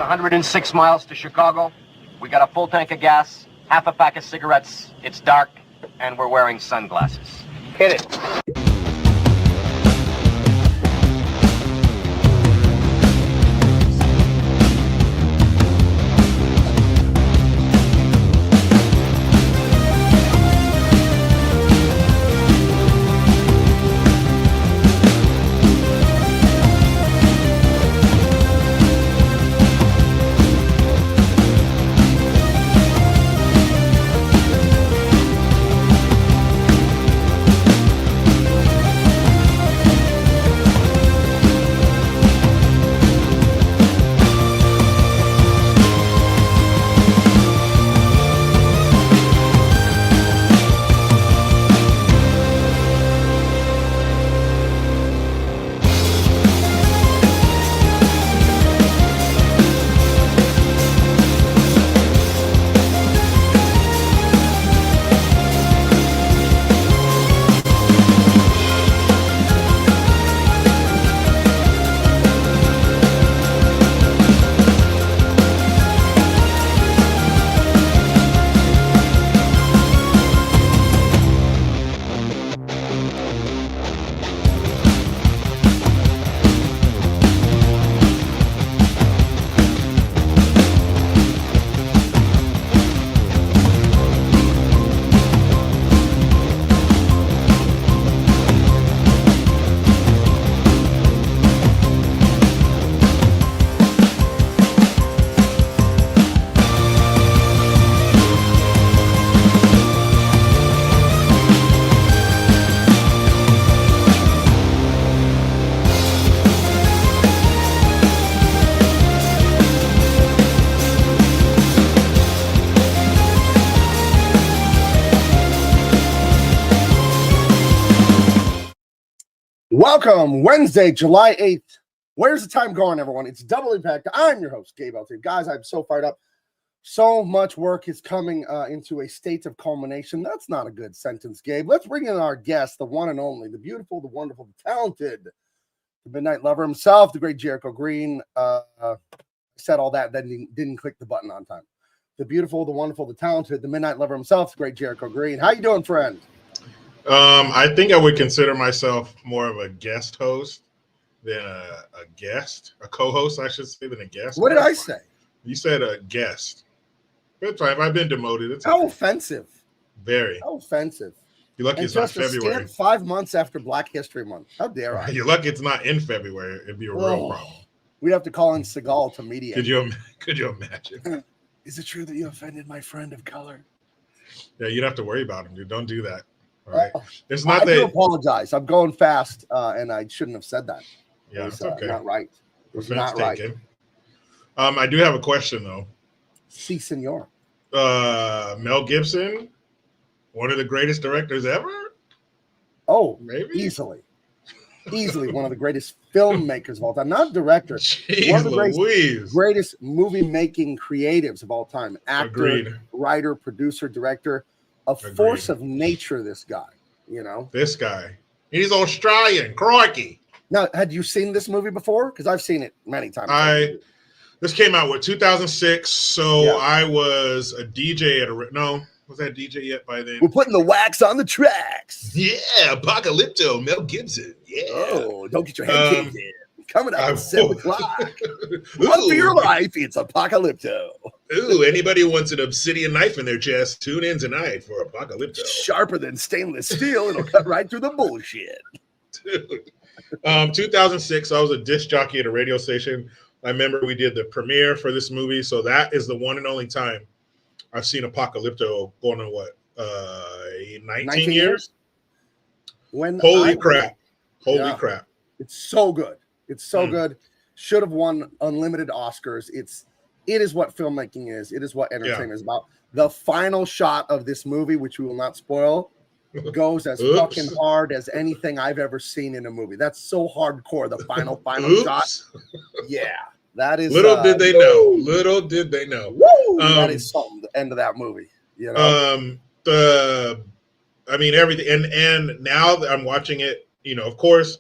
106 miles to Chicago. We got a full tank of gas, half a pack of cigarettes. It's dark, and we're wearing sunglasses. Hit it. Welcome, Wednesday, July 8th. Where's the time going, everyone? It's Double Impact. I'm your host, Gabe. Guys, I'm so fired up. So much work is coming into a state of culmination. That's not a good sentence, Gabe. Let's bring in our guest, the one and only, the beautiful, the wonderful, the talented, the Midnight Lover himself, the great Jericho Green. Said all that, then didn't click the button on time. The beautiful, the wonderful, the talented, the Midnight Lover himself, the great Jericho Green. How you doing, friend? I think I would consider myself more of a guest host than a co-host, I should say, than a guest. What did I say? You said a guest. That's fine. I've been demoted. It's how offensive. Very. How offensive. You're lucky it's not February. 5 months after Black History Month. How dare I? You're lucky it's not in February. It'd be a real problem. We'd have to call in Seagal to mediate. Could you imagine? Is it true that you offended my friend of color? Yeah, you'd have to worry about him, dude. Don't do that. All right. There's I do apologize. I'm going fast, and I shouldn't have said that. Yeah, it's okay. Not right. It's not taken. Right. I do have a question though. Si, senor. Mel Gibson, one of the greatest directors ever. Oh, maybe easily one of the greatest filmmakers of all time. Not director. Jeez, one of the greatest movie making creatives of all time. Actor, writer, producer, director. A force of nature, this guy, you know. This guy. He's Australian. Crikey. Now, had you seen this movie before? Because I've seen it many times. This came out, 2006? So yeah. I was a DJ was that DJ yet by then? We're putting the wax on the tracks. Yeah, Apocalypto, Mel Gibson. Yeah. Oh, don't get your head caved in. Coming up at 7 o'clock. Run for your life, it's Apocalypto. Ooh, anybody who wants an obsidian knife in their chest, tune in tonight for Apocalypto. Sharper than stainless steel, it'll cut right through the bullshit. Dude. 2006, I was a disc jockey at a radio station. I remember we did the premiere for this movie, so that is the one and only time I've seen Apocalypto going on 19 years? Holy crap. Holy crap. It's so good. It's so good. Should have won unlimited Oscars. It is what filmmaking is. It is what entertainment is about. The final shot of this movie, which we will not spoil, goes as fucking hard as anything I've ever seen in a movie. That's so hardcore. The final shot. Yeah, that is. Little did they know. Little did they know. Woo! That is something. The end of that movie. You know. Everything, and now that I'm watching it, of course,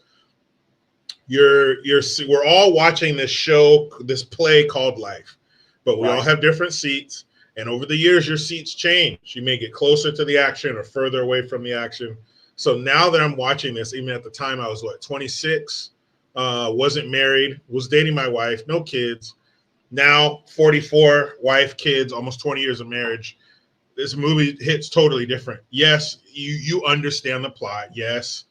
we're all watching this show, this play called life, but we all have different seats. And over the years, your seats change. You may get closer to the action or further away from the action. So now that I'm watching this, even at the time I was 26, wasn't married, was dating my wife, no kids. Now 44, wife, kids, almost 20 years of marriage. This movie hits totally different. Yes, you understand the plot. Yes,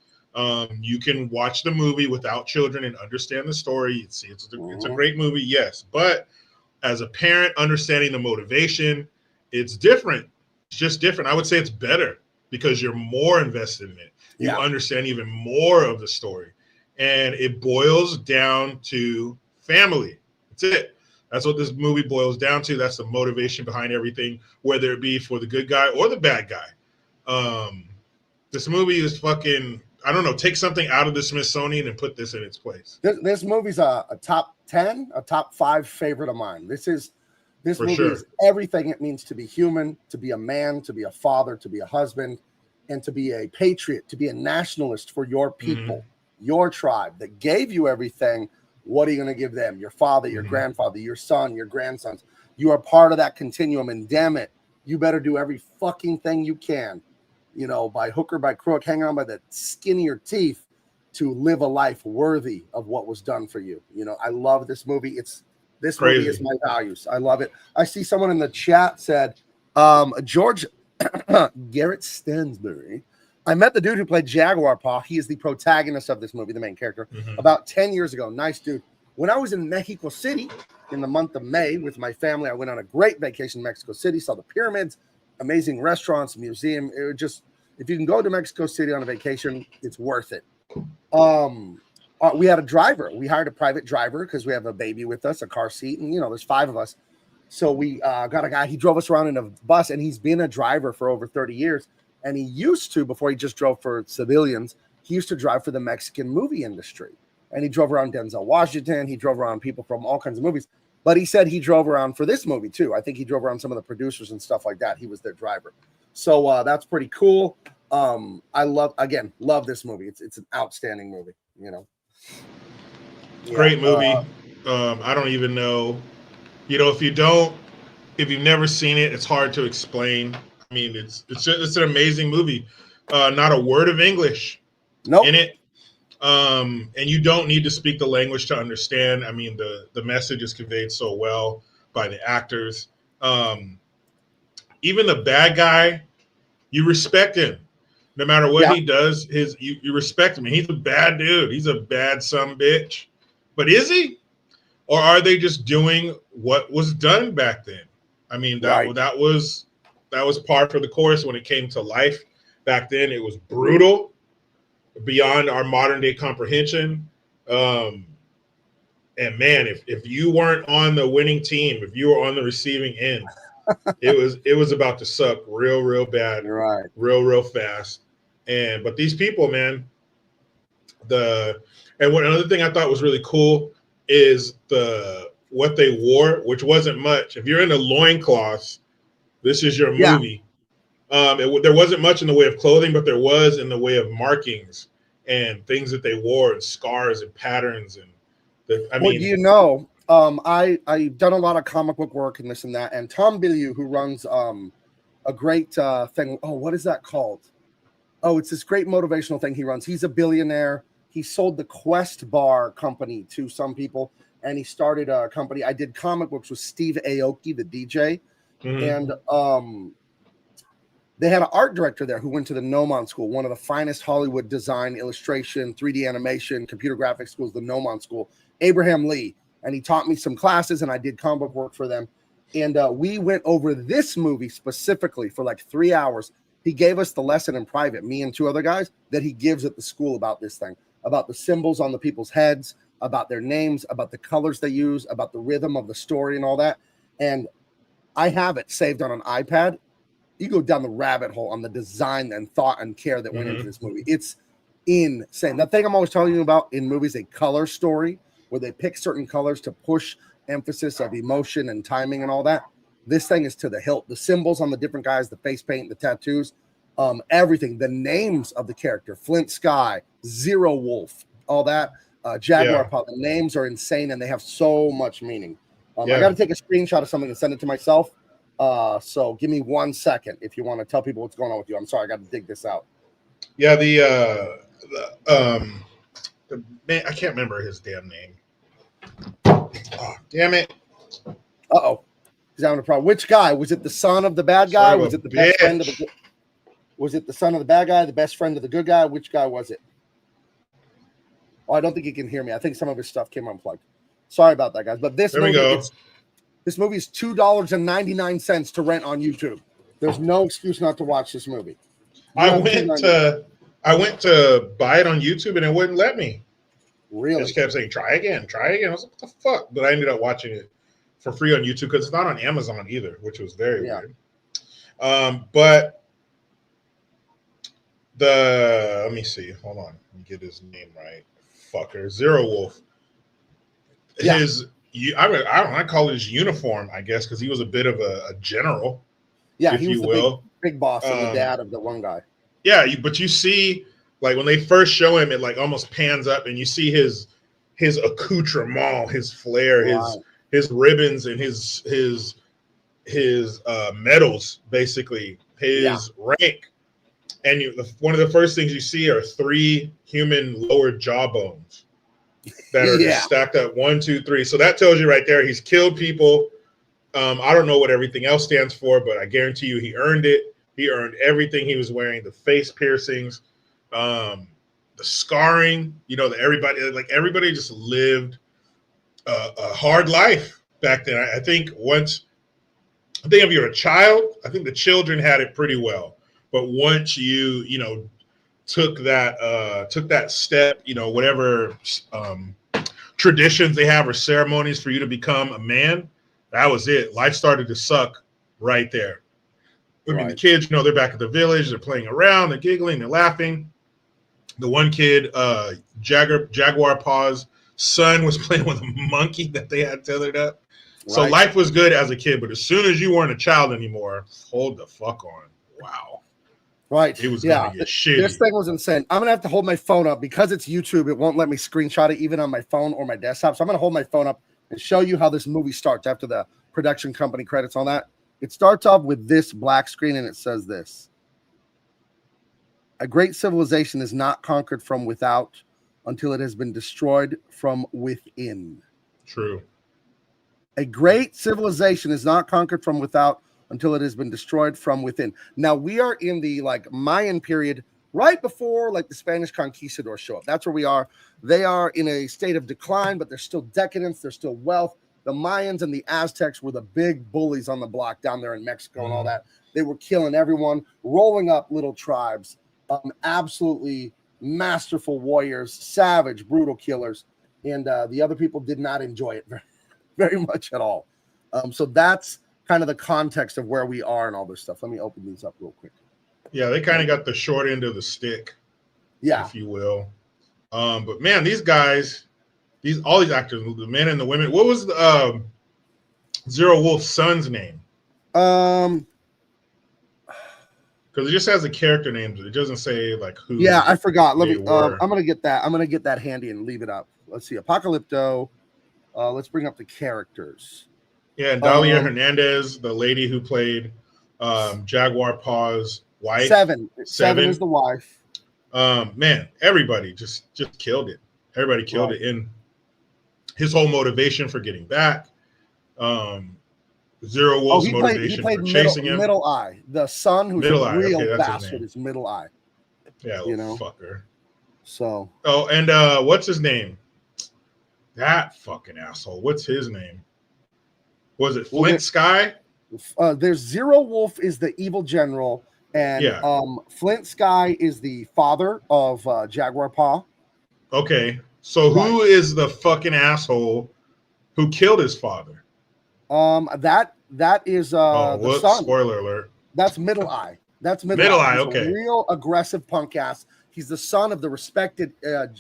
you can watch the movie without children and understand the story. It's a great movie. Yes, but as a parent, understanding the motivation, it's different. It's just different. I would say it's better because you're more invested in it. You understand even more of the story. And it boils down to family. That's it. That's what this movie boils down to. That's the motivation behind everything, whether it be for the good guy or the bad guy. This movie is fucking, I don't know, take something out of the Smithsonian and put this in its place. This movie's a top 10, a top 5 favorite of mine. This movie is everything it means to be human, to be a man, to be a father, to be a husband, and to be a patriot, to be a nationalist for your people, your tribe that gave you everything. What are you going to give them? Your father, your grandfather, your son, your grandsons. You are part of that continuum, and damn it, you better do every fucking thing you can, by hook or by crook, hang on by the skin of your teeth to live a life worthy of what was done for you. I love this movie. This movie is my values. I love it. I see someone in the chat said, George Garrett Stansbury. I met the dude who played Jaguar Paw. He is the protagonist of this movie, the main character, about 10 years ago. Nice dude. When I was in Mexico City in the month of May with my family, I went on a great vacation in Mexico City, saw the pyramids, amazing restaurants, museum. It was just, if you can go to Mexico City on a vacation, it's worth it. We had a driver. We hired a private driver because we have a baby with us, a car seat, and there's 5 of us. So we got a guy. He drove us around in a bus, and he's been a driver for over 30 years. And he used to, before he just drove for civilians, he used to drive for the Mexican movie industry. And he drove around Denzel Washington. He drove around people from all kinds of movies. But he said he drove around for this movie, too. I think he drove around some of the producers and stuff like that. He was their driver. So that's pretty cool. I love this movie. It's an outstanding movie, Great movie. I don't even know. If you've never seen it, it's hard to explain. I mean, it's an amazing movie. Not a word of English in it. And you don't need to speak the language to understand. I mean, the message is conveyed so well by the actors. Even the bad guy, you respect him. No matter what he does, you respect him. He's a bad dude. He's a bad sumbitch. But is he? Or are they just doing what was done back then? I mean, that was par for the course when it came to life. Back then, it was brutal, beyond our modern day comprehension. And man, if you weren't on the winning team, if you were on the receiving end, it was about to suck real bad, real fast. But these people, man, another thing I thought was really cool is what they wore, which wasn't much. If you're in a loincloth, this is your movie. There wasn't much in the way of clothing, but there was in the way of markings and things that they wore and scars and patterns. I've done a lot of comic book work and this and that. And Tom Bilyeu, who runs a great thing. Oh, what is that called? Oh, it's this great motivational thing he runs. He's a billionaire. He sold the Quest Bar company to some people, and he started a company. I did comic books with Steve Aoki, the DJ. And they had an art director there who went to the LAWMAN school, one of the finest Hollywood design, illustration, 3D animation, computer graphics schools, the LAWMAN school, Abraham Lee. And he taught me some classes, and I did comic book work for them. And we went over this movie specifically for like 3 hours. He gave us the lesson in private, me and 2 other guys, that he gives at the school about this thing, about the symbols on the people's heads, about their names, about the colors they use, about the rhythm of the story and all that. And I have it saved on an iPad. You go down the rabbit hole on the design and thought and care that went into this movie. It's insane. That thing I'm always telling you about in movies, a color story, where they pick certain colors to push emphasis of emotion and timing and all that. This thing is to the hilt. The symbols on the different guys, the face paint, the tattoos, everything, the names of the character, Flint Sky, Zero Wolf, all that. Jaguar Paw. The names are insane and they have so much meaning. I got to take a screenshot of something and send it to myself. So give me 1 second if you want to tell people what's going on with you. I'm sorry, I got to dig this out. Yeah, the man, I can't remember his damn name. Oh, damn it. Uh-oh. He's having a problem. Which guy? Was it the son of the bad guy? Was it the best friend of the good? Was it the son of the bad guy, the best friend of the good guy? Which guy was it? Oh, I don't think he can hear me. I think some of his stuff came unplugged. Sorry about that, guys. But this movie is $2.99 to rent on YouTube. There's no excuse not to watch this movie. I went to buy it on YouTube and it wouldn't let me. Really? It just kept saying, try again. I was like, what the fuck? But I ended up watching it for free on YouTube because it's not on Amazon either, which was very weird. But let me see. Hold on. Let me get his name right. Fucker. Zero Wolf. I call it his uniform, I guess, because he was a bit of a general. Yeah, he was the big boss and the dad of the one guy. Yeah, but you see, like when they first show him, it like almost pans up and you see his accoutrement, his flair, his ribbons, and his medals, basically his rank. And one of the first things you see are 3 human lower jaw bones that are just stacked up 1, 2, 3. So that tells you right there he's killed people. I don't know what everything else stands for, but I guarantee you he earned it. He earned everything he was wearing, the face piercings, the scarring, everybody just lived a hard life back then. I think if you're a child, I think the children had it pretty well. But once you took that step, whatever traditions they have or ceremonies for you to become a man, that was it. Life started to suck right there. I mean, the kids, they're back at the village, they're playing around, they're giggling, they're laughing. The one kid, Jaguar Paw's son, was playing with a monkey that they had tethered up. So life was good as a kid, but as soon as you weren't a child anymore, hold the fuck on. Wow. Right. It was going to get shitty. This thing was insane. I'm going to have to hold my phone up because it's YouTube. It won't let me screenshot it even on my phone or my desktop. So I'm going to hold my phone up and show you how this movie starts after the production company credits on that. It starts off with this black screen and it says this. A great civilization is not conquered from without until it has been destroyed from within. True. A great civilization is not conquered from without until it has been destroyed from within. Now we are in the Mayan period, right before the Spanish conquistadors show up. That's where we are. They are in a state of decline, but there's still decadence. There's still wealth. The Mayans and the Aztecs were the big bullies on the block down there in Mexico and all that. They were killing everyone, rolling up little tribes, absolutely masterful warriors, savage, brutal killers. And the other people did not enjoy it very, very much at all. So that's kind of the context of where we are and all this stuff. Let me open these up real quick. Yeah, they kind of got the short end of the stick, if you will. But man, these guys, all these actors, the men and the women. What was the Zero Wolf's son's name? Because it just has the character names. It doesn't say who. Yeah, I forgot. Let me. I'm gonna get that. I'm gonna get that handy and leave it up. Let's see. Apocalypto. Let's bring up the characters. Yeah, and Dalia Hernandez, the lady who played Jaguar Paw's wife. Seven is the wife. Man, everybody just killed it. Everybody killed it. And his whole motivation for getting back. Zero Wolf's motivation for chasing him. Middle Eye. The son who's a real bastard is Middle Eye. Yeah, little fucker. So. Oh, and what's his name? That fucking asshole. What's his name? Was it Flint Sky? There's Zero Wolf is the evil general, and Flint Sky is the father of Jaguar Paw. Okay, so who is the fucking asshole who killed his father? That is the son. Spoiler alert. That's Middle Eye. That's Middle Eye. He's Okay. a real aggressive punk ass. He's the son of the respected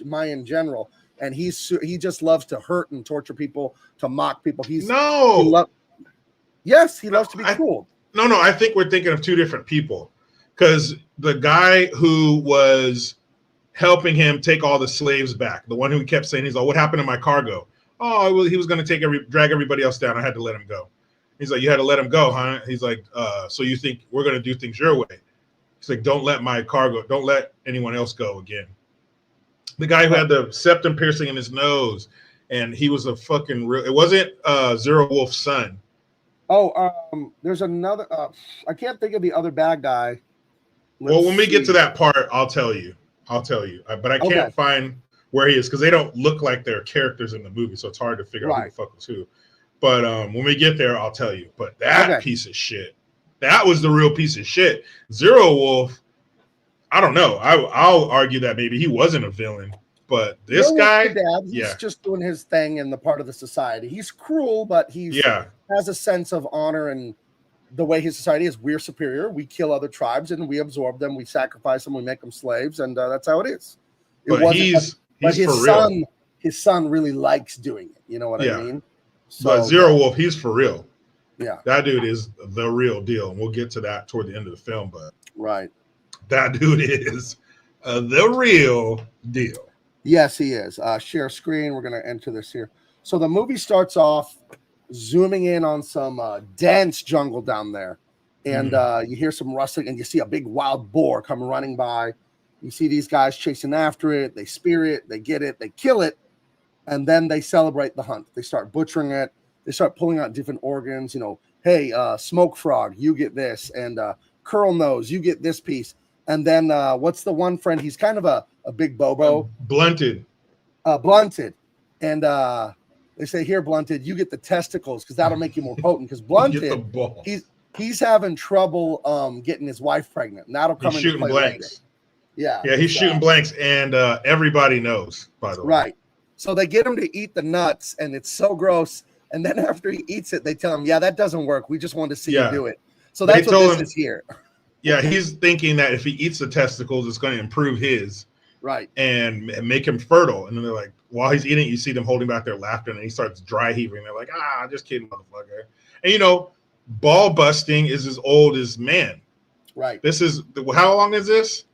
Mayan general. And he just loves to hurt and torture people, to mock people. He loves to be cruel. No, I think we're thinking of two different people. Because the guy who was helping him take all the slaves back. The one who kept saying, he's like, what happened to my cargo? Oh, well, he was going to drag everybody else down. I had to let him go. He's like, you had to let him go, huh? He's like, so you think we're going to do things your way? He's like, don't let anyone else go again. The guy who had the septum piercing in his nose, and he was a fucking real, it wasn't Zero Wolf's son. Oh, there's another, I can't think of the other bad guy. Well, when we get to that part, I'll tell you. But I can't find where he is because they don't look like they're characters in the movie, so it's hard to figure out who the fuck was who. But when we get there, I'll tell you. But that piece of shit, that was the real piece of shit. Zero Wolf, I don't know. I'll argue that maybe he wasn't a villain, but this guy, he's just doing his thing in the part of the society. He's cruel, but he has a sense of honor, and the way his society is, we're superior. We kill other tribes and we absorb them. We sacrifice them. We make them slaves, and that's how it is. But he's for real. His son really likes doing it. You know what I mean? So, but Zero Wolf, he's for real. Yeah, that dude is the real deal. And we'll get to that toward the end of the film, but that dude is the real deal. Yes, he is. Share screen. We're going to enter this here. So the movie starts off zooming in on some dense jungle down there. And you hear some rustling, and you see a big wild boar come running by. You see these guys chasing after it. They spear it. They get it. They kill it. And then they celebrate the hunt. They start butchering it. They start pulling out different organs. You know, hey, Smoke Frog, you get this. And Curl Nose, you get this piece. And then what's the one friend? He's kind of a big Bobo. Blunted. Blunted. And they say, here, Blunted, you get the testicles because that'll make you more potent. Because Blunted, he's having trouble getting his wife pregnant. And that'll come into play. He's shooting blanks. Later. Yeah, he's shooting blanks, and everybody knows, by the way. Right. So they get him to eat the nuts, and it's so gross. And then after he eats it, they tell him, yeah, that doesn't work. We just wanted to see you do it. So that's what this is here. Yeah, he's thinking that if he eats the testicles, it's going to improve his. Right. And make him fertile. And then they're like, while he's eating, you see them holding back their laughter, and then he starts dry heaving. They're like, just kidding, motherfucker. And, you know, ball busting is as old as man. Right. This is, how long is this?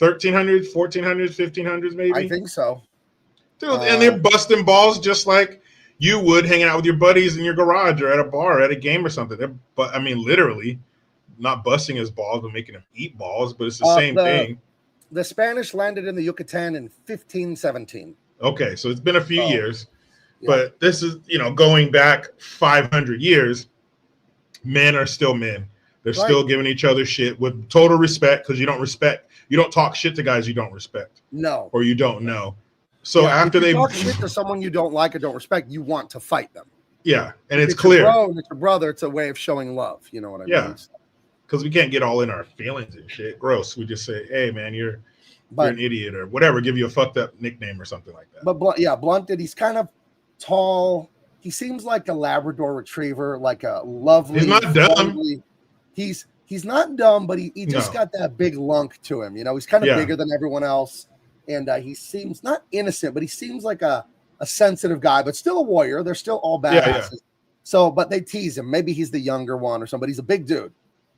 1300s, 1400s, 1500s, maybe? I think so. Dude, and they're busting balls just like you would hanging out with your buddies in your garage or at a bar, at a game or something. But I mean, literally, not busting his balls, but making him eat balls. But it's the same thing. The Spanish landed in the Yucatan in 1517. Okay, so it's been a few years. Yeah. But this is, you know, going back 500 years, men are still men. They're still giving each other shit with total respect, because you don't talk shit to guys you don't respect. No. Or you don't know. So after they talk shit to someone you don't like or don't respect, you want to fight them. Yeah, and it's clear. It's your brother. It's a way of showing love. You know what I mean? Yeah, because we can't get all in our feelings and shit. Gross. We just say, hey, man, you're an idiot or whatever. Give you a fucked up nickname or something like that. But Blunted, he's kind of tall. He seems like a Labrador Retriever, like a lovely. He's not dumb. Friendly, he's not dumb, but he just got that big lunk to him. You know, he's kind of bigger than everyone else. And he seems not innocent, but he seems like a sensitive guy, but still a warrior. They're still all badasses. Yeah. So, but they tease him. Maybe he's the younger one or something, but he's a big dude.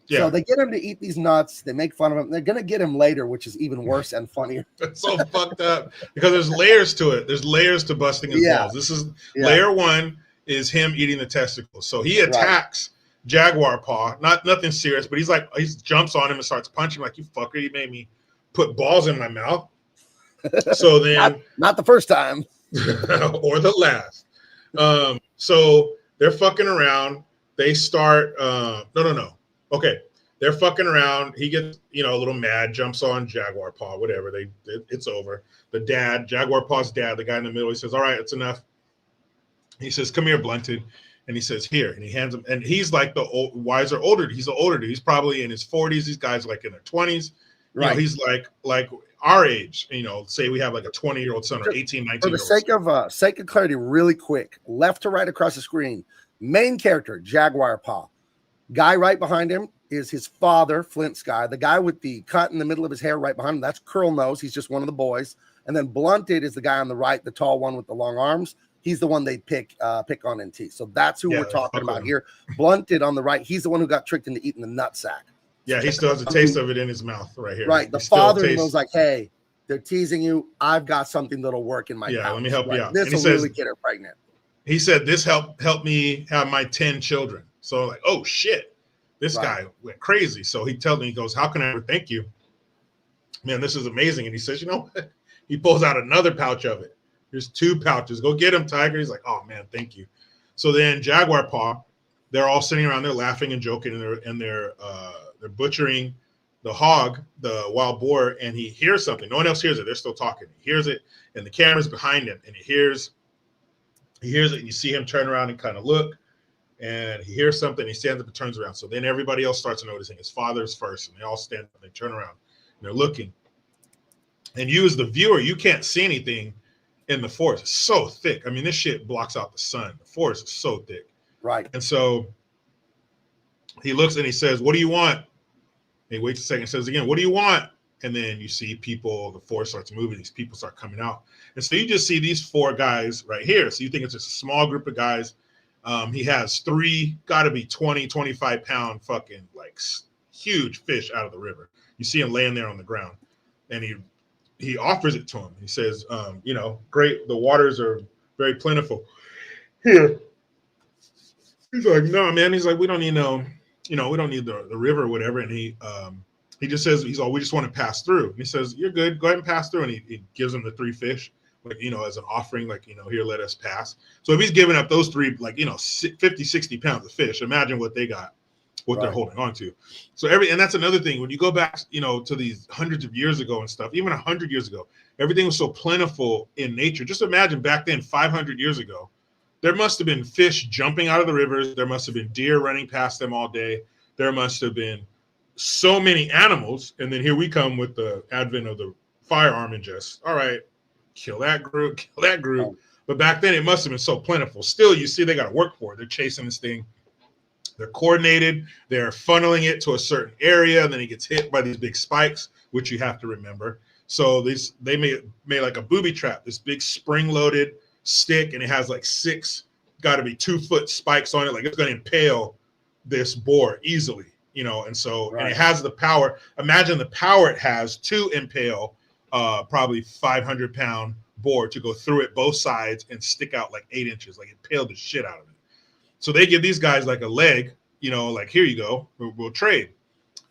Yeah. So they get him to eat these nuts. They make fun of him. They're going to get him later, which is even worse and funnier. That's so fucked up because there's layers to it. There's layers to busting his balls. This is layer one is him eating the testicles. So he attacks Jaguar Paw. Nothing serious, but he jumps on him and starts punching like, you fucker, you made me put balls in my mouth. So then not the first time or the last. So they're fucking around. They start no. Okay. They're fucking around. He gets, a little mad, jumps on Jaguar Paw, whatever. It's over. The dad, Jaguar Paw's dad, the guy in the middle, he says, all right, it's enough. He says, come here, Blunted. And he says, here. And he hands him, and he's like the wiser, older. He's the older dude. He's probably in his 40s. These guys are like in their 20s. Right. He's like our age, say we have like a 20-year-old son or 18, 19. For the sake of clarity, really quick, left to right across the screen, main character, Jaguar Paw. Guy right behind him is his father, Flint's guy. The guy with the cut in the middle of his hair right behind him, that's Curl Nose. He's just one of the boys. And then Blunted is the guy on the right, the tall one with the long arms. He's the one they pick on in teeth. So that's who we're talking about here. Blunted on the right, he's the one who got tricked into eating the nutsack. Yeah, he still has a taste of it in his mouth right here. Right. The father knows, like, hey, They're teasing you. I've got something that'll work in my pouch. Let me help you out. This And he will says, really get her pregnant. he said, this helped me have my 10 children. So like, oh shit, this guy went crazy. So he tells me, he goes, how can I ever thank you? Man, this is amazing. And he says, you know what? He pulls out another pouch of it. There's 2 pouches. Go get him, Tiger. He's like, oh man, thank you. So then Jaguar Paw, they're all sitting around there laughing and joking, and they're butchering the hog, the wild boar, and he hears something. No one else hears it. They're still talking. He hears it, and the camera's behind him, and he hears it, and you see him turn around and kind of look, and he hears something. He stands up and turns around. So then everybody else starts noticing. His father's first, and they all stand up and they turn around, and they're looking. And you, as the viewer, you can't see anything in the forest. It's so thick. I mean, this shit blocks out the sun. The forest is so thick. Right. And so he looks and he says, what do you want? And he waits a second and says again, what do you want? And then you see people, the forest starts moving. These people start coming out. And so you just see these 4 guys right here. So you think it's just a small group of guys. He has 3, got to be 20, 25 pound fucking like huge fish out of the river. You see him laying there on the ground. And he offers it to him. He says, you know, great. The waters are very plentiful here. He's like, no, man. He's like, we don't need we don't need the river or whatever. And he just says, we just want to pass through. And he says, you're good. Go ahead and pass through. And he gives him the 3 fish, like, as an offering, like, here, let us pass. So if he's giving up those 3, like, 50, 60 pounds of fish, imagine what they got, what they're holding on to. So and that's another thing. When you go back, to these hundreds of years ago and stuff, even 100 years ago, everything was so plentiful in nature. Just imagine back then, 500 years ago, there must have been fish jumping out of the rivers. There must have been deer running past them all day. There must have been so many animals. And then here we come with the advent of the firearm and just, all right, kill that group. But back then it must have been so plentiful. Still, you see they got to work for it. They're chasing this thing. They're coordinated. They're funneling it to a certain area. And then it gets hit by these big spikes, which you have to remember. So they made like a booby trap, this big spring-loaded stick, and it has like 6, got to be 2-foot spikes on it. Like it's going to impale this boar easily, and so, and it has the power. Imagine the power it has to impale probably 500-pound boar, to go through it both sides and stick out like 8 inches, like impale the shit out of it. So they give these guys like a leg, like, here you go, we'll trade.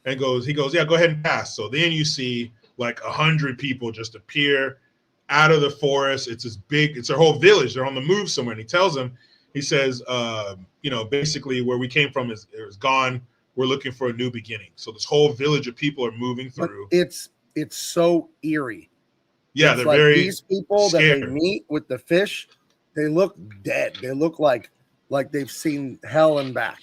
And he goes, yeah, go ahead and pass. So then you see like 100 people just appear out of the forest. It's this big, it's their whole village. They're on the move somewhere. And he tells them, he says, basically where we came from is gone. We're looking for a new beginning. So this whole village of people are moving through. But it's so eerie. Yeah, it's they're like very these people scared. that they meet with the fish, they look dead. They look like they've seen hell and back.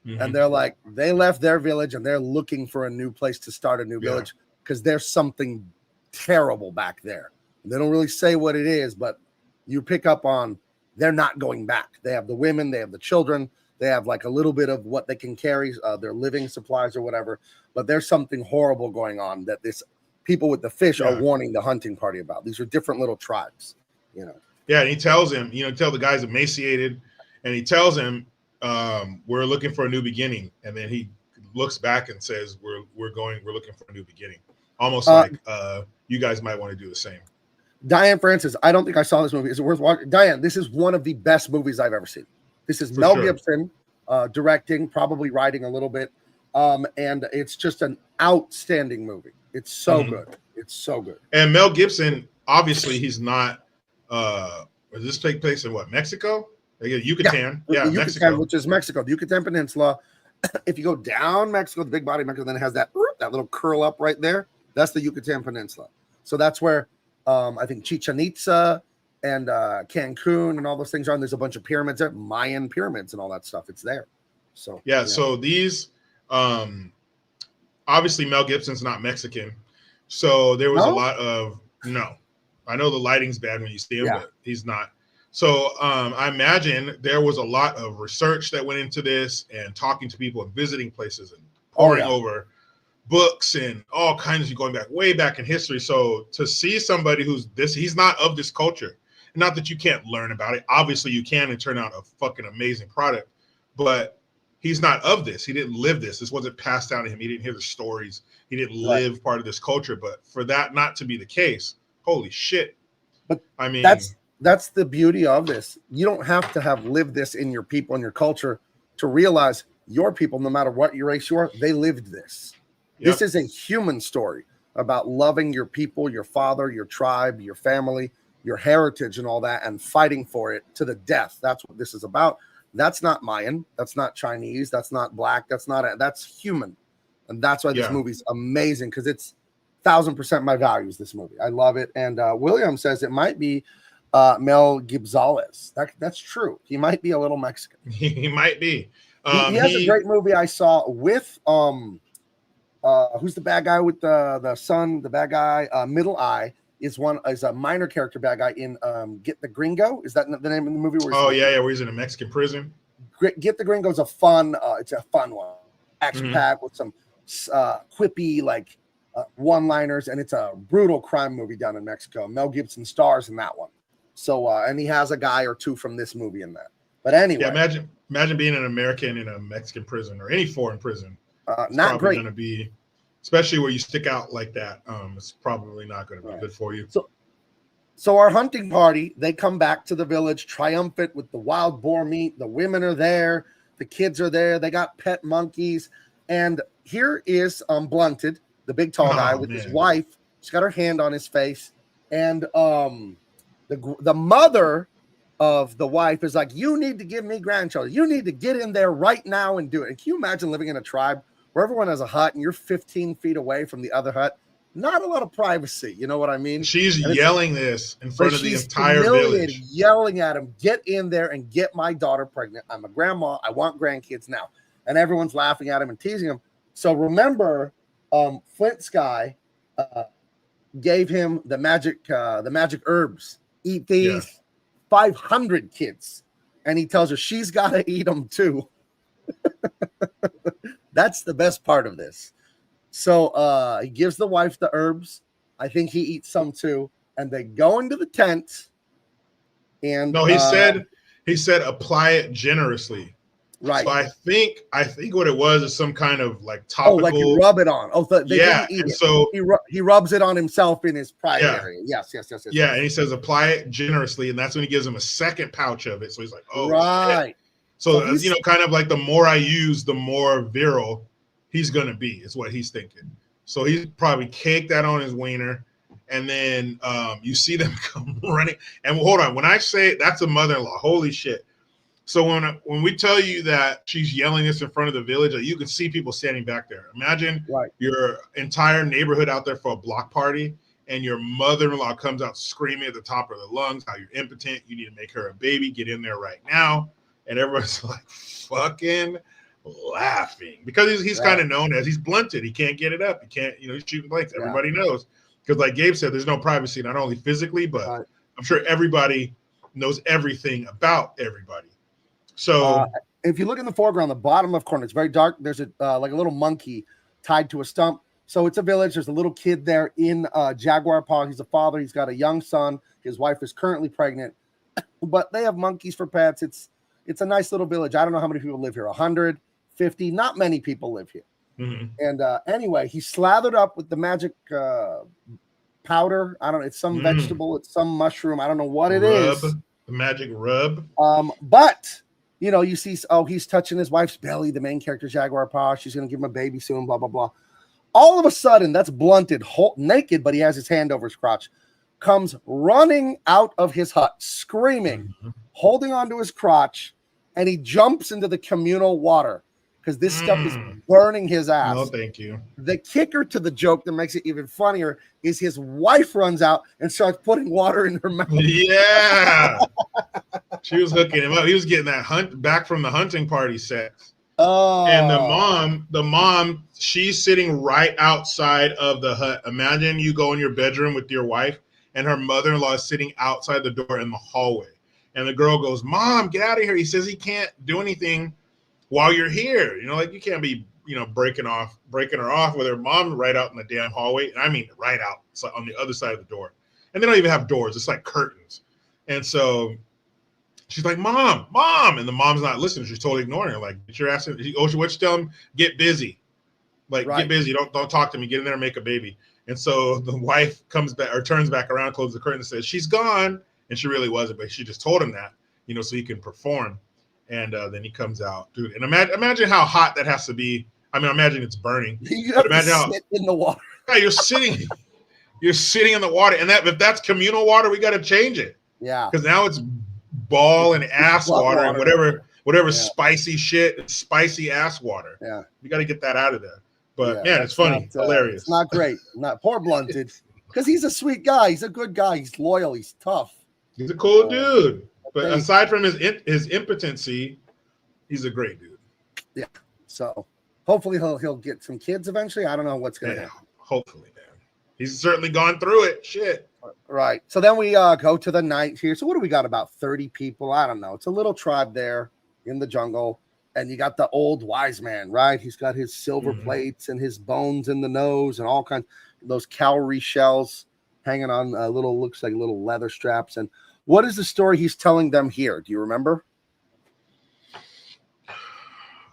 Mm-hmm. And they're like, they left their village and they're looking for a new place to start a new village because there's something terrible back there. They don't really say what it is, but you pick up on they're not going back. They have the women, they have the children, they have like a little bit of what they can carry, their living supplies or whatever. But there's something horrible going on that this people with the fish are warning the hunting party about. These are different little tribes, Yeah, and he tells him, tell the guy's emaciated, and he tells him, we're looking for a new beginning. And then he looks back and says, we're looking for a new beginning. Almost like you guys might want to do the same. Diane Francis, I don't think I saw this movie. Is it worth watching? Diane, this is one of the best movies I've ever seen. This is Mel Gibson directing, probably writing a little bit. And it's just an outstanding movie. It's so good. It's so good. And Mel Gibson, obviously, he's not. Does this take place in what, Mexico? Yucatan. Yeah, Yucatan, Mexico. which is Mexico, the Yucatan Peninsula. If you go down Mexico, the big body of Mexico, then it has that little curl up right there. That's the Yucatan Peninsula. So that's where I think Chichen Itza and Cancun and all those things are. And there's a bunch of pyramids there, Mayan pyramids and all that stuff. It's there. So so these obviously Mel Gibson's not Mexican. So there was a lot of I know the lighting's bad when you see him, but he's not. So I imagine there was a lot of research that went into this and talking to people and visiting places and poring over books and all kinds of going way back in history. So to see somebody he's not of this culture, not that you can't learn about it. Obviously you can and turn out a fucking amazing product, but he's not of this. He didn't live this. This wasn't passed down to him. He didn't hear the stories. He didn't live part of this culture. But for that not to be the case, holy shit. But I mean, that's the beauty of this. You don't have to have lived this in your people and your culture to realize your people, no matter what your race you are, they lived this. Yep. This is a human story about loving your people, your father, your tribe, your family, your heritage, and all that, and fighting for it to the death. That's what this is about. That's not Mayan. That's not Chinese. That's not black. That's human. And that's why this movie's amazing, because it's 1,000% my values, this movie. I love it. And William says it might be Mel Gibson. That's true. He might be a little Mexican. He might be. He has a great movie I saw with who's the bad guy with the son, the bad guy, Middle Eye is a minor character bad guy in Get the Gringo. Is that the name of the movie? Where he's in a Mexican prison. Get the Gringo is a fun one. Action packed with some quippy like one-liners, and it's a brutal crime movie down in Mexico. Mel Gibson stars in that one. So and he has a guy or two from this movie in that. But anyway, imagine being an American in a Mexican prison or any foreign prison. Not great. Going to be, especially where you stick out like that. It's probably not going to be good for you. So our hunting party, they come back to the village triumphant with the wild boar meat. The women are there, the kids are there. They got pet monkeys, and here is Blunted, the big tall guy with his wife. She's got her hand on his face, and the mother of the wife is like, "You need to give me grandchildren. You need to get in there right now and do it." And can you imagine living in a tribe where everyone has a hut and you're 15 feet away from the other hut? Not a lot of privacy. You know what I mean? She's yelling this in front of the entire village. Yelling at him, "Get in there and get my daughter pregnant. I'm a grandma. I want grandkids now." And everyone's laughing at him and teasing him. So remember, Flint Sky gave him the magic herbs. Eat these. Yeah. 500 kids, and he tells her she's got to eat them too. That's the best part of this. So he gives the wife the herbs. I think he eats some too, and they go into the tent. And no, he said apply it generously. Right. So I think what it was is some kind of like topical. Oh, like you rub it on. Oh, they didn't eat and it. So he rubs it on himself in his private area. Yes. Yeah, and he says apply it generously, and that's when he gives him a second pouch of it. So he's like, oh, right. Shit. So kind of like the more I use, the more virile he's gonna be. Is what he's thinking. So he's probably caked that on his wiener, and then you see them come running. And hold on, when I say that's a mother-in-law, holy shit. So when we tell you that she's yelling this in front of the village, you can see people standing back there. Imagine your entire neighborhood out there for a block party, and your mother-in-law comes out screaming at the top of their lungs how you're impotent. You need to make her a baby. Get in there right now. And everyone's like fucking laughing because he's kind of known as he's blunted. He can't get it up. He can't, he's shooting blanks. Everybody knows because, like Gabe said, there's no privacy, not only physically, but I'm sure everybody knows everything about everybody. So if you look in the foreground, the bottom left corner, it's very dark. There's like a little monkey tied to a stump. So it's a village. There's a little kid there in jaguar paw. He's a father. He's got a young son. His wife is currently pregnant, but they have monkeys for pets. It's a nice little village. I don't know how many people live here. 150. Not many people live here. Mm-hmm. And anyway, he's slathered up with the magic powder. I don't know. It's some vegetable. It's some mushroom. I don't know what it is. The magic rub. But you see, he's touching his wife's belly. The main character, Jaguar Paw. She's going to give him a baby soon, blah, blah, blah. All of a sudden, that's Blunted, naked, but he has his hand over his crotch, comes running out of his hut, screaming, holding onto his crotch, and he jumps into the communal water because this stuff is burning his ass. No, thank you. The kicker to the joke that makes it even funnier is his wife runs out and starts putting water in her mouth. Yeah. She was hooking him up. He was getting that hunt back from the hunting party sex. Oh. And the mom, she's sitting right outside of the hut. Imagine you go in your bedroom with your wife and her mother-in-law is sitting outside the door in the hallway. And the girl goes, "Mom, get out of here." He says he can't do anything while you're here. You can't be, breaking her off with her mom right out in the damn hallway. And I mean, right out. It's like on the other side of the door. And they don't even have doors. It's like curtains. And so She's like, Mom, Mom. And the mom's not listening. She's totally ignoring her. Like, get your ass in. What you tell him? Get busy. Like, get busy. Don't talk to me. Get in there and make a baby. And so the wife comes back or turns back around, closes the curtain and says, she's gone. And she really wasn't, but she just told him that, so he can perform. And then he comes out, dude. And imagine how hot that has to be. I mean, imagine it's burning. You have to sit in the water. Yeah, you're sitting in the water. And if that's communal water, we got to change it. Yeah. Because now it's ball and ass water and whatever spicy shit, spicy ass water. Yeah. You got to get that out of there. But man, it's funny, hilarious. It's not great. Not poor Blunted, because he's a sweet guy. He's a good guy. He's loyal. He's tough. He's a cool dude. But aside from his impotency, he's a great dude. Yeah. So hopefully he'll get some kids eventually. I don't know what's gonna happen. Hopefully, man. He's certainly gone through it. Shit. Right. So then we go to the night here. So what do we got? About 30 people. I don't know. It's a little tribe there in the jungle. And you got the old wise man, right? He's got his silver plates and his bones in the nose and all kinds of those cowrie shells hanging on looks like little leather straps. And what is the story he's telling them here? Do you remember?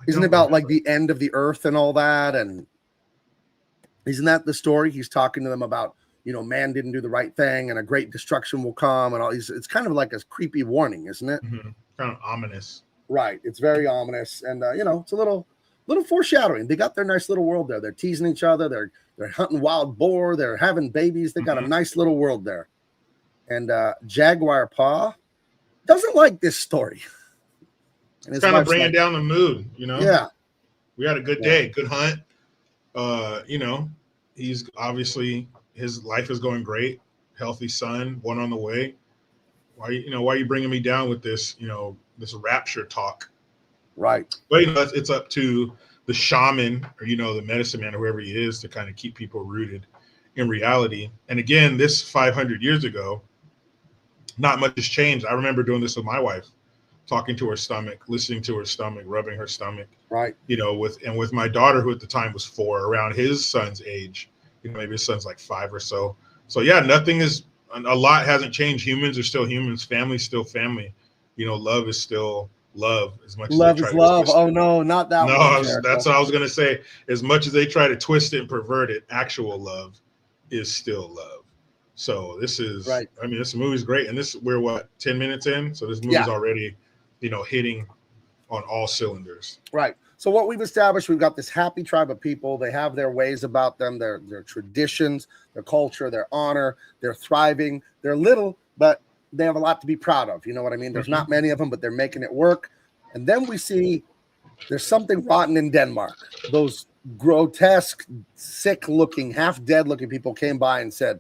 Isn't it about like the end of the earth and all that? And isn't that the story? He's talking to them about, man didn't do the right thing and a great destruction will come and all these. It's kind of like a creepy warning, isn't it? Mm-hmm. Kind of ominous. Right. It's very ominous. And, it's a little foreshadowing. They got their nice little world there. They're teasing each other. They're hunting wild boar. They're having babies. They got a nice little world there. And Jaguar Pa doesn't like this story. And it's kind of bringing down the mood, Yeah. We had a good day, good hunt. He's obviously, his life is going great. Healthy son, one on the way. Why are you bringing me down with this, this rapture talk? Right. But it's up to the shaman or the medicine man or whoever he is to kind of keep people rooted in reality. And again, this 500 years ago, not much has changed. I remember doing this with my wife, talking to her stomach, listening to her stomach, rubbing her stomach. Right. With my daughter, who at the time was 4, around his son's age, maybe his son's like 5 or so. So yeah, a lot hasn't changed. Humans are still humans. Family's still family. Love is still love. As much love as they is try love. To oh no, not that. No, that's what I was gonna say. As much as they try to twist it and pervert it, actual love is still love. So this is right. I mean, this movie's great, and we're 10 minutes in, so this movie's already, hitting on all cylinders. Right. So what we've established, we've got this happy tribe of people. They have their ways about them, their traditions, their culture, their honor. They're thriving. They're little, but they have a lot to be proud of. You know what I mean? There's not many of them, but they're making it work. And then we see there's something rotten in Denmark. Those grotesque, sick-looking, half-dead-looking people came by and said,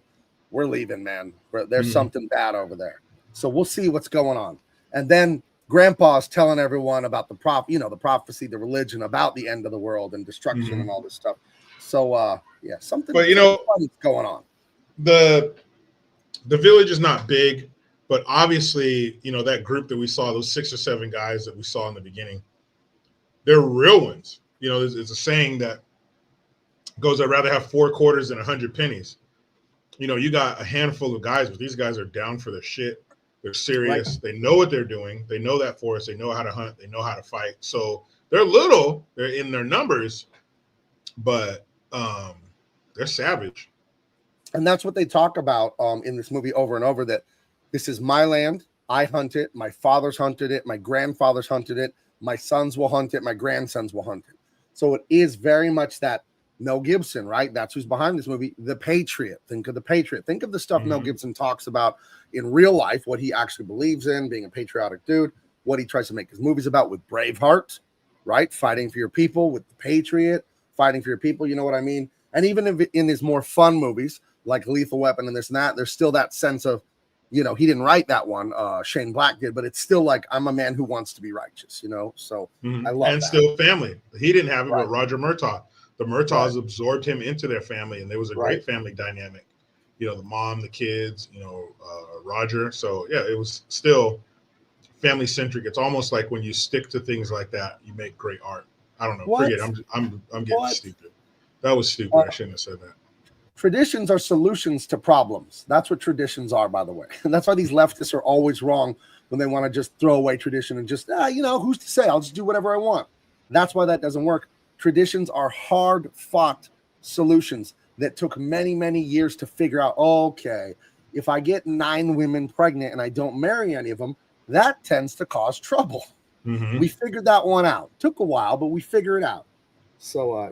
"We're leaving, man. There's something bad over there." So we'll see what's going on. And then Grandpa's telling everyone about the prophecy, the religion, about the end of the world and destruction and all this stuff. So something. But funny's going on. The village is not big, but obviously, that group that we saw, those 6 or 7 guys that we saw in the beginning, they're real ones. It's a saying that goes, "I'd rather have 4 quarters than 100 pennies." You got a handful of guys, but these guys are down for their shit. They're serious. Right. They know what they're doing. They know that forest. They know how to hunt. They know how to fight. So they're little. They're in their numbers, but they're savage. And that's what they talk about in this movie over and over, that this is my land. I hunt it. My fathers hunted it. My grandfathers hunted it. My sons will hunt it. My grandsons will hunt it. So it is very much that Mel Gibson, right? That's who's behind this movie. The Patriot. Think of the Patriot. Think of the stuff Mel Gibson talks about in real life, what he actually believes in, being a patriotic dude, what he tries to make his movies about with Braveheart, right? Fighting for your people, with the Patriot, fighting for your people. You know what I mean? And even in his more fun movies, like Lethal Weapon and this and that, there's still that sense of, he didn't write that one, Shane Black did, but it's still like, I'm a man who wants to be righteous, So I love and that. still family. He didn't have it, but Roger Murtaugh. The Murtaughs absorbed him into their family, and there was a great family dynamic. The mom, the kids, Roger. So yeah, it was still family centric. It's almost like when you stick to things like that, you make great art. I don't know. Forget it. I'm getting stupid. That was stupid. I shouldn't have said that. Traditions are solutions to problems. That's what traditions are, by the way. And that's why these leftists are always wrong when they want to just throw away tradition and just, who's to say? I'll just do whatever I want. That's why that doesn't work. Traditions are hard-fought solutions that took many, many years to figure out, okay, if I get 9 women pregnant and I don't marry any of them, that tends to cause trouble. Mm-hmm. We figured that one out. Took a while, but we figured it out. So,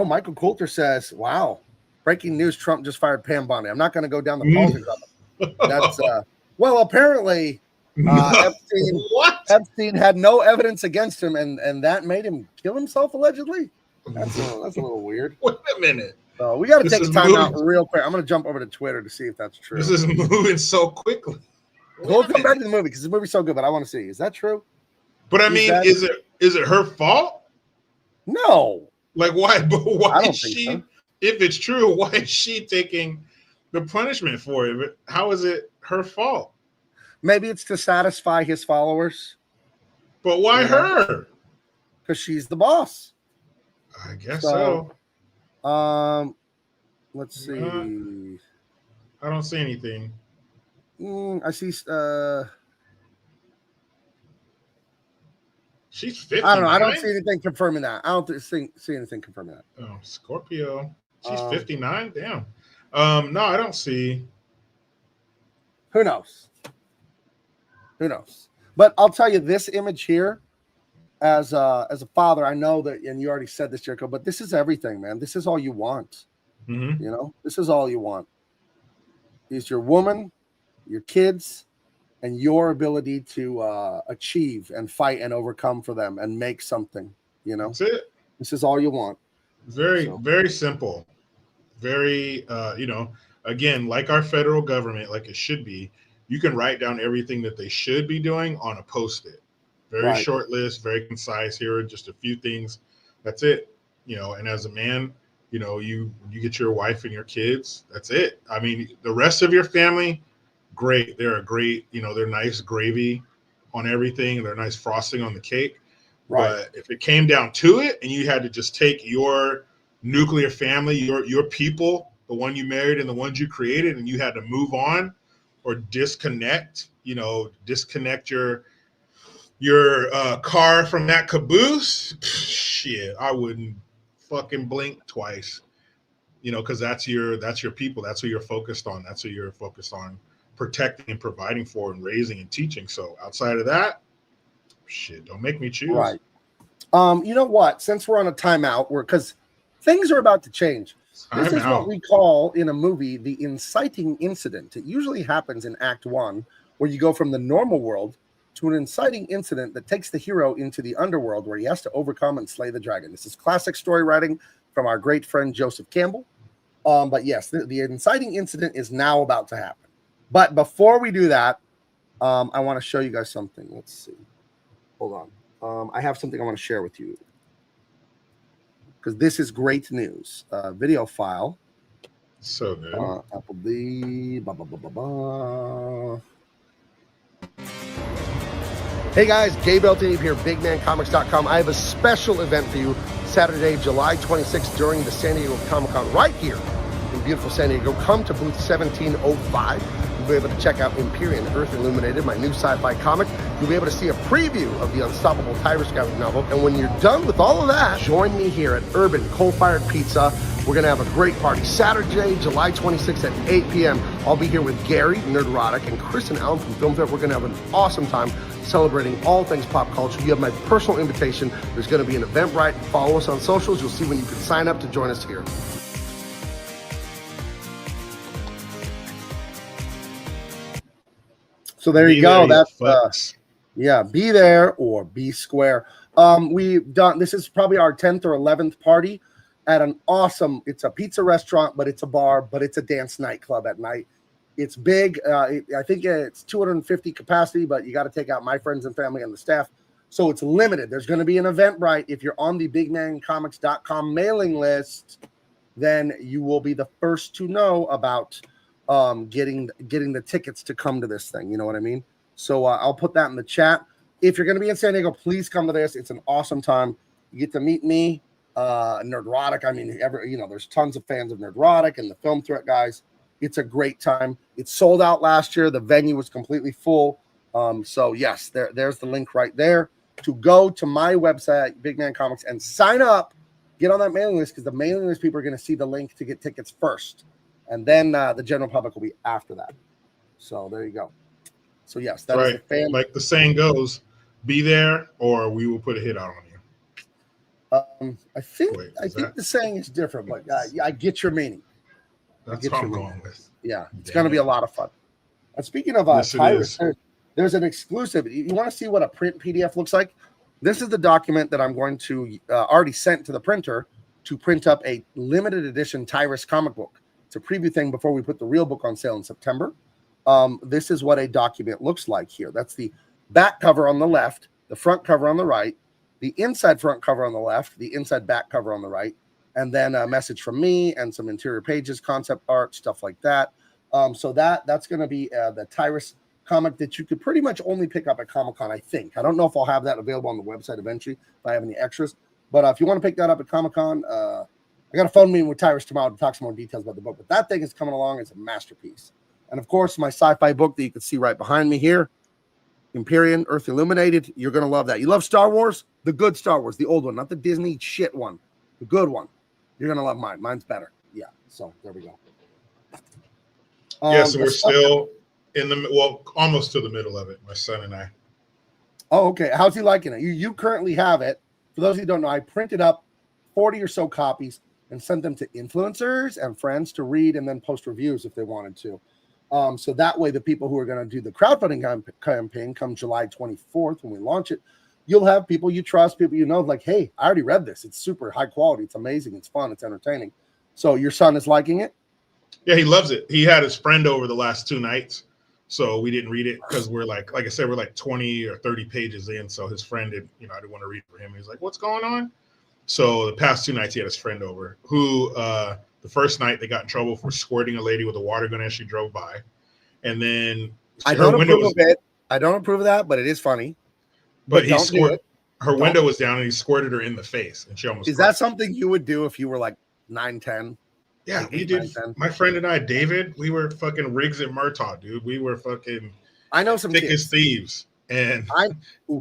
Michael Coulter says, wow, breaking news, Trump just fired Pam Bondi. I'm not going to go down the politics of it. That's, apparently Epstein had no evidence against him, and that made him kill himself, allegedly. That's a little weird. Wait a minute. So we got to take a time out real quick. I'm going to jump over to Twitter to see if that's true. This is moving so quickly. We'll come back to the movie because the movie's so good, but I want to see. Is that true? But I mean, is it her fault? No. Like why? But why don't is think she? so. If it's true, why is she taking the punishment for it? How is it her fault? Maybe it's to satisfy his followers. But why her? Because she's the boss. I guess so. Let's see. I don't see anything. I see. She's 50. I don't know. I don't see anything confirming that. I don't see anything confirming that. Oh, Scorpio. She's 59. Damn. No, I don't see. Who knows? Who knows? But I'll tell you this image here. As a father, I know that, and you already said this, Jericho, but this is everything, man. This is all you want. Mm-hmm. This is all you want. Is your woman, your kids, and your ability to achieve and fight and overcome for them and make something. That's it. This is all you want. Very simple. Very, again, like our federal government, like it should be. You can write down everything that they should be doing on a Post-it. Very short list, very concise. Here are just a few things. That's it. And as a man, you get your wife and your kids. That's it. I mean, the rest of your family, great. They're they're nice gravy on everything. They're nice frosting on the cake. Right. But if it came down to it and you had to just take your nuclear family, your people, the one you married and the ones you created, and you had to move on or disconnect your car from that caboose, shit, I wouldn't fucking blink twice, because that's your people. That's who you're focused on. That's who you're focused on protecting and providing for and raising and teaching. So outside of that, shit, don't make me choose. Right. You know what? Since we're on a timeout, because things are about to change. This is what we call in a movie the inciting incident. It usually happens in Act 1, where you go from the normal world to an inciting incident that takes the hero into the underworld where he has to overcome and slay the dragon. This is classic story writing from our great friend Joseph Campbell. But yes, the inciting incident is now about to happen. But before we do that, I want to show you guys something. Let's see. Hold on. I have something I want to share with you because this is great news. Video file. So good. Apple D. Blah, blah, blah, blah, blah. Hey guys, Gabe here, BigManComics.com. I have a special event for you Saturday, July 26th during the San Diego Comic-Con right here in beautiful San Diego. Come to booth 1705. You'll be able to check out Empyrean Earth Illuminated, my new sci-fi comic. You'll be able to see a preview of the Unstoppable Tiger Scout novel. And when you're done with all of that, join me here at Urban Coal-Fired Pizza. We're going to have a great party Saturday, July 26th at 8 p.m. I'll be here with Gary, Nerderotic, and Chris and Alan from Film Fair. We're going to have an awesome time celebrating all things pop culture. You have my personal invitation. There's going to be an Eventbrite. Follow us on socials. You'll see when you can sign up to join us here. So there you go. That's be there or be square. We've done, this is probably our 10th or 11th party at an awesome, it's a pizza restaurant, but it's a bar, but it's a dance nightclub at night. It's big. I think it's 250 capacity, but you got to take out my friends and family and the staff. So it's limited. There's going to be an Eventbrite. If you're on the BigManComics.com mailing list, then you will be the first to know about getting the tickets to come to this thing. You know what I mean? So I'll put that in the chat. If you're going to be in San Diego, please come to this. It's an awesome time. You get to meet me, Nerdrotic. I mean, there's tons of fans of Nerdrotic and the Film Threat guys. It's a great time. It sold out last year. The venue was completely full. So yes, there's the link right there to go to my website, Big Man Comics, and sign up. Get on that mailing list because the mailing list people are going to see the link to get tickets first, and then the general public will be after that. So there you go. So yes, that's right. Like the saying goes, be there or we will put a hit out on you. I think the saying is different, but I get your meaning. That's what I'm going with. Yeah, it's going to be a lot of fun. And speaking of Tyrus, there's an exclusive. You want to see what a print PDF looks like? This is the document that I'm going to already sent to the printer to print up a limited edition Tyrus comic book. It's a preview thing before we put the real book on sale in September. This is what a document looks like here. That's the back cover on the left, the front cover on the right, the inside front cover on the left, the inside back cover on the right, and then a message from me and some interior pages, concept art, stuff like that. So that's going to be the Tyrus comic that you could pretty much only pick up at Comic-Con, I think. I don't know if I'll have that available on the website eventually, if I have any extras. But if you want to pick that up at Comic-Con, I got a phone meeting with Tyrus tomorrow to talk some more details about the book. But that thing is coming along. It's a masterpiece. And, of course, my sci-fi book that you can see right behind me here, Empyrean, Earth Illuminated. You're going to love that. You love Star Wars? The good Star Wars, the old one, not the Disney shit one. The good one. You're going to love mine. Mine's better. Yeah, so there we go. So we're still almost to the middle of it, my son and I. Oh, okay. How's he liking it? You currently have it. For those of you who don't know, I printed up 40 or so copies and sent them to influencers and friends to read and then post reviews if they wanted to. So that way, the people who are going to do the crowdfunding campaign come July 24th when we launch it, you'll have people you trust, people you know, like, hey, I already read this. It's super high quality. It's amazing. It's fun. It's entertaining. So your son is liking it? Yeah, he loves it. He had his friend over the last 2 nights. So we didn't read it because we're like I said, we're like 20 or 30 pages in. So his friend I didn't want to read for him. He's like, what's going on? So the past 2 nights he had his friend over who the first night they got in trouble for squirting a lady with a water gun as she drove by. And then I don't approve of it. I don't approve of that, but it is funny. But he squirted. Her window was down and he squirted her in the face and she almost Is that something you would do if you were like 9, 10? Yeah, like we did. 9, my friend and I, David, we were fucking Riggs and Murtaugh, dude. We were fucking I know some thick kids. as thieves. And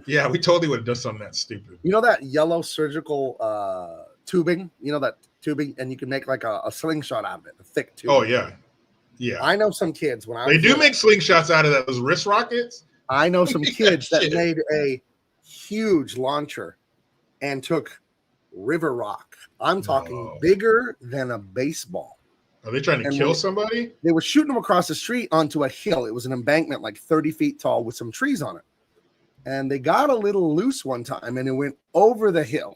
yeah, we totally would have done something that stupid. You know that yellow surgical tubing? You know that tubing, and you can make like a slingshot out of it, a thick tube. Oh, yeah. Yeah. I know some kids when they do make slingshots out of that, those wrist rockets. I know some kids that made a huge launcher and took river rock. I'm talking bigger than a baseball. Are they trying to kill somebody? They were shooting them across the street onto a hill. It was an embankment like 30 feet tall with some trees on it. And they got a little loose one time and it went over the hill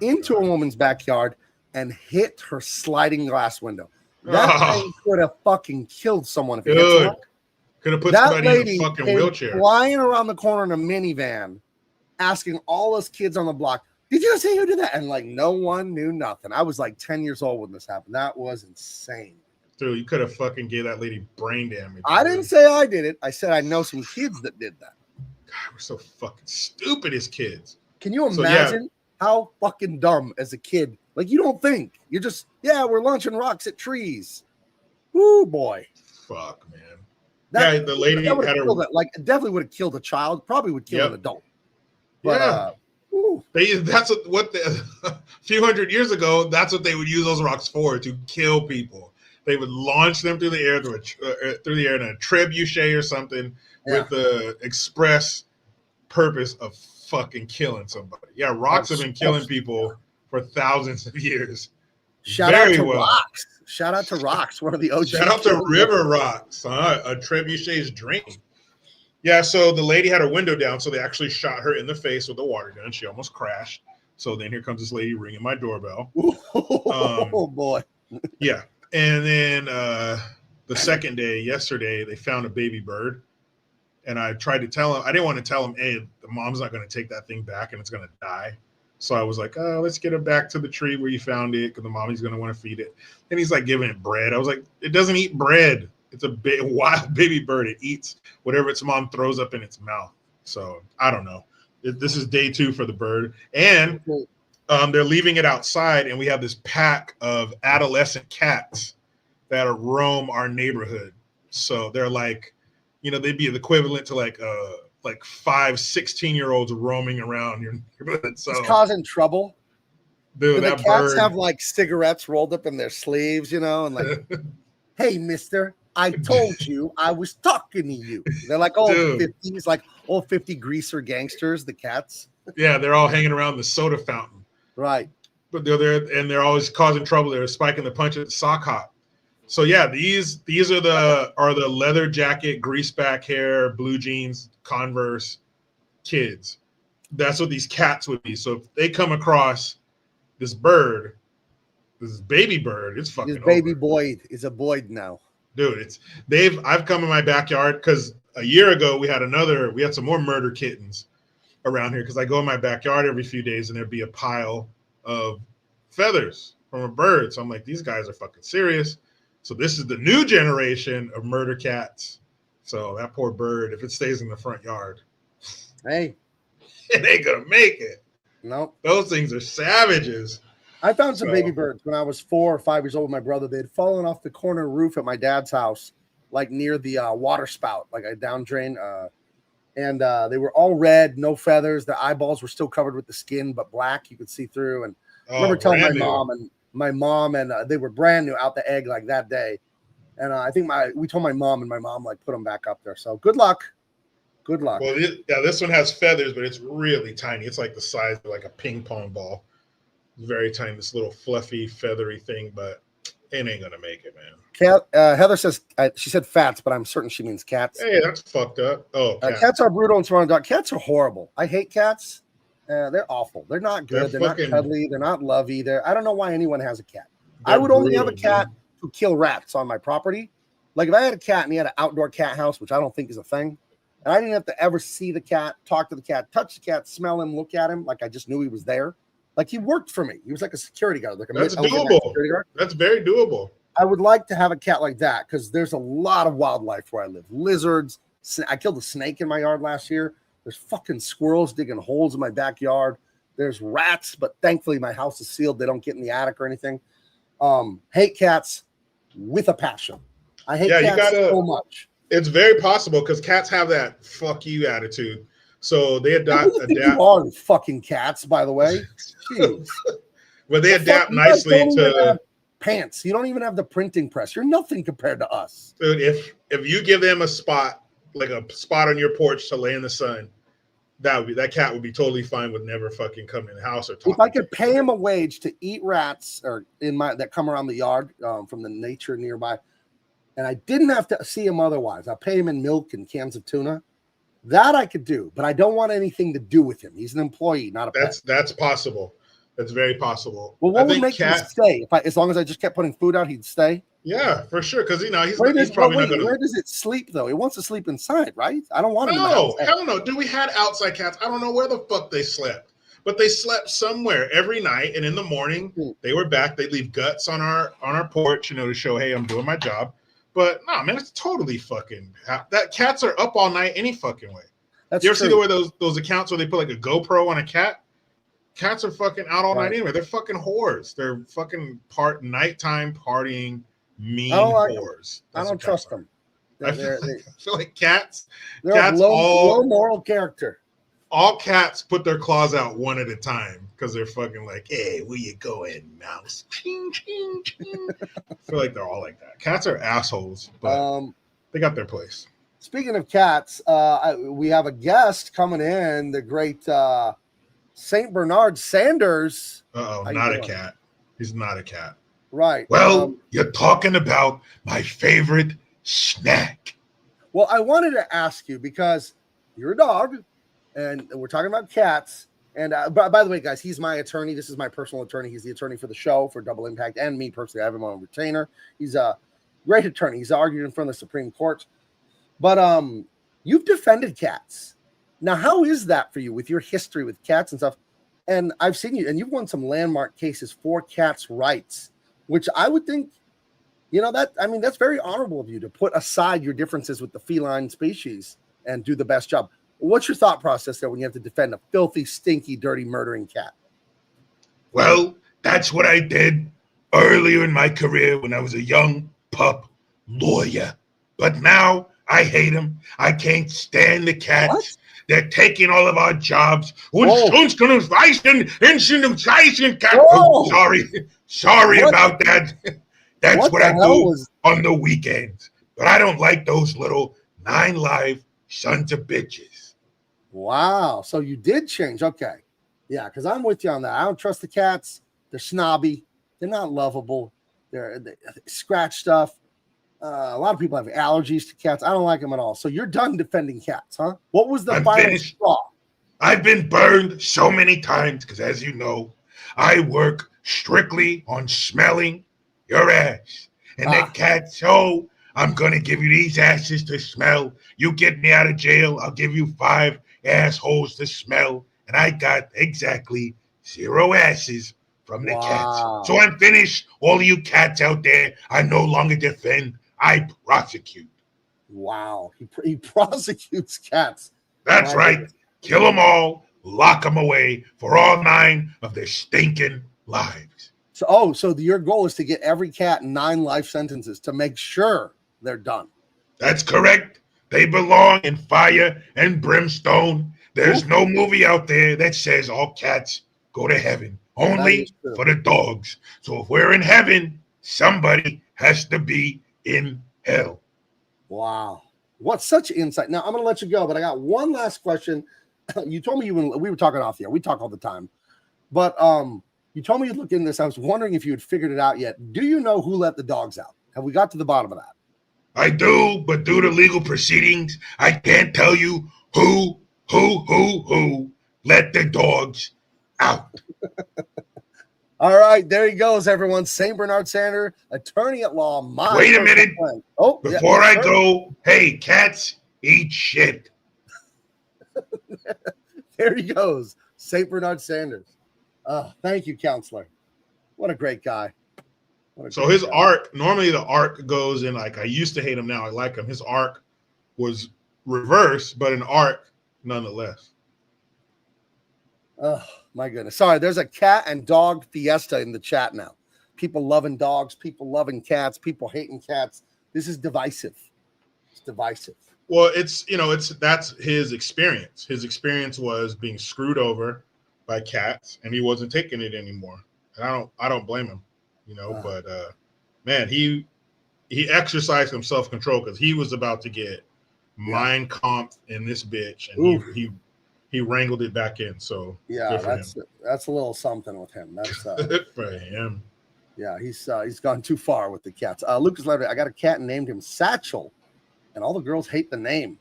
into a woman's backyard and hit her sliding glass window. That thing could have fucking killed someone if it hit someone. Could have put somebody in a fucking wheelchair. Flying around the corner in a minivan, asking all us kids on the block, did you say who did that? And like no one knew nothing. I was like 10 years old when this happened. That was insane. Dude, you could have fucking gave that lady brain damage. I didn't say I did it. I said I know some kids that did that. God, we're so fucking stupid as kids. Can you imagine how fucking dumb as a kid? Like you don't think. You're just, we're launching rocks at trees. Woo, boy. Fuck, man. The lady had her. It definitely would have killed a child. Probably would kill an adult. But, that's what a few hundred years ago, that's what they would use those rocks for, to kill people. They would launch them through the air in a trebuchet or something with the express purpose of fucking killing somebody. Yeah, rocks have been killing people for thousands of years. Shout out to rocks. Shout out to rocks. One of the OG. Shout out to river rocks. A trebuchet's dream. Yeah, so the lady had her window down, so they actually shot her in the face with a water gun. She almost crashed. So then here comes this lady ringing my doorbell. Oh, boy. Yeah. And then the second day, yesterday, they found a baby bird. And I tried to tell him, I didn't want to tell him, hey, the mom's not going to take that thing back and it's going to die. So I was like, let's get it back to the tree where you found it because the mommy's going to want to feed it. And he's like giving it bread. I was like, it doesn't eat bread. It's a wild baby bird. It eats whatever its mom throws up in its mouth. So I don't know. This is day 2 for the bird. And They're leaving it outside, and we have this pack of adolescent cats that roam our neighborhood. So they're like, they'd be the equivalent to like 5 16-year-olds roaming around your neighborhood. So it's causing trouble. Dude, Do the that cats bird have like cigarettes rolled up in their sleeves, and like, hey, mister, I told you I was talking to you. They're like old 50s, like old 50 greaser gangsters, the cats. Yeah, they're all hanging around the soda fountain. Right. But they're there, and they're always causing trouble. They're spiking the punch at the sock hop. So yeah, these are the leather jacket, grease back hair, blue jeans, Converse kids. That's what these cats would be. So if they come across this bird, this baby bird, it's fucking His baby over. Boyd is a Boyd now. Dude, I've come in my backyard because a year ago we had some more murder kittens around here because I go in my backyard every few days and there'd be a pile of feathers from a bird. So I'm like, these guys are fucking serious. So this is the new generation of murder cats. So that poor bird, if it stays in the front yard, hey, it ain't gonna make it. Nope. Those things are savages. I found some baby birds when I was 4 or 5 years old with my brother. They had fallen off the corner roof at my dad's house, like near the water spout, like a down drain. And they were all red, no feathers. The eyeballs were still covered with the skin, but black. You could see through. And I remember telling my mom, and they were brand new out the egg like that day. And I think we told my mom, and my mom like put them back up there. So good luck. Good luck. Well, this one has feathers, but it's really tiny. It's like the size of like a ping pong ball. It's very tiny, this little fluffy, feathery thing, but it ain't gonna make it, man. Heather says she said fats, but I'm certain she means cats. Hey, that's fucked up. Oh, cats are brutal and surrounding dog. Cats are horrible. I hate cats. They're awful. They're not good. They're not cuddly. They're not lovey. I don't know why anyone has a cat. I would only have a cat to kill rats on my property. Like if I had a cat and he had an outdoor cat house, which I don't think is a thing, and I didn't have to ever see the cat, talk to the cat, touch the cat, smell him, look at him, like I just knew he was there. Like he worked for me. He was like a security guard. That's doable. That's very doable. I would like to have a cat like that because there's a lot of wildlife where I live. Lizards. I killed a snake in my yard last year. There's fucking squirrels digging holes in my backyard. There's rats, but thankfully my house is sealed. They don't get in the attic or anything. Hate cats with a passion. I hate cats so much. It's very possible because cats have that fuck you attitude. So they adapt. You are fucking cats, by the way. Jeez. Well, they adapt nicely to pants. You don't even have the printing press. You're nothing compared to us. Dude, if you give them a spot, like a spot on your porch to lay in the sun, that cat would be totally fine with never fucking coming in the house or talking. If I could pay him a wage to eat rats or that come around the yard from the nature nearby, and I didn't have to see him otherwise, I'll pay him in milk and cans of tuna. That I could do, but I don't want anything to do with him. He's an employee, not a pet. That's possible. That's very possible. Well, what would make him stay? As long as I just kept putting food out, he'd stay. Yeah, for sure. Because he's probably not gonna. Where does it sleep though? It wants to sleep inside, right? I don't want him. No, hell no. Dude, we had outside cats. I don't know where the fuck they slept, but they slept somewhere every night. And in the morning, they were back. They leave guts on our porch, to show, hey, I'm doing my job. But no, man, it's totally fucking that cats are up all night any fucking way. You ever see where those accounts where they put like a GoPro on a cat? Cats are fucking out all night anyway. They're fucking whores. They're fucking nighttime partying mean whores. I don't trust them. I feel like cats. They're cats low moral character. All cats put their claws out one at a time because they're fucking like, hey, where you going, mouse? Ching, ching, ching. I feel like they're all like that. Cats are assholes, but they got their place. Speaking of cats, we have a guest coming in, the great St. Bernard Sanders. Not a cat. He's not a cat. Right. Well, you're talking about my favorite snack. Well, I wanted to ask you because you're a dog. And we're talking about cats. And by the way, guys, he's my attorney. This is my personal attorney. He's the attorney for the show, for Double Impact, and me personally. I have him on retainer. He's a great attorney. He's argued in front of the Supreme Court. But you've defended cats. Now, how is that for you with your history with cats and stuff? And I've seen you, and you've won some landmark cases for cats' rights, which I would think, that's very honorable of you to put aside your differences with the feline species and do the best job. What's your thought process there when you have to defend a filthy, stinky, dirty, murdering cat? Well, that's what I did earlier in my career when I was a young pup lawyer. But now I hate them. I can't stand the cats. What? They're taking all of our jobs. Whoa. Oh, sorry What? about that. That's What what the I hell do was? on the weekends. But I don't like those little 9 live sons of bitches. Wow. So you did change. Okay. Yeah, because I'm with you on that. I don't trust the cats. They're snobby. They're not lovable. They scratch stuff. A lot of people have allergies to cats. I don't like them at all. So you're done defending cats, huh? What was the I'm final finished. straw? I've been burned so many times because, as you know, I work strictly on smelling your ass. And the cats, oh, I'm going to give you these asses to smell. You get me out of jail, I'll give you 5 assholes to smell. And I got exactly 0 asses from the cats. So I'm finished. All of you cats out there, I no longer defend, I prosecute. Wow. He prosecutes cats. That's right. Kill them all, lock them away for all 9 of their stinking lives. So your goal is to get every cat 9 life sentences to make sure they're done. That's correct. They belong in fire and brimstone. There's no movie out there that says all cats go to heaven, only for the dogs. So if we're in heaven, somebody has to be in hell. Wow. What such insight. Now, I'm going to let you go, but I got one last question. You told me we were talking off the air. We talk all the time. But you told me you'd look into this. I was wondering if you had figured it out yet. Do you know who let the dogs out? Have we got to the bottom of that? I do, but due to legal proceedings, I can't tell you who let the dogs out. All right, there he goes, everyone. St. Bernard Sander, attorney at law. Wait a minute. Before I go, hey, cats eat shit. There he goes, St. Bernard Sanders. Thank you, counselor. What a great guy. So his arc, normally the arc goes in like, I used to hate him, now I like him. His arc was reversed, but an arc nonetheless. Oh, my goodness. Sorry, there's a cat and dog fiesta in the chat now. People loving dogs, people loving cats, people hating cats. This is divisive. It's divisive. Well, that's his experience. His experience was being screwed over by cats, and he wasn't taking it anymore. And I don't blame him, but man, he exercised some self-control because he was about to get mind comped in this bitch, and he wrangled it back in. So yeah, that's a little something with him. That's good for him. Yeah, he's gone too far with the cats. Lucas Levitt, I got a cat and named him Satchel, and all the girls hate the name.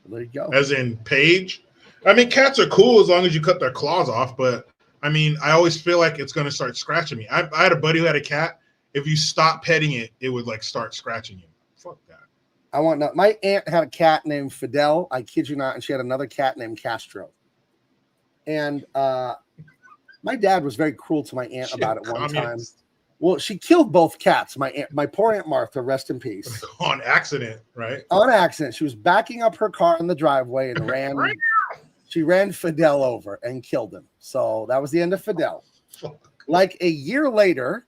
There you go. As in Paige. I mean, cats are cool as long as you cut their claws off, but I mean, I always feel like it's going to start scratching me. I had a buddy who had a cat. If you stop petting it, it would like start scratching you. Fuck that. My aunt had a cat named Fidel. I kid you not. And she had another cat named Castro. And my dad was very cruel to my aunt about it one time. Well, she killed both cats. My poor Aunt Martha, rest in peace. On accident, right? On accident. She was backing up her car in the driveway and she ran Fidel over and killed him. So that was the end of Fidel. Like a year later,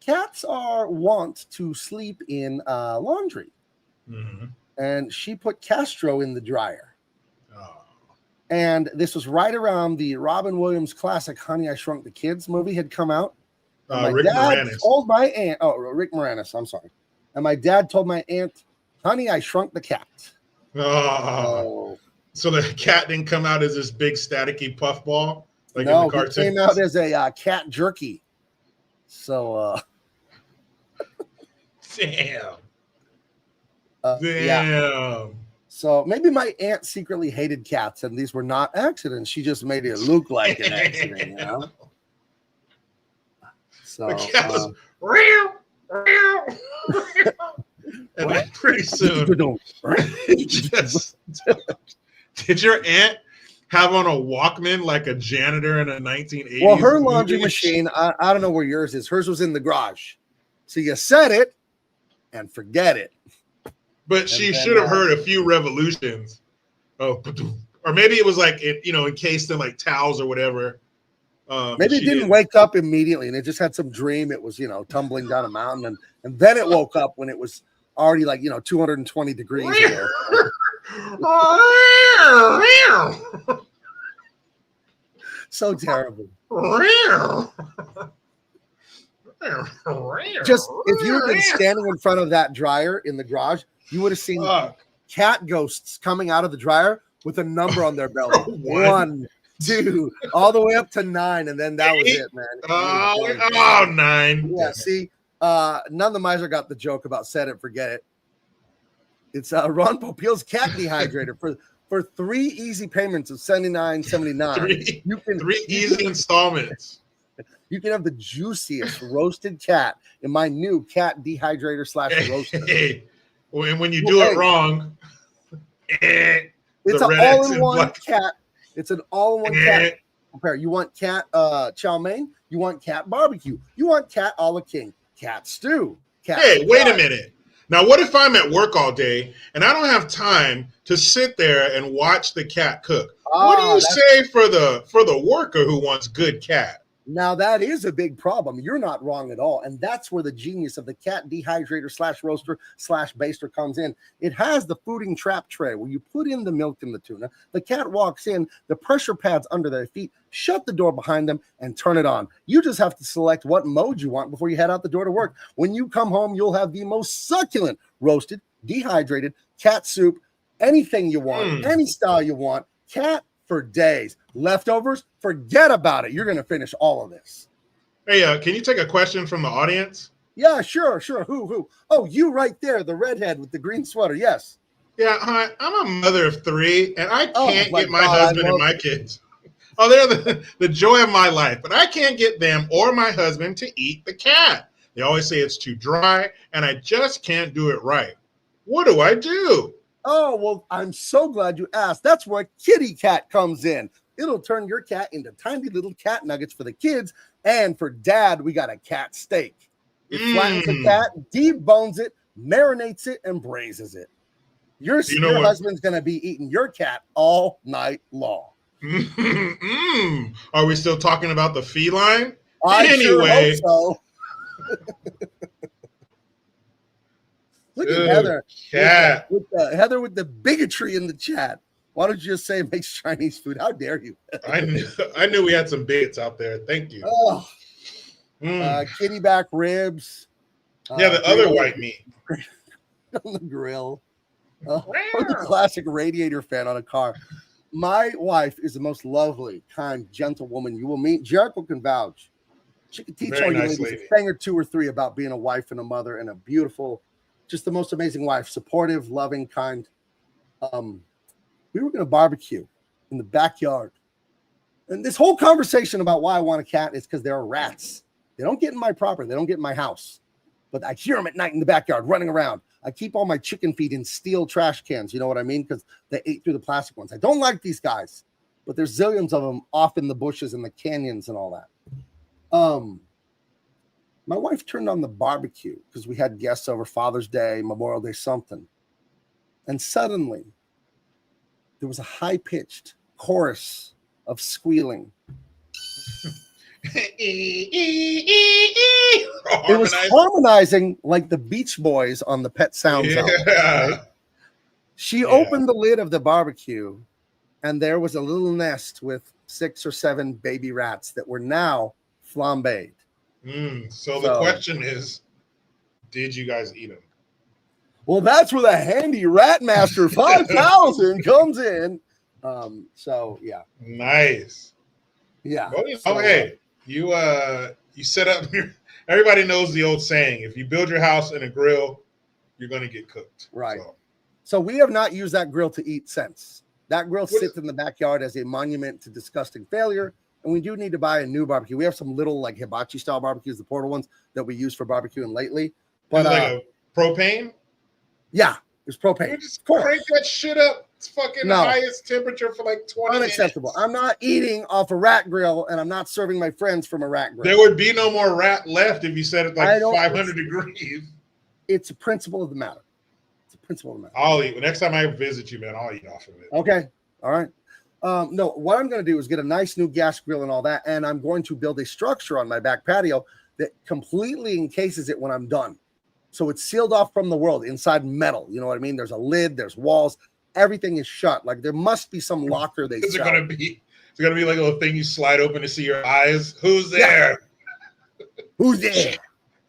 cats are wont to sleep in laundry. Mm-hmm. And she put Castro in the dryer. Oh. And this was right around the Robin Williams classic Honey, I Shrunk the Kids movie had come out. My dad told my aunt, Rick Moranis, I'm sorry. And my dad told my aunt, Honey, I Shrunk the Cat. Oh. So the cat didn't come out as this big staticky puffball like no, in the cartoon? It came out as a cat jerky. So, Damn. Damn. Yeah. So maybe my aunt secretly hated cats and these were not accidents. She just made it look like an accident, So the cat was and then pretty soon did your aunt have on a Walkman like a janitor in a 1980s? Well, her laundry machine, I don't know where yours is. Hers was in the garage. So you set it and forget it. But she should have heard a few revolutions. Oh, or maybe it was like encased in like towels or whatever. Maybe it didn't wake up immediately, and it just had some dream. It was, tumbling down a mountain, and then it woke up when it was already 220 degrees. So terrible. Just if you had been standing in front of that dryer in the garage, you would have seen cat ghosts coming out of the dryer with a number on their belly. 1, 2, all the way up to 9, and then that was it, man. Oh, 9. Yeah, see, none of the miser got the joke about set it, forget it. It's Ron Popeil's cat dehydrator for 3 easy payments of $79.79. You can 3 easy installments. You can have the juiciest roasted cat in my new cat dehydrator / roaster. Hey, when you do it wrong, it's an all-in-one cat. It's an all-in-one cat. Compare. You want cat chow mein? You want cat barbecue? You want cat a la king? Cat stew? Hey, wait a minute. Now, what if I'm at work all day and I don't have time to sit there and watch the cat cook? What do you say for the worker who wants good cat? Now, that is a big problem. You're not wrong at all. And that's where the genius of the cat dehydrator / roaster / baster comes in. It has the fooding trap tray where you put in the milk and the tuna. The cat walks in, the pressure pads under their feet, shut the door behind them, and turn it on. You just have to select what mode you want before you head out the door to work. When you come home, you'll have the most succulent roasted, dehydrated cat soup, anything you want, any style you want. Cat for days. Leftovers, forget about it. You're going to finish all of this. Hey, can you take a question from the audience? Yeah, sure. Who? Oh, you right there, the redhead with the green sweater. Yes. Yeah, hi. I'm a mother of 3, and I can't get my husband and my kids. Oh, they're the joy of my life, but I can't get them or my husband to eat the cat. They always say it's too dry, and I just can't do it right. What do I do? Oh, well, I'm so glad you asked. That's where Kitty Cat comes in. It'll turn your cat into tiny little cat nuggets for the kids. And for dad, we got a cat steak. It flattens the cat, debones it, marinates it, and braises it. Your husband's going to be eating your cat all night long. Are we still talking about the feline? Anyway. Sure hope so. Look at Heather. Cat. Heather with the bigotry in the chat. Why don't you just say it makes Chinese food? How dare you? I knew we had some bigots out there. Thank you. Oh, kitty back ribs. Yeah, the other white meat. On the grill. I'm the classic radiator fan on a car. My wife is the most lovely, kind, gentle woman you will meet. Jericho can vouch. She can teach all you ladies a thing or 2 or 3 about being a wife and a mother and a beautiful, just the most amazing wife, supportive, loving, kind. We were going to barbecue in the backyard. And this whole conversation about why I want a cat is because there are rats. They don't get in my property. They don't get in my house. But I hear them at night in the backyard running around. I keep all my chicken feed in steel trash cans. You know what I mean? Because they ate through the plastic ones. I don't like these guys. But there's zillions of them off in the bushes and the canyons and all that. My wife turned on the barbecue because we had guests over Father's Day, Memorial Day, something. And suddenly, there was a high-pitched chorus of squealing. It was harmonizing like the Beach Boys on the Pet Sounds album. Right? She opened the lid of the barbecue, and there was a little nest with 6 or 7 baby rats that were now flambéed. So the question is, did you guys eat them? Well, that's where the handy Rat Master 5000 comes in. Yeah. Nice. Yeah. Hey, you set up everybody knows the old saying, if you build your house in a grill, you're going to get cooked. Right. So we have not used that grill to eat since. That grill sits in the backyard as a monument to disgusting failure. And we do need to buy a new barbecue. We have some little like hibachi style barbecues, the portal ones that we use for barbecuing lately. But like a propane? Yeah, it's propane. You just crank that shit up. It's fucking the highest temperature for like 20 Unacceptable. minutes. I'm not eating off a rat grill, and I'm not serving my friends from a rat grill. There would be no more rat left if you set it like 500 degrees. It's a principle of the matter. I'll eat. Next time I visit you, man, I'll eat off of it. Okay. All right. No, what I'm going to do is get a nice new gas grill and all that, and I'm going to build a structure on my back patio that completely encases it when I'm done. So it's sealed off from the world inside metal. You know what I mean? There's a lid, there's walls, everything is shut. Like there must be some locker they Is it sell. gonna be? It's gonna be like a little thing you slide open to see your eyes. Who's there? Yeah. Who's there?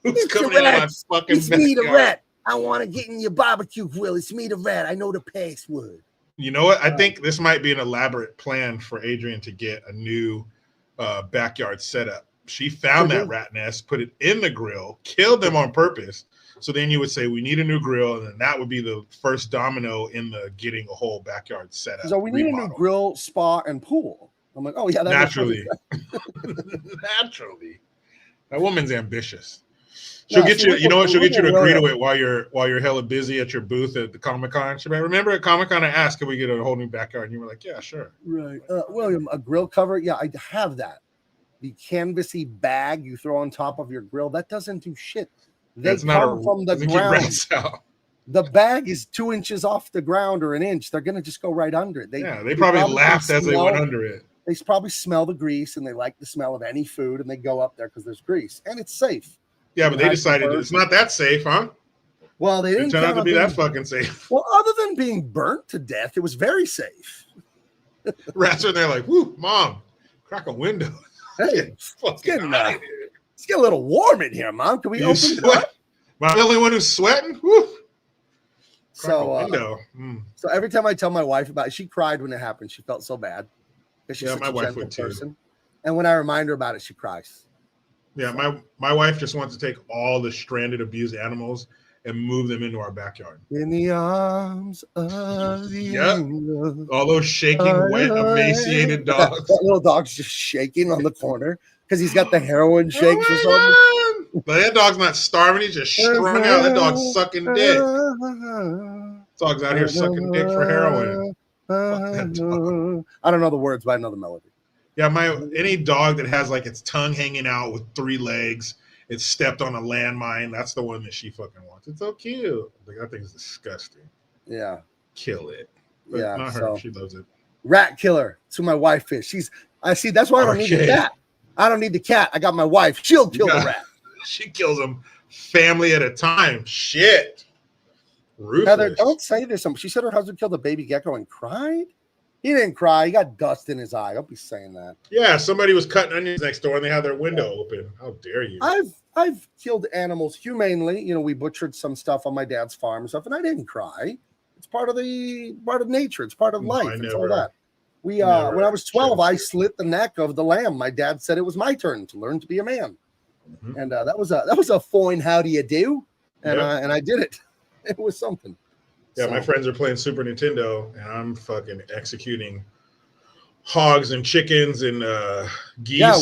Who's It's coming in my fucking It's me, the backyard? rat. I want to get in your barbecue grill. It's me, the rat. I know the password. You know what? I think this might be an elaborate plan for Adrian to get a new backyard setup. She found that rat nest, put it in the grill, killed them on purpose. So then you would say, we need a new grill. And then that would be the first domino in the getting a whole backyard setup. So we need a new grill, spa, and pool. I'm like, oh, yeah. Naturally. Naturally. That woman's ambitious. She'll get you, you know what? She'll get you to agree to it while you're hella busy at your booth at the Comic-Con. She'll be like, remember at Comic-Con I asked, can we get a whole new backyard? And you were like, yeah, sure. Right. William, a grill cover? Yeah, I have that. The canvasy bag you throw on top of your grill, that doesn't do shit. They come from the ground. The bag is 2 inches off the ground or an inch. They're going to just go right under it. They probably laughed as they went under it. They probably smell the grease and they like the smell of any food and they go up there because there's grease and it's safe. Yeah, but they decided it's not that safe, huh? Well, they didn't turn out to be that fucking safe. Well, other than being burnt to death, it was very safe. Rats are there like, whoo, mom, crack a window. Hey, it's getting a little warm in here, Mom. Can we open the door? Am I the only one who's sweating? Woo. So every time I tell my wife about it, she cried when it happened. She felt so bad. Yeah, my wife would too. And when I remind her about it, she cries. Yeah, my wife just wants to take all the stranded, abused animals and move them into our backyard. In the arms of the angel. All those shaking, wet, emaciated dogs. That little dog's just shaking on the corner because he's got the heroin shakes or something. But that dog's not starving. He's just strung out. That dog's sucking dick. Dog's out here sucking dick for heroin. I don't know the words, but I know the melody. Yeah, any dog that has like its tongue hanging out with 3 legs, it's stepped on a landmine. That's the one that she fucking wants. It's so cute. Like, that thing's disgusting. Yeah. Kill it. But yeah. Not her. So, she loves it. Rat killer. That's who my wife is. I see. That's why I don't need the cat. I don't need the cat. I got my wife. She'll kill the rat. She kills them family at a time. Shit. Ruthless. Heather, don't say this. She said her husband killed a baby gecko and cried. He didn't cry. He got dust in his eye. Don't be saying that. Yeah, somebody was cutting onions next door and they had their window open. How dare you? I've killed animals humanely. You know, we butchered some stuff on my dad's farm and stuff, and I didn't cry. It's part of nature. It's part of life. It's all that. When I was 12, I slit the neck of the lamb. My dad said it was my turn to learn to be a man, and that was a fine how do you do, and I did it. It was something. Yeah, my friends are playing Super Nintendo, and I'm fucking executing hogs and chickens and geese. Yeah,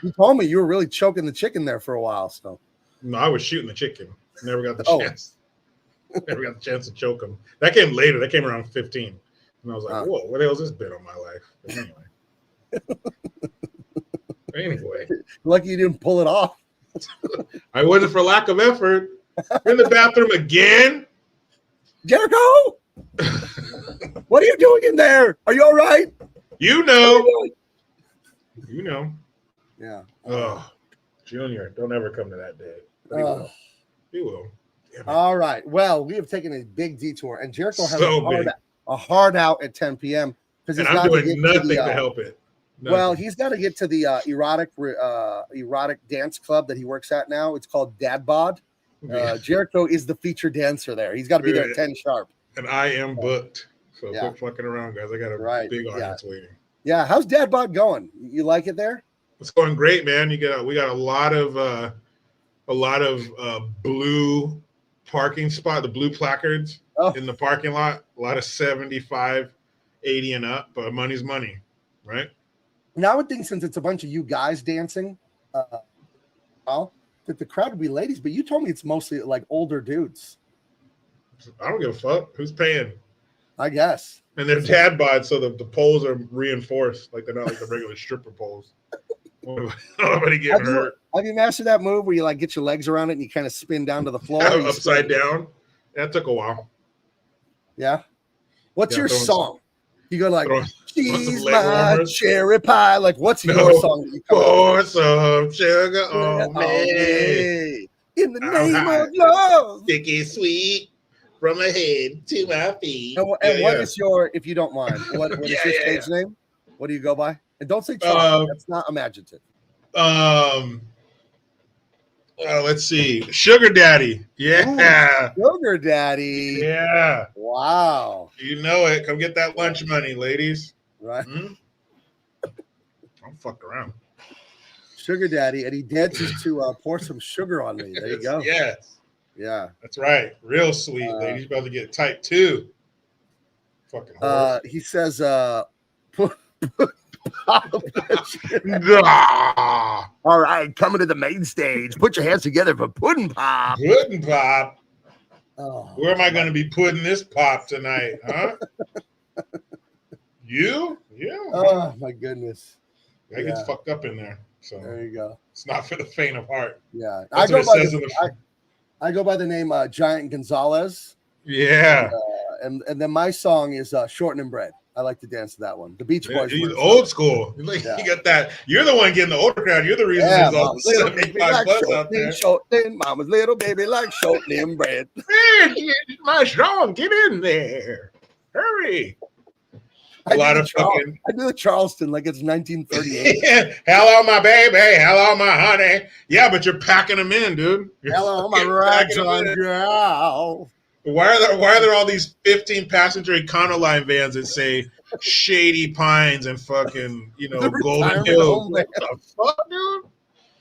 you told me you were really choking the chicken there for a while. So no, I was shooting the chicken. Never got the chance. Never got the chance to choke them. That came later. That came around 15, and I was like, "Whoa, what the hell is this bit on my life?" But anyway, lucky you didn't pull it off. I wasn't for lack of effort. You're in the bathroom again. Jericho, what are you doing in there? Are you all right? You know. Yeah. Oh, Junior, don't ever come to that day. He will. All right. Well, we have taken a big detour, and Jericho has a hard out at 10 p.m. because I'm doing nothing to help it. Nothing. Well, he's got to get to the erotic dance club that he works at now. It's called Dad Bod. Jericho is the featured dancer there. He's got to be there at 10 sharp. And I am booked. So quit fucking around, guys. I got a big audience waiting. Yeah. How's Dad Bod going? You like it there? It's going great, man. We got a lot of blue parking spot, the blue placards in the parking lot. A lot of 75, 80 and up, but money's money, right? Now I would think since it's a bunch of you guys dancing, that the crowd would be ladies, but you told me it's mostly like older dudes. I don't give a fuck. Who's paying? I guess. And they're dad bods, so the poles are reinforced. Like they're not like the regular stripper poles. Nobody getting hurt. Have you mastered that move where you like get your legs around it and you kind of spin down to the floor? Upside down? That took a while. Yeah. What's your song? You go like, Want some she's leg my warmers? cherry pie. Like, what's your No. song that you come up Pour some sugar with? on me. me. In the I'm name hot. of love. Sticky sweet from my head to my feet. And what is your, if you don't mind, what is Yeah, your yeah, stage name? What do you go by? And don't say chocolate. That's not imaginative. Let's see. Sugar Daddy. Yeah. Ooh, Sugar Daddy. Yeah. Wow. You know it. Come get that lunch money, ladies. Right. Don't fuck around. Sugar Daddy. And he dances to pour some sugar on me. There you go. Yes. Yeah. That's right. Real sweet. Ladies about to get type 2. Fucking horse. He says, Ah, all right, coming to the main stage. Put your hands together for Pudding Pop. Pudding Pop. Oh, Where am I going to be putting this pop tonight, huh? You? Yeah. oh my goodness. That gets fucked up in there. So There you go. it's not for the faint of heart. Yeah. That's what it says in I go by the name Giant Gonzalez. Yeah. And then my song is Shorten and Bread. I like to dance to that one. The Beach Boys. He's old school. You got that. You're the one getting the older crowd. You're the reason there's all the 75 plus out there. Shorten, mama's little baby like shortening bread. Hey, my song, get in there. Hurry. A lot of fucking. I do the Charleston like it's 1938. Hello, my baby. Hello, my honey. Yeah, but you're packing them in, dude. Hello, my ragtime girl. Why are there all these 15-passenger Econoline vans that say Shady Pines and fucking, Golden Hills? What the fuck, dude?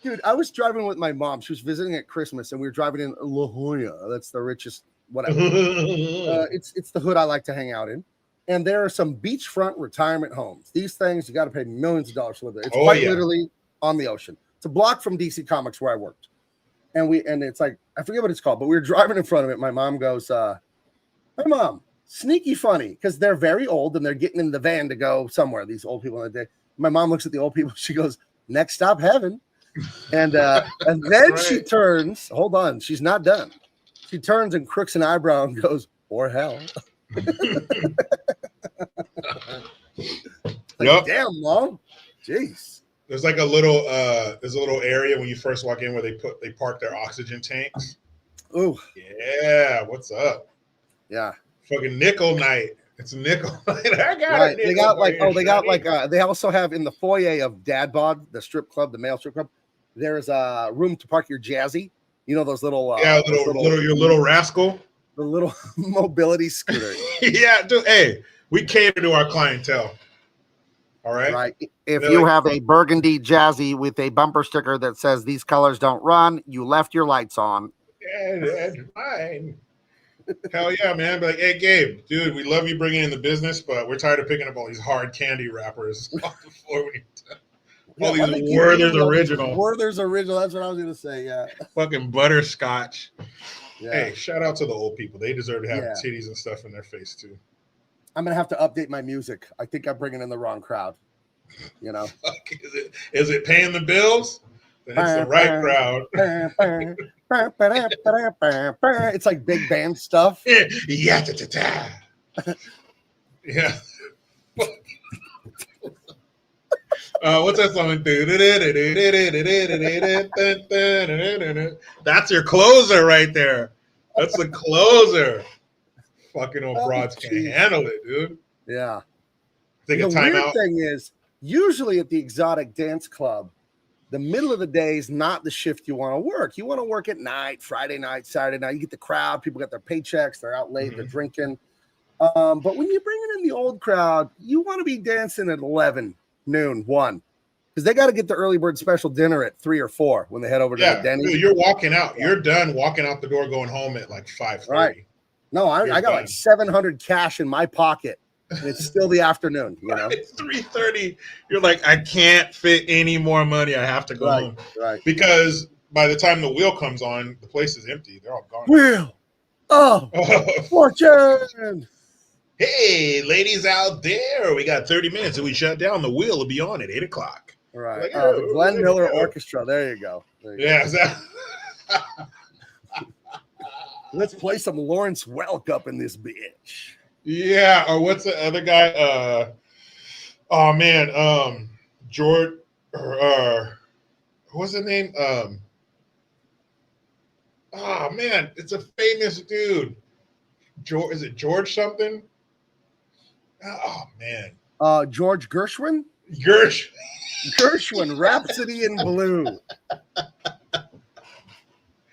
Dude, I was driving with my mom. She was visiting at Christmas, and we were driving in La Jolla. That's the richest, whatever. It's the hood I like to hang out in. And there are some beachfront retirement homes. These things, you got to pay millions of dollars to live there. It's literally on the ocean. It's a block from DC Comics where I worked. And it's like, I forget what it's called, but we were driving in front of it. My mom goes, "Hey, Mom, sneaky funny," because they're very old and they're getting in the van to go somewhere. These old people in the day. My mom looks at the old people. She goes, "Next stop, heaven." And then she turns. Hold on, she's not done. She turns and crooks an eyebrow and goes, "Or hell." Like, damn, Mom. Jeez. There's like a little area when you first walk in where they park their oxygen tanks. Ooh. Yeah, what's up? Yeah. Fucking nickel night. It's nickel night. I got right. it. They also have in the foyer of Dad Bod, the strip club, the male strip club, there's a room to park your Jazzy. You know those little your little rascal. The little mobility scooter. Yeah, dude. Hey, we cater to our clientele. All right. Right. If you have a burgundy Jazzy with a bumper sticker that says "These colors don't run," you left your lights on. Yeah, that's fine. Hell yeah, man. But like, hey, Gabe, dude, we love you bringing in the business, but we're tired of picking up all these hard candy wrappers off the floor. All these Werther's original. Werther's original. That's what I was going to say. Yeah. Fucking butterscotch. Yeah. Hey, shout out to the old people. They deserve to have titties and stuff in their face too. I'm gonna have to update my music. I think I'm bringing in the wrong crowd. Is it paying the bills? Then it's the right crowd. It's like big band stuff. Yeah. Yeah. What's that song? That's your closer right there. That's the closer. Fucking old broads can't handle it, dude. Yeah. Take a the timeout. weird thing is, usually at the exotic dance club, the middle of the day is not the shift you want to work. You want to work at night, Friday night, Saturday night. You get the crowd. People got their paychecks. They're out late. They're drinking. But when you're bringing in the old crowd, you want to be dancing at 11, noon, 1. Because they got to get the early bird special dinner at 3 or 4 when they head over to the Denny's. Dude, you're walking out. You're done walking out the door going home at like 5:30. Right. No, I got like 700 cash in my pocket, and it's still the afternoon. It's 3:30. You're like, I can't fit any more money. I have to go home. Right. Because by the time the wheel comes on, the place is empty. They're all gone. Wheel. Oh, fortune. Hey, ladies out there, we got 30 minutes and we shut down. The wheel will be on at 8 o'clock. Right. Like, the Glenn Miller Orchestra. There you go. Yeah. Let's play some Lawrence Welk up in this bitch. Yeah, or what's the other guy? Oh man, George, or what's his name? Oh man, it's a famous dude. George, is it George something? Oh man, George Gershwin. Gersh. Gershwin, Rhapsody in Blue.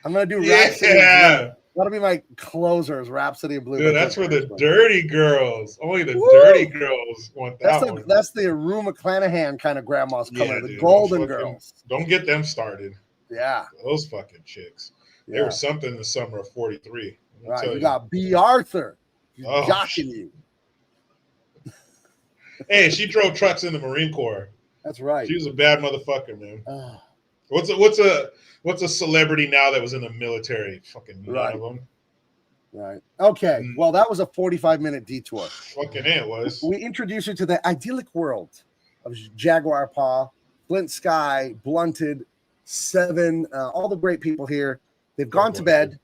I'm gonna do Rhapsody in Blue. Yeah, That'll be my closers, Rhapsody in Blue. dude, by that's for George the Gershwin. dirty girls. Only the Woo! dirty girls want that one. That's the Rue McClanahan kind of grandmas coming. Yeah, The dude, Golden Girls. Don't get them started. Yeah, Those fucking chicks. They yeah. were something in the summer of '43. Right. You got B. Arthur. He's Oh, jocking you. Hey, she drove trucks in the Marine Corps. That's right. She was a bad motherfucker, man. Ah, What's a celebrity now that was in the military? Fucking none Right. of them. right. Okay. Mm. Well, that was a 45-minute detour. Fucking it was. We introduced you to the idyllic world of Jaguar Paw, Flint Sky, Blunted, Seven, all the great people here. They've gone to bed.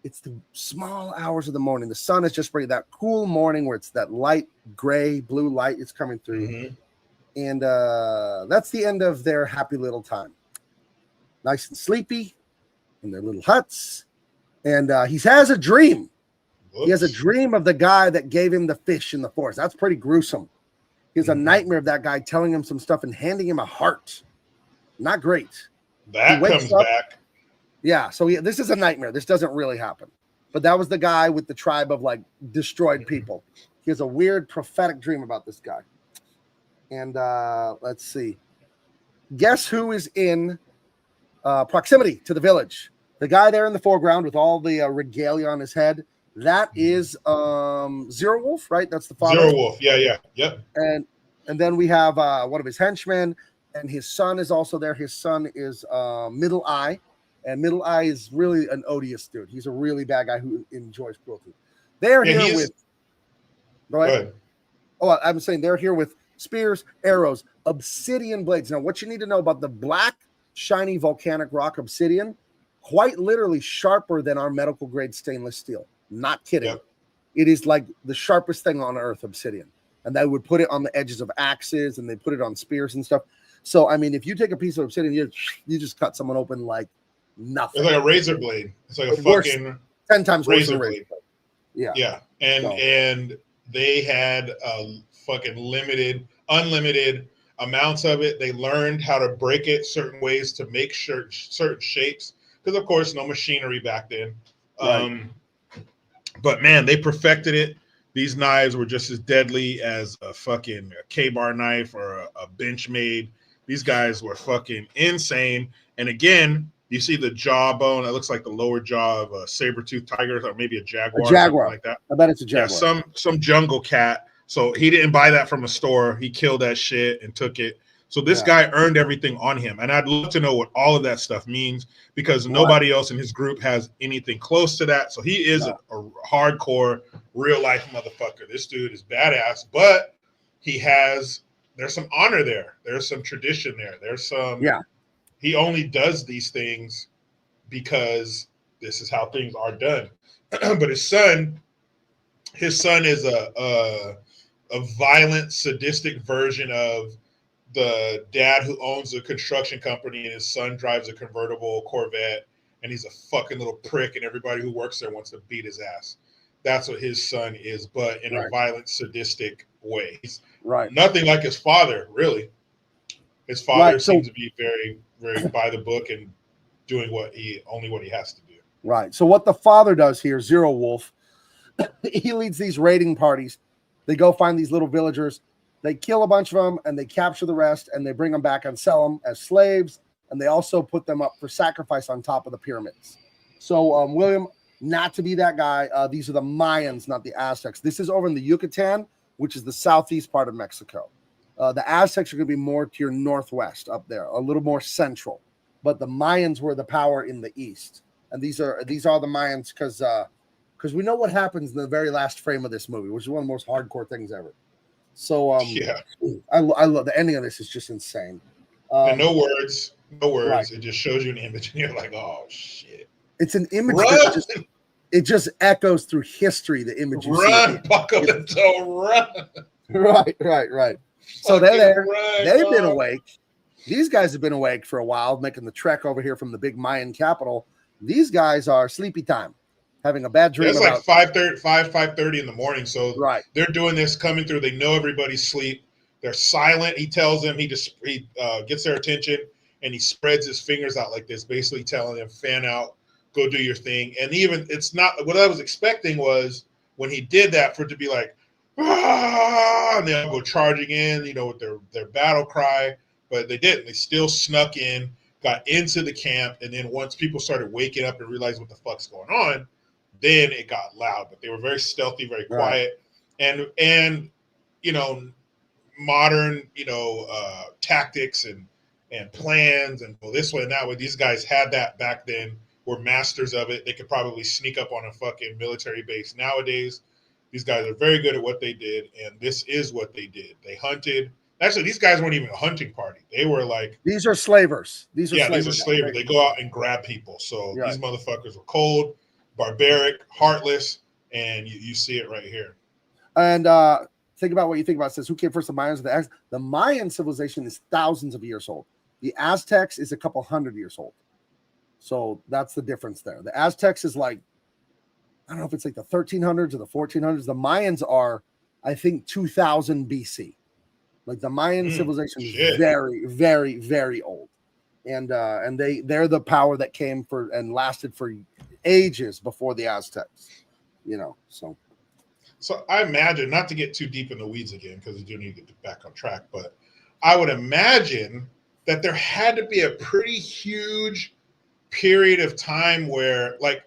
It's the small hours of the morning. The sun is just breaking. That cool morning where it's that light gray, blue light is coming through. Mhm. And that's the end of their happy little time. Nice and sleepy in their little huts. And he has a dream. He has a Whoops. dream of the guy that gave him the fish in the forest. That's pretty gruesome. He has a Mhm. nightmare of that guy telling him some stuff and handing him a heart. Not great. That He wakes comes up- back. Yeah, so this is a nightmare. This doesn't really happen. But that was the guy with the tribe of like destroyed people. He has a weird prophetic dream about this guy. And let's see. Guess who is in proximity to the village? The guy there in the foreground with all the regalia on his head. That is Zero Wolf, right? That's the father. Zero Wolf. Yeah. Yep. And then we have one of his henchmen, and his son is also there. His son is Middle Eye, and Middle Eye is really an odious dude. He's a really bad guy who enjoys cruelty. They're Yeah, here with. Go ahead. Go ahead. Oh, I'm saying they're here with spears, arrows, obsidian blades. Now, what you need to know about the black, shiny volcanic rock obsidian, quite literally sharper than our medical grade stainless steel. Not kidding. Yep. It is like the sharpest thing on earth, obsidian. And they would put it on the edges of axes and they put it on spears and stuff. So, I mean, if you take a piece of obsidian, you just cut someone open like nothing. It's like a razor blade. It's like a Worse. fucking 10 times worse razor than a blade. razor blade. Yeah. Yeah, So- and they had fucking unlimited amounts of it. They learned how to break it certain ways to make certain shapes because, of course, no machinery back then. Right. But man, they perfected it. These knives were just as deadly as a fucking K-bar knife or a Benchmade. These guys were fucking insane. And again, you see the jawbone. That looks like the lower jaw of a saber-toothed tiger or maybe a jaguar. A jaguar. Or something like that. I bet it's a jaguar. Yeah, some jungle cat. So he didn't buy that from a store. He killed that shit and took it. So this guy earned everything on him. And I'd love to know what all of that stuff means because nobody else in his group has anything close to that. So he is a hardcore, real life motherfucker. This dude is badass, but there's some honor there. There's some tradition there. There's some, he only does these things because this is how things are done. But his son is a violent, sadistic version of the dad who owns a construction company and his son drives a convertible Corvette and he's a fucking little prick and everybody who works there wants to beat his ass. That's what his son is, but in a violent, sadistic way. He's nothing like his father, really. His father seems to be very, very by the book and doing only what he has to do. Right. So what the father does here, Zero Wolf, he leads these raiding parties. They go find these little villagers. They kill a bunch of them and they capture the rest and they bring them back and sell them as slaves. And they also put them up for sacrifice on top of the pyramids. So William, not to be that guy, these are the Mayans, not the Aztecs. This is over in the Yucatan, which is the southeast part of Mexico. The Aztecs are going to be more to your northwest up there, a little more central. But the Mayans were the power in the east. And these are the Mayans because we know what happens in the very last frame of this movie, which is one of the most hardcore things ever. So I love the ending of this is just insane. And no words. Right. It just shows you an image and you're like, oh shit. It's an image it just echoes through history. The image you Run, see. Apocalypto, run. Right. So they're there. Run, They've been dog. awake. These guys have been awake for a while, making the trek over here from the big Mayan capital. These guys are sleepy time, having a bad dream It's about like 5:30 in the morning. So right. they're doing this, coming through. They know everybody's asleep. They're silent. He tells them, he gets their attention, and he spreads his fingers out like this, basically telling them, fan out, go do your thing. And even, it's not what I was expecting was when he did that for it to be like, ah, and they all go charging in, with their battle cry. But they didn't. They still snuck in, got into the camp, and then once people started waking up and realized what the fuck's going on, then it got loud. But they were very stealthy, very quiet, and modern, tactics and plans and this way and that way. These guys had that back then. Were masters of it. They could probably sneak up on a fucking military base nowadays. These guys are very good at what they did, and this is what they did. They hunted. Actually, these guys weren't even a hunting party. They were like, these are slavers. These are slavers. They go out and grab people. So these motherfuckers were cold, barbaric, heartless, and you see it right here. And think about what you think about. It says, who came first, the Mayans or the Aztecs? The Mayan civilization is thousands of years old. The Aztecs is a couple hundred years old. So that's the difference there. The Aztecs is like, I don't know if it's like the 1300s or the 1400s. The Mayans are, I think, 2000 BC. Like the Mayan civilization is very, very, very old, and they're the power that came for and lasted for ages before the Aztecs. So I imagine, not to get too deep in the weeds again, because we do need to get back on track, but I would imagine that there had to be a pretty huge period of time where, like,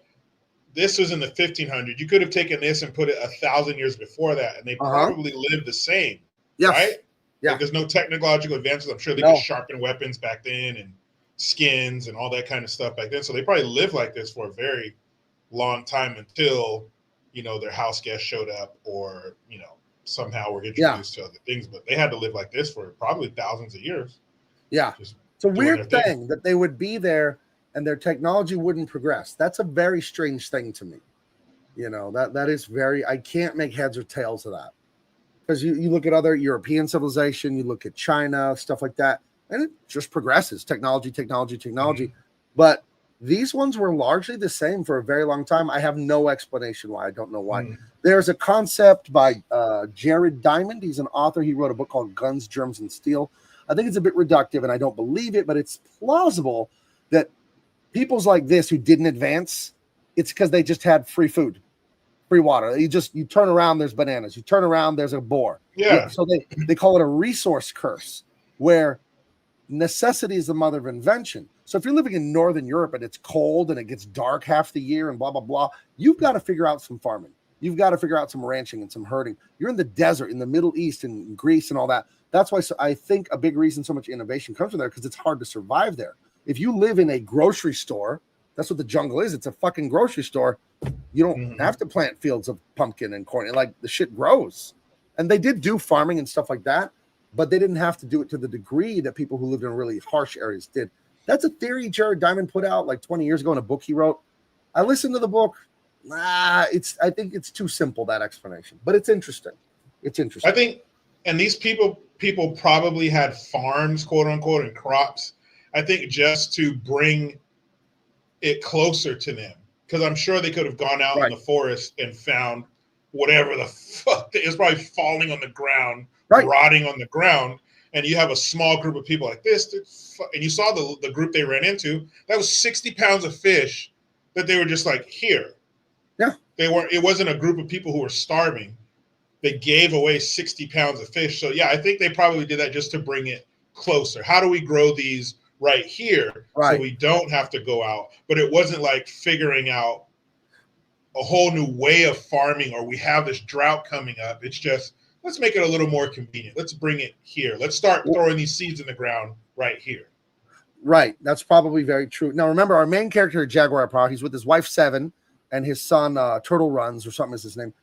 this was in the 1500s. You could have taken this and put it 1,000 years before that, and they probably lived the same, right? Yeah. Like, there's no technological advances. I'm sure they could sharpen weapons back then and skins and all that kind of stuff back then. So they probably lived like this for a very long time until, their house guests showed up or, somehow were introduced to other things. But they had to live like this for probably thousands of years. Yeah. It's a weird thing that they would be there and their technology wouldn't progress. That's a very strange thing to me. That is very, I can't make heads or tails of that. Because you look at other European civilization, you look at China, stuff like that, and it just progresses. Technology. But these ones were largely the same for a very long time. I have no explanation why. I don't know why. There's a concept by Jared Diamond. He's an author. He wrote a book called Guns, Germs, and Steel. I think it's a bit reductive, and I don't believe it, but it's plausible that peoples like this who didn't advance, it's because they just had free food. Free water. You turn around, there's bananas. You turn around, there's a boar. Yeah. So they call it a resource curse, where necessity is the mother of invention. So if you're living in Northern Europe and it's cold and it gets dark half the year and blah, blah, blah, you've got to figure out some farming. You've got to figure out some ranching and some herding. You're in the desert, in the Middle East and Greece and all that. That's why I think a big reason so much innovation comes from there, because it's hard to survive there. If you live in a grocery store, that's what the jungle is. It's a fucking grocery store. You don't have to plant fields of pumpkin and corn. Like, the shit grows. And they did do farming and stuff like that, but they didn't have to do it to the degree that people who lived in really harsh areas did. That's a theory Jared Diamond put out like 20 years ago in a book he wrote. I listened to the book. I think it's too simple, that explanation, but it's interesting. I think, and these people probably had farms, quote unquote, and crops, I think, just to bring it closer to them. Because I'm sure they could have gone out in the forest and found whatever the fuck is probably falling on the ground, rotting on the ground. And you have a small group of people like this. And you saw the group they ran into. That was 60 pounds of fish that they were just like, here. Yeah. It wasn't a group of people who were starving. They gave away 60 pounds of fish. So, yeah, I think they probably did that just to bring it closer. How do we grow these right here so we don't have to go out? But it wasn't like figuring out a whole new way of farming, or we have this drought coming up. It's just, let's make it a little more convenient. Let's bring it here. Let's start throwing these seeds in the ground right here. Right. That's probably very true. Now, remember, our main character, Jaguar Power, he's with his wife, Seven, and his son, Turtle Runs, or something is his name.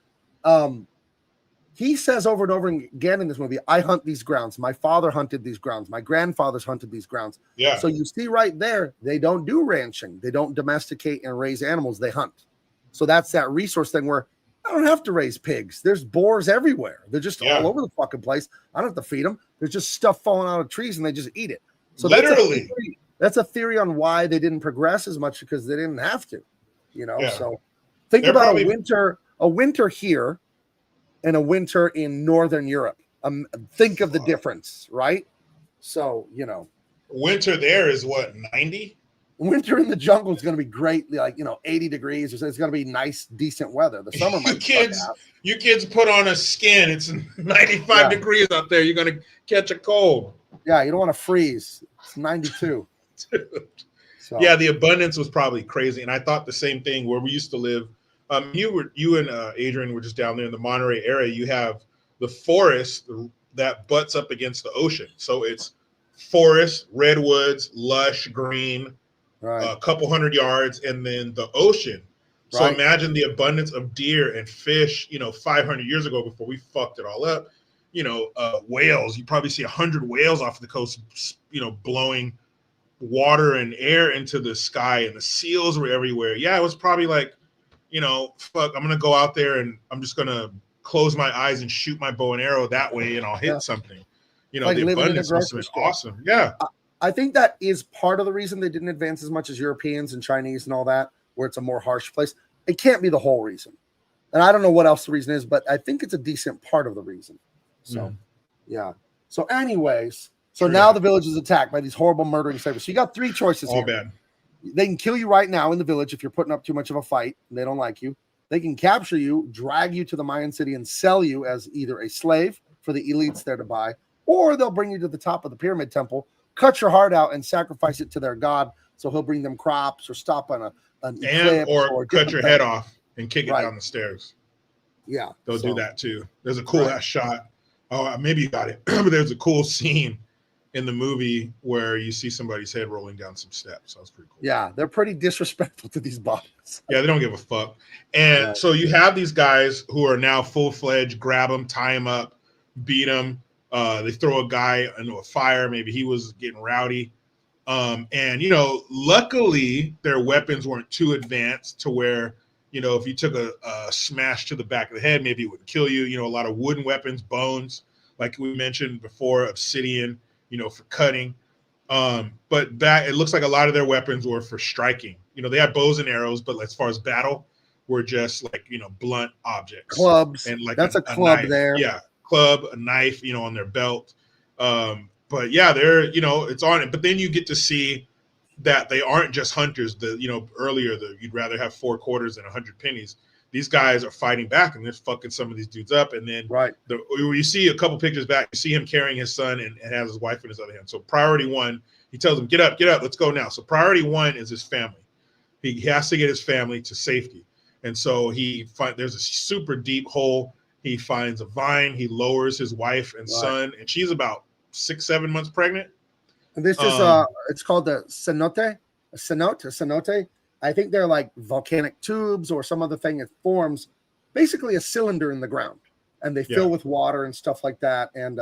He says over and over again in this movie, I hunt these grounds. My father hunted these grounds. My grandfathers hunted these grounds. Yeah. So you see right there, they don't do ranching. They don't domesticate and raise animals. They hunt. So that's that resource thing where I don't have to raise pigs. There's boars everywhere. They're just all over the fucking place. I don't have to feed them. There's just stuff falling out of trees and they just eat it. So literally, that's a theory on why they didn't progress as much, because they didn't have to, So think about a winter here and a winter in Northern Europe. Think of the difference, right? So, winter there is what, 90? Winter in the jungle is going to be great, 80 degrees. It's going to be nice, decent weather. The summer might you kids put on a skin. It's 95 degrees out there. You're going to catch a cold. Yeah, you don't want to freeze. It's 92. So. Yeah, the abundance was probably crazy, and I thought the same thing where we used to live. You and Adrian were just down there in the Monterey area. You have the forest that butts up against the ocean, so it's forest, redwoods, lush, green, a couple 100 yards, and then the ocean. So imagine the abundance of deer and fish. 500 years ago, before we fucked it all up. Whales. You probably see 100 whales off the coast, blowing water and air into the sky, and the seals were everywhere. Yeah, it was probably like, fuck, I'm going to go out there and I'm just going to close my eyes and shoot my bow and arrow that way and I'll hit something. The abundance must have been awesome. Yeah. I think that is part of the reason they didn't advance as much as Europeans and Chinese and all that, where it's a more harsh place. It can't be the whole reason. And I don't know what else the reason is, but I think it's a decent part of the reason. So, yeah. So anyways, now the village is attacked by these horrible murdering slavers. So you got three choices here. Bad. They can kill you right now in the village if you're putting up too much of a fight and they don't like you. They can capture you, drag you to the Mayan city, and sell you as either a slave for the elites there to buy, or they'll bring you to the top of the pyramid temple, cut your heart out, and sacrifice it to their god, so he'll bring them crops or stop on an eclipse, or cut your head off and kick it down the stairs. Yeah, they'll do that too. There's a cool ass shot. Oh, maybe you got it. But there's a cool scene in the movie where you see somebody's head rolling down some steps. That was pretty cool. Yeah, they're pretty disrespectful to these bodies. Yeah, they don't give a fuck. And so you have these guys who are now full-fledged, grab them, tie them up, beat them. They throw a guy into a fire. Maybe he was getting rowdy. And, luckily their weapons weren't too advanced to where, if you took a smash to the back of the head, maybe it would kill you. A lot of wooden weapons, bones, like we mentioned before, obsidian, for cutting. But it looks like a lot of their weapons were for striking. They had bows and arrows, but as far as battle, were just like, blunt objects. Clubs. And like that's a club there. Yeah. Club, a knife, on their belt. But yeah, they're, it's on it. But then you get to see that they aren't just hunters. Earlier, you'd rather have 4 quarters than 100 pennies. These guys are fighting back and they're fucking some of these dudes up. And then you see a couple pictures back, you see him carrying his son and has his wife in his other hand. So priority 1, he tells them, get up, let's go now. So priority 1 is his family. He has to get his family to safety. And so there's a super deep hole. He finds a vine. He lowers his wife and son, and she's about 6-7 months pregnant. And this is it's called the cenote. I think they're like volcanic tubes or some other thing that forms basically a cylinder in the ground, and they fill with water and stuff like that. And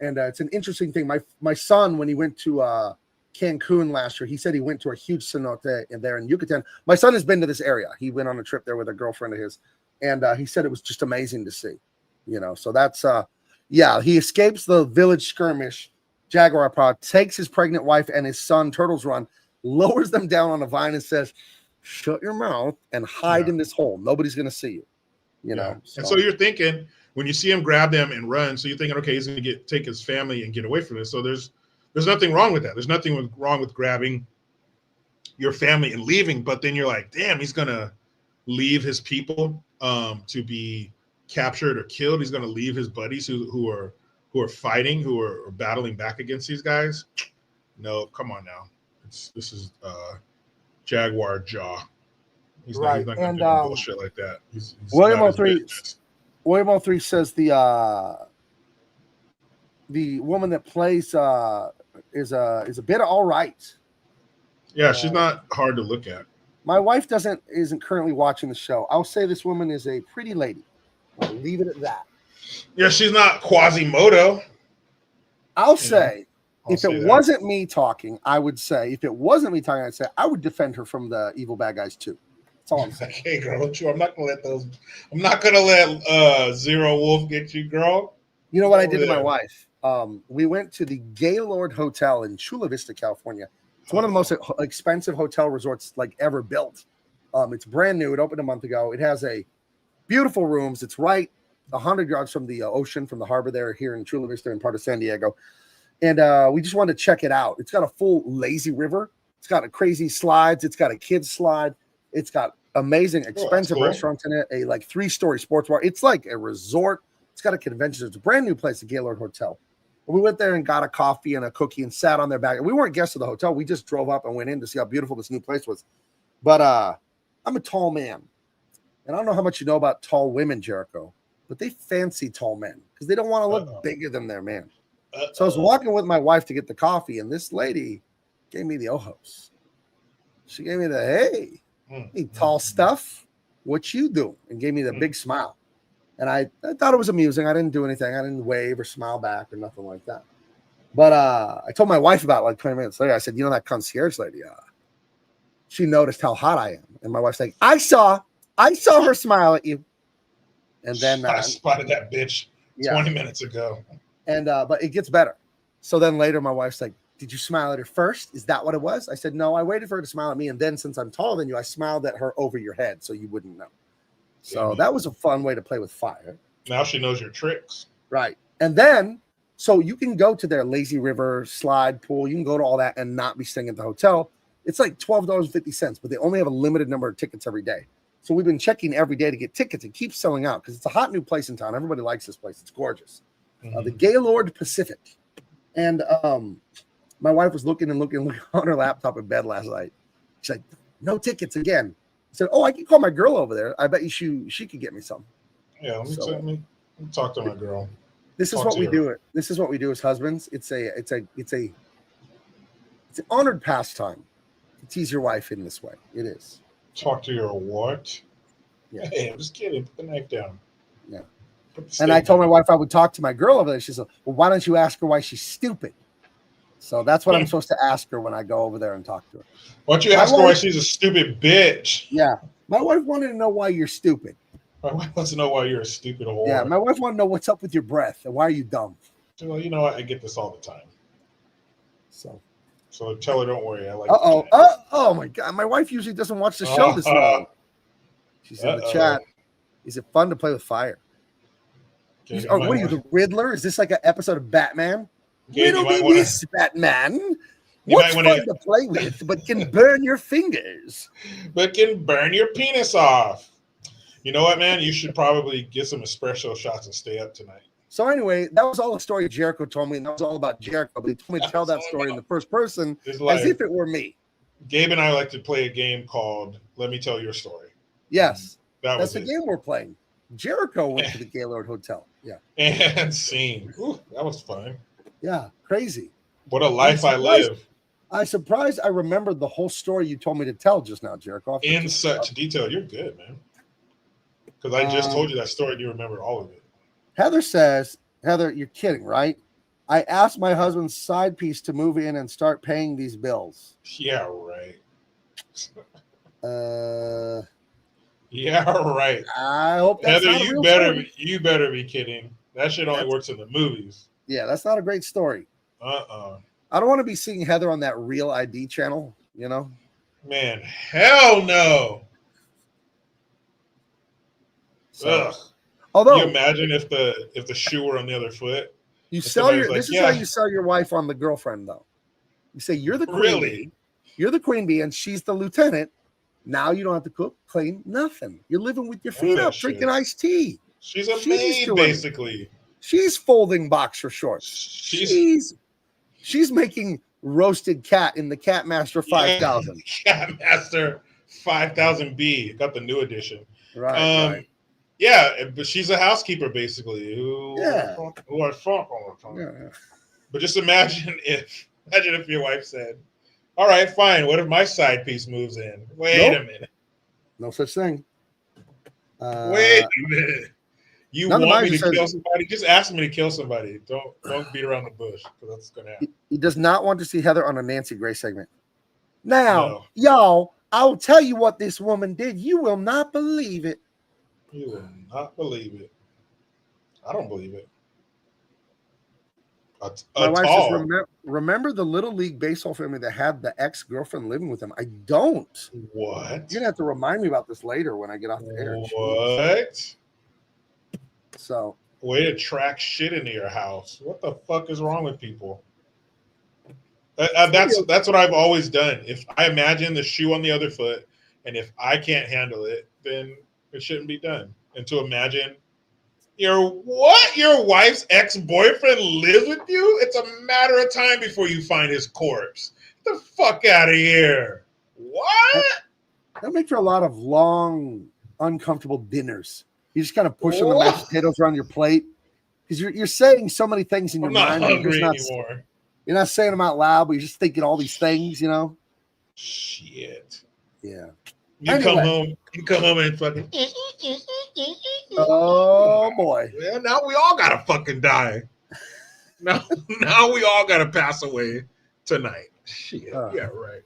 it's an interesting thing. My son, when he went to Cancun last year, he said he went to a huge cenote there in Yucatan. My son has been to this area. He went on a trip there with a girlfriend of his, and he said it was just amazing to see. So that's he escapes the village skirmish. Jaguar Pod takes his pregnant wife and his son, Turtles Run, lowers them down on a vine and says, shut your mouth and hide in this hole. Nobody's going to see you, know. And so you're thinking, when you see him grab them and run, so you're thinking, okay, he's going to take his family and get away from this. So there's nothing wrong with that. There's nothing wrong with grabbing your family and leaving. But then you're like, damn, he's going to leave his people to be captured or killed. He's going to leave his buddies who are fighting, who are battling back against these guys. No, come on now. This is Jaguar Jaw. He's not going to do bullshit like that. He's William 03 says the woman that plays is a bit all right. Yeah, she's not hard to look at. My wife isn't currently watching the show. I'll say this woman is a pretty lady. I'll leave it at that. Yeah, she's not Quasimodo. I'll say if it wasn't me talking, I'd say I would defend her from the evil bad guys too. That's all I'm saying. Hey, girl, don't you? I'm not gonna let those. I'm not gonna let Zero Wolf get you, girl. You know what I did to Over my there. wife? We went to the Gaylord Hotel in Chula Vista, California. It's one of the most expensive hotel resorts like ever built. It's brand new. It opened a month ago. It has a beautiful rooms. It's right 100 yards from the ocean, from the harbor there here in Chula Vista in part of San Diego. And we just wanted to check it out. It's got a full lazy river. It's got a crazy slides. It's got a kids slide. It's got amazing, expensive cool. restaurants in it. A like 3-story sports bar. It's like a resort. It's got a convention. It's a brand new place, the Gaylord Hotel. And we went there and got a coffee and a cookie and sat on their back. And we weren't guests of the hotel. We just drove up and went in to see how beautiful this new place was. But I'm a tall man. And I don't know how much you know about tall women, Jericho, but they fancy tall men because they don't want to look bigger than their man. So I was walking with my wife to get the coffee, and this lady gave me the ojos. She gave me the, hey, tall stuff, what you do? And gave me the big smile. And I thought it was amusing. I didn't do anything. I didn't wave or smile back or nothing like that. But I told my wife about it like 20 minutes later. I said, you know that concierge lady? She noticed how hot I am. And my wife's like, I saw her smile at you. And then I spotted that bitch 20 minutes ago. And but it gets better. So then later my wife's like, did you smile at her first? Is that what it was? I said, no, I waited for her to smile at me. And then since I'm taller than you, I smiled at her over your head so you wouldn't know. So that was a fun way to play with fire. Now she knows your tricks. Right. And then, so you can go to their lazy river slide pool. You can go to all that and not be staying at the hotel. It's like $12.50, but they only have a limited number of tickets every day. So we've been checking every day to get tickets. It keeps selling out because it's a hot new place in town. Everybody likes this place. It's gorgeous. The Gaylord Pacific. And my wife was looking on her laptop in bed last night. She's like, no tickets again. I said, I can call my girl over there. I bet you she could get me some. Yeah, let me talk to my girl. This is what we do. This is what we do as husbands. It's an honored pastime to tease your wife in this way. It is. Talk to your what? Yeah. Hey, I'm just kidding. Put the knife down. Yeah. And I told my wife I would talk to my girl over there. She said, well, why don't you ask her why she's stupid? So that's what I'm supposed to ask her when I go over there and talk to her. Why don't you ask her why she's a stupid bitch? Yeah. My wife wanted to know why you're stupid. My wife wants to know why you're a stupid whore. Yeah, my wife wanted to know what's up with your breath and why are you dumb. Well, you know what? I get this all the time. So tell her, don't worry. I like oh my God. My wife usually doesn't watch the show this long. She's in the chat. Is it fun to play with fire? What are you, the Riddler? Is this like an episode of Batman? Riddle me this, Batman. What's fun to play with, but can burn your fingers? But can burn your penis off. You know what, man? You should probably get some espresso shots and stay up tonight. So anyway, that was all a story Jericho told me, and that was all about Jericho. But he told me to tell that story in the first person as if it were me. Gabe and I like to play a game called Let Me Tell Your Story. Yes. That's the game we're playing. Jericho went to the Gaylord Hotel. Yeah. And scene. Ooh, that was fun. Yeah. Crazy. What a life I live. I'm surprised I remembered the whole story you told me to tell just now, Jericho. In such detail. You're good, man. Because I just told you that story and you remember all of it. Heather says, Heather, you're kidding, right? I asked my husband's side piece to move in and start paying these bills. Yeah, right. Yeah, right. I hope that's Heather, not a real story. You better be kidding. That shit only works in the movies. Yeah, that's not a great story. I don't want to be seeing Heather on that Real ID channel, you know? Man, hell no. So, ugh. Although, can you imagine if the shoe were on the other foot? You sell your. This is how you sell your wife on the girlfriend, though. You say you're the queen bee. You're the queen bee, and she's the lieutenant. Now you don't have to cook, clean, nothing. You're living with your feet up, drinking iced tea. She's a maid, basically. She's folding boxer shorts. She's making roasted cat in the Cat Master 5000. Cat Master 5000B. Got the new edition. Right. Yeah, but she's a housekeeper basically who I fuck all the time. Yeah. But just imagine if your wife said, "All right, fine. What if my side piece moves in?" Wait a minute. No such thing. Wait a minute. You want me to kill somebody? Just ask me to kill somebody. Don't beat around the bush because that's gonna happen. He does not want to see Heather on a Nancy Grace segment. Now, y'all, I'll tell you what this woman did. You will not believe it. You will not believe it. I don't believe it. My wife says, remember the Little League baseball family that had the ex-girlfriend living with them? I don't. What? You're going to have to remind me about this later when I get off the air. What? So. Way to track shit into your house. What the fuck is wrong with people? That's what I've always done. If I imagine the shoe on the other foot, and if I can't handle it, then it shouldn't be done. And to imagine your wife's ex-boyfriend lives with you, it's a matter of time before you find his corpse. Get the fuck out of here. What? That makes for a lot of long, uncomfortable dinners. You just kind of pushing the mashed potatoes around your plate because you're saying so many things in your mind. I'm not hungry anymore. You're not saying them out loud, but you're just thinking all these things, you know? Shit. Yeah. You come home and fucking. Oh boy. Well, now we all gotta fucking die. Now we all gotta pass away tonight. Shit. Yeah, right.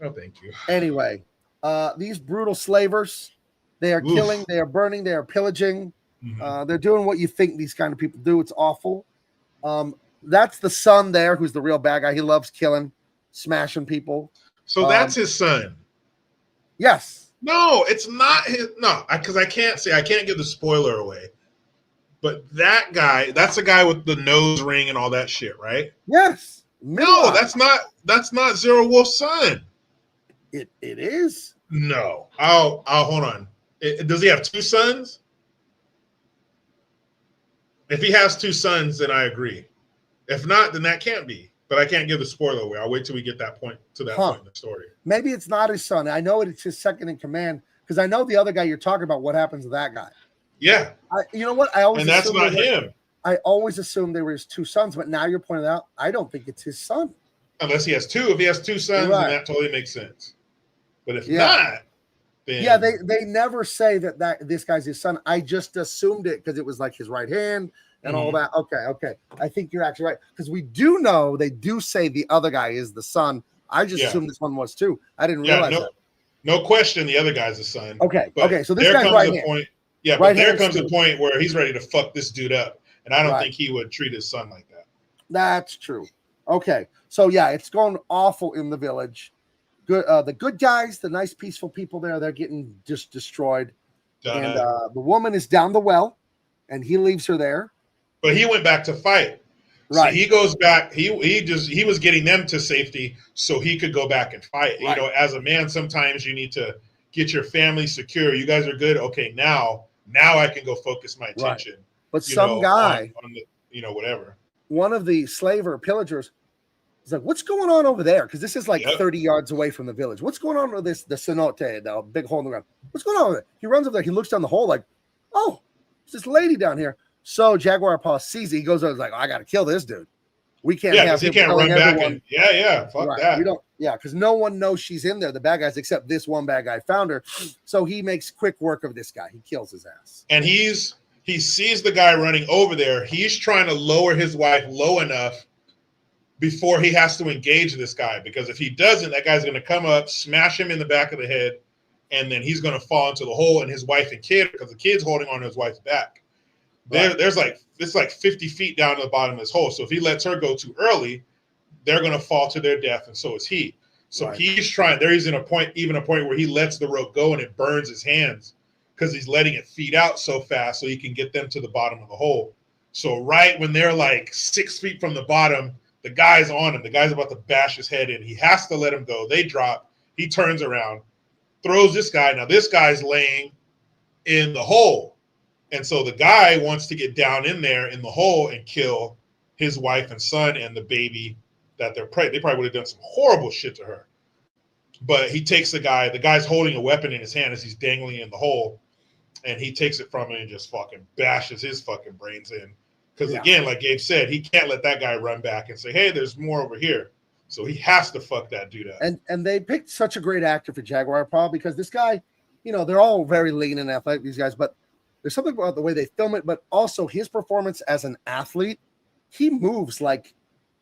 Oh, thank you. Anyway, these brutal slavers, they are killing, they are burning, they are pillaging. Mm-hmm. They're doing what you think these kind of people do. It's awful. That's the son there, who's the real bad guy. He loves killing, smashing people. So that's his son. Yes. No, it's not his. No, because I can't give the spoiler away. But that guy, that's the guy with the nose ring and all that shit, right? Yes. No, that's not Zero Wolf's son. It is. No. I'll hold on. Does he have two sons? If he has two sons, then I agree. If not, then that can't be. But I can't give the spoiler away. I'll wait till we get point in the story. Maybe it's not his son. I know it's his second in command because I know the other guy you're talking about. What happens to that guy? Yeah. You know what? And that's not him. I always assumed they were his two sons, but now you're pointing out I don't think it's his son. Unless he has two. If he has two sons, then that totally makes sense. But if not, then they never say that this guy's his son. I just assumed it because it was like his right hand. And all that. Okay. I think you're actually right. Because we do know they do say the other guy is the son. I just assumed this one was too. I didn't realize that. No question the other guy's the son. Okay. But okay. So this guy's right hand. But there comes a point where he's ready to fuck this dude up. And I don't think he would treat his son like that. That's true. Okay. So it's going awful in the village. Good. The good guys, the nice, peaceful people there, they're getting just destroyed. And the woman is down the well, and he leaves her there. But he went back to fight. Right. So he goes back. He was getting them to safety so he could go back and fight. Right. You know, as a man, sometimes you need to get your family secure. You guys are good. Okay, now I can go focus my attention. Right. But some guy, on the, whatever. One of the slaver pillagers is like, "What's going on over there?" Because this is like 30 yards away from the village. What's going on with the cenote, the big hole in the ground? What's going on with it? He runs over there. He looks down the hole like, "Oh, there's this lady down here." So Jaguar Paw sees it. He goes over, like, I got to kill this dude. We can't have him. He can't run back. Fuck that. We don't. Yeah, because no one knows she's in there. The bad guys, except this one bad guy found her. So he makes quick work of this guy. He kills his ass. And he sees the guy running over there. He's trying to lower his wife low enough before he has to engage this guy. Because if he doesn't, that guy's going to come up, smash him in the back of the head, and then he's going to fall into the hole. And his wife and kid, because the kid's holding on to his wife's back. It's like 50 feet down to the bottom of this hole. So if he lets her go too early, they're going to fall to their death, and so is he. So he's trying. There he's in a point where he lets the rope go and it burns his hands because he's letting it feed out so fast so he can get them to the bottom of the hole. So right when they're like 6 feet from the bottom, the guy's on him. The guy's about to bash his head in. He has to let him go. They drop. He turns around, throws this guy. Now this guy's laying in the hole. And so the guy wants to get down in there in the hole and kill his wife and son and the baby that they probably would have done some horrible shit to her. But he takes the guy's holding a weapon in his hand as he's dangling in the hole, and he takes it from him and just fucking bashes his fucking brains in. Because again, like Gabe said, he can't let that guy run back and say, hey, there's more over here. So he has to fuck that dude up. And they picked such a great actor for Jaguar Paw because this guy, they're all very lean and athletic, these guys, but there's something about the way they film it, but also his performance as an athlete. He moves like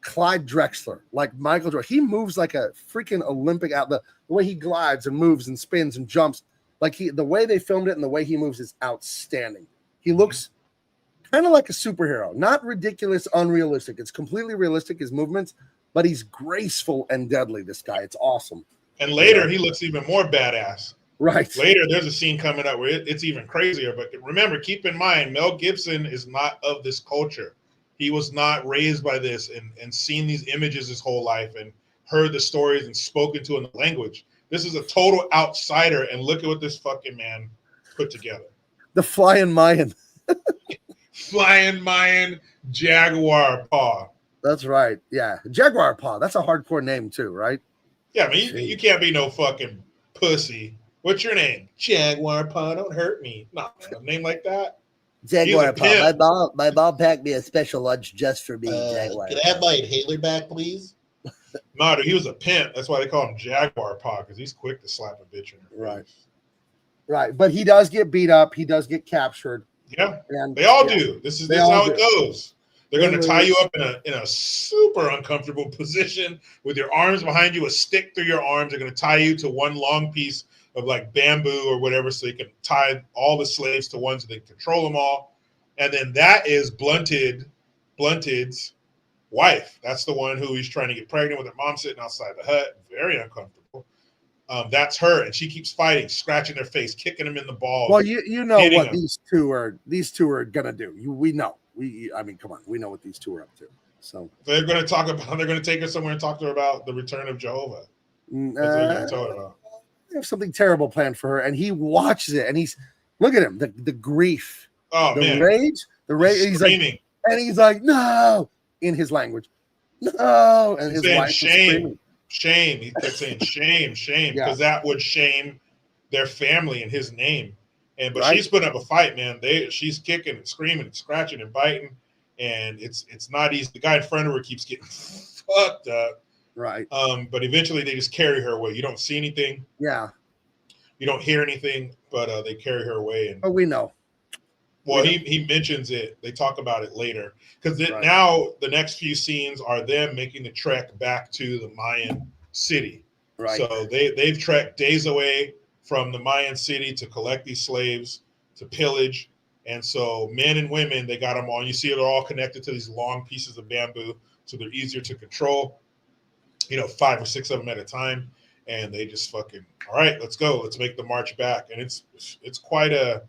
Clyde Drexler, like Michael Jordan. He moves like a freaking Olympic athlete. The way he glides and moves and spins and jumps, like the way they filmed it and the way he moves is outstanding. He looks kind of like a superhero, not ridiculous, unrealistic. It's completely realistic, his movements, but he's graceful and deadly, this guy. It's awesome. And later, he looks even more badass. Right. Later, there's a scene coming up where it's even crazier. But remember, keep in mind, Mel Gibson is not of this culture. He was not raised by this and seen these images his whole life and heard the stories and spoken to in the language. This is a total outsider, and look at what this fucking man put together. The Flying Mayan. Flying Mayan Jaguar Paw. That's right. Yeah. Jaguar Paw. That's a hardcore name too, right? Yeah, I mean, you can't be no fucking pussy. What's your name? Jaguar Paw. Don't hurt me. No, a name like that. Jaguar Paw. My mom packed me a special lunch just for me. Jaguar. Can I have my inhaler back, please? No, dude, he was a pimp. That's why they call him Jaguar Paw, because he's quick to slap a bitch in her Right. face. Right. But he does get beat up. He does get captured. Yeah, and they all do. This is how it goes. They're going to tie you up in a super uncomfortable position with your arms behind you, a stick through your arms. They're going to tie you to one long piece of like bamboo or whatever, so you can tie all the slaves to one so they can control them all. And then that is Blunted's wife. That's the one who he's trying to get pregnant with her mom sitting outside the hut. Very uncomfortable. That's her, and she keeps fighting, scratching their face, kicking them in the balls. Well, you know what them. these two are gonna do. We know. I mean, come on, we know what these two are up to. So they're going to take her somewhere and talk to her about the return of Jehovah. That's what they're going to tell her about. They have something terrible planned for her, and he watches it, and he's look at him, the grief, the rage. He's screaming. like, and he's like, no, in his language, no, and his wife shame. Shame. He kept saying shame, because that would shame their family and his name. But she's putting up a fight, man. She's kicking and screaming and scratching and biting, and it's not easy. The guy in front of her keeps getting fucked up. Right. But eventually they just carry her away. You don't see anything. Yeah. You don't hear anything, but they carry her away. And we know. Well, he mentions it. They talk about it later because now the next few scenes are them making the trek back to the Mayan city. Right. So they've trekked days away from the Mayan city to collect these slaves, to pillage. And so men and women, they got them all. You see they're all connected to these long pieces of bamboo, so they're easier to control. 5 or 6 of them at a time. And they just fucking, all right, let's go. Let's make the march back. And it's quite a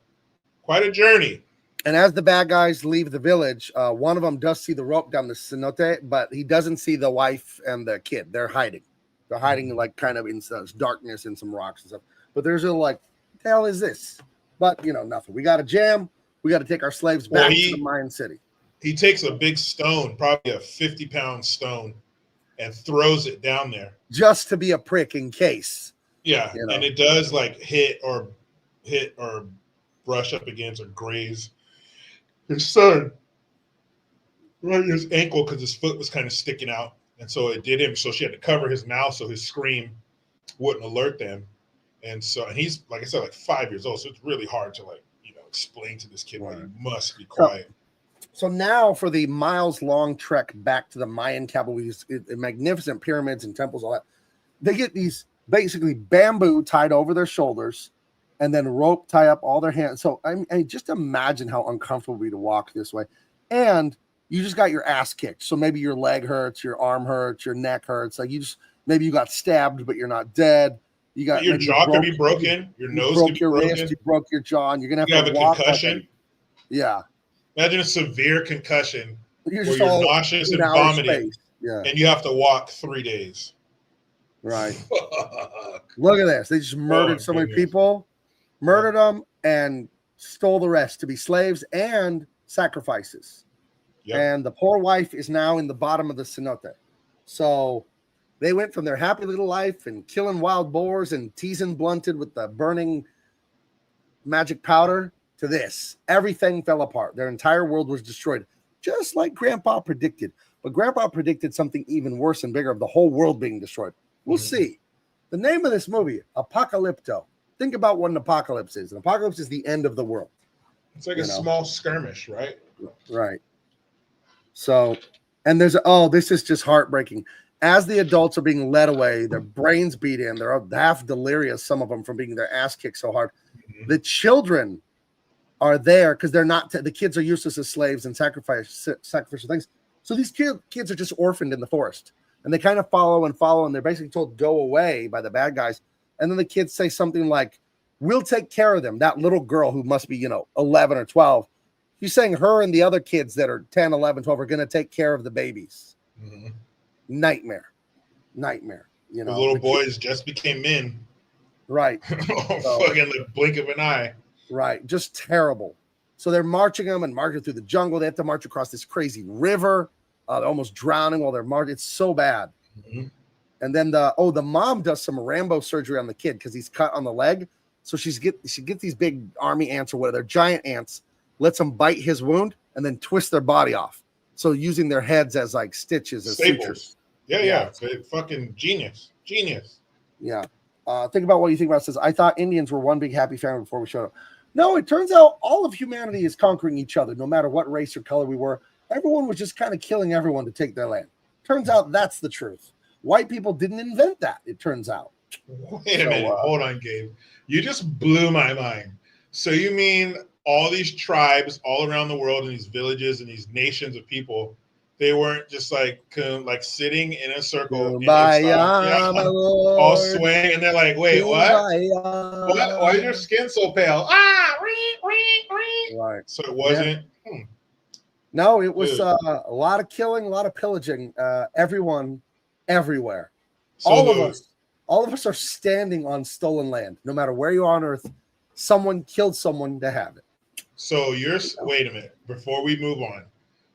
journey. And as the bad guys leave the village, one of them does see the rope down the cenote, but he doesn't see the wife and the kid. They're hiding. They're hiding like kind of in some darkness and some rocks and stuff. But there's a like, the hell is this? But nothing. We got to jam. We got to take our slaves back to the Mayan city. He takes a big stone, probably a 50-pound stone, and throws it down there. Just to be a prick in case. Yeah, and it does like hit or brush up against or graze his son right in his ankle because his foot was kind of sticking out. And so it did him. So she had to cover his mouth so his scream wouldn't alert them. And he's, like I said, like 5 years old. So it's really hard to explain to this kid why you must be quiet. So now for the miles-long trek back to the Mayan capital, these magnificent pyramids and temples, all that, they get these basically bamboo tied over their shoulders and then rope tie up all their hands. So I mean, just imagine how uncomfortable it would be to walk this way. And you just got your ass kicked. So maybe your leg hurts, your arm hurts, your neck hurts. Like maybe you got stabbed, but you're not dead. You got your jaw could be broken. Your nose could be broken. Wrist, you broke your jaw, and you're gonna have to a walk concussion. Yeah. Imagine a severe concussion where you're nauseous and vomiting, and you have to walk 3 days. Right. Look at this. They just murdered so many people, murdered them, and stole the rest to be slaves and sacrifices. Yep. And the poor wife is now in the bottom of the cenote. So they went from their happy little life and killing wild boars and teasing Blunted with the burning magic powder to this. Everything fell apart. Their entire world was destroyed, just like Grandpa predicted. But Grandpa predicted something even worse and bigger, of the whole world being destroyed. We'll see. The name of this movie, Apocalypto. Think about what an apocalypse is. An apocalypse is the end of the world. It's like a small skirmish, right? Right. So And this is just heartbreaking. As the adults are being led away, their brains beat in, they're half delirious, some of them from being their ass kicked so hard. The children are there because they're not, the kids are useless as slaves and sacrificial things. So these kids are just orphaned in the forest. And they kind of follow, and they're basically told, go away by the bad guys. And then the kids say something like, we'll take care of them. That little girl who must be, 11 or 12, she's saying her and the other kids that are 10, 11, 12 are going to take care of the babies. Mm-hmm. Nightmare. The little boys just became men. Right. Fucking the blink of an eye. Right. Just terrible. So they're marching through the jungle. They have to march across this crazy river. They're almost drowning while they're marching. It's so bad. Mm-hmm. And then the mom does some Rambo surgery on the kid because he's cut on the leg. So she gets these big army ants or whatever, they're giant ants, lets them bite his wound and then twist their body off. So using their heads as like stitches, as sutures. Yeah. Fucking genius. Yeah. Think about what you think about. It says, I thought Indians were one big happy family before we showed up. No, it turns out all of humanity is conquering each other, no matter what race or color we were. Everyone was just kind of killing everyone to take their land. Turns out that's the truth. White people didn't invent that, it turns out. Wait a minute. Hold on, Gabe. You just blew my mind. So you mean all these tribes all around the world and these villages and these nations of people, they weren't just like sitting in a circle, all swaying, and they're like, wait, what? Why is your skin so pale? Right. So it wasn't. Yeah. No, it was a lot of killing, a lot of pillaging. Everyone, everywhere. So all of us are standing on stolen land. No matter where you are on Earth, someone killed someone to have it. So wait a minute before we move on.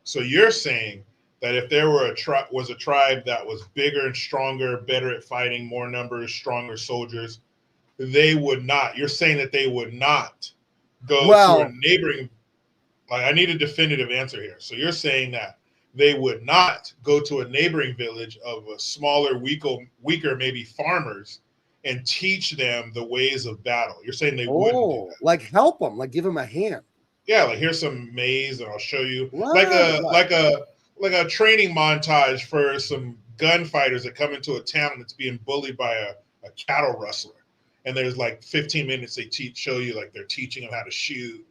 So you're saying that if there were a tribe that was bigger and stronger, better at fighting, more numbers, stronger soldiers, they would not. You're saying that they would not go to a neighboring. I need a definitive answer here. So you're saying that they would not go to a neighboring village of a smaller, weaker, maybe farmers, and teach them the ways of battle. You're saying they wouldn't do that. Like help them, like give them a hand. Yeah, like here's some maize, and I'll show you. Like a training montage for some gunfighters that come into a town that's being bullied by a cattle rustler. And there's like 15 minutes they show you like they're teaching them how to shoot,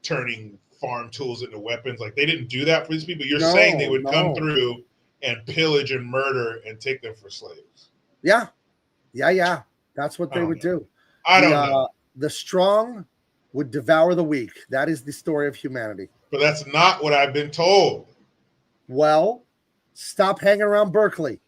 turning farm tools into weapons. Like they didn't do that for these people. You're saying they would come through and pillage and murder and take them for slaves. Yeah. That's what they would do. I don't know. The strong would devour the weak. That is the story of humanity. But that's not what I've been told. Well, stop hanging around Berkeley.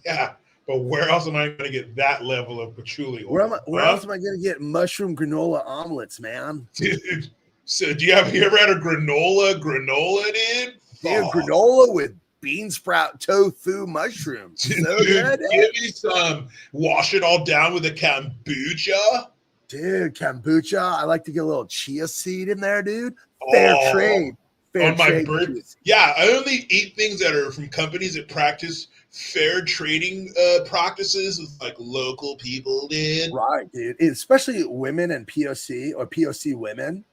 Yeah, but where else am I going to get that level of patchouli oil? Where else am I going to get mushroom granola omelets, man? Dude, so do you ever had a granola, dude? Yeah, granola with bean sprout tofu mushrooms. So good. Give me some. Wash it all down with a kombucha. Dude, kombucha. I like to get a little chia seed in there, dude. Fair trade. On my birthday. Yeah, I only eat things that are from companies that practice fair trading practices with like local people, dude. Right, dude. Especially women and POC or POC women.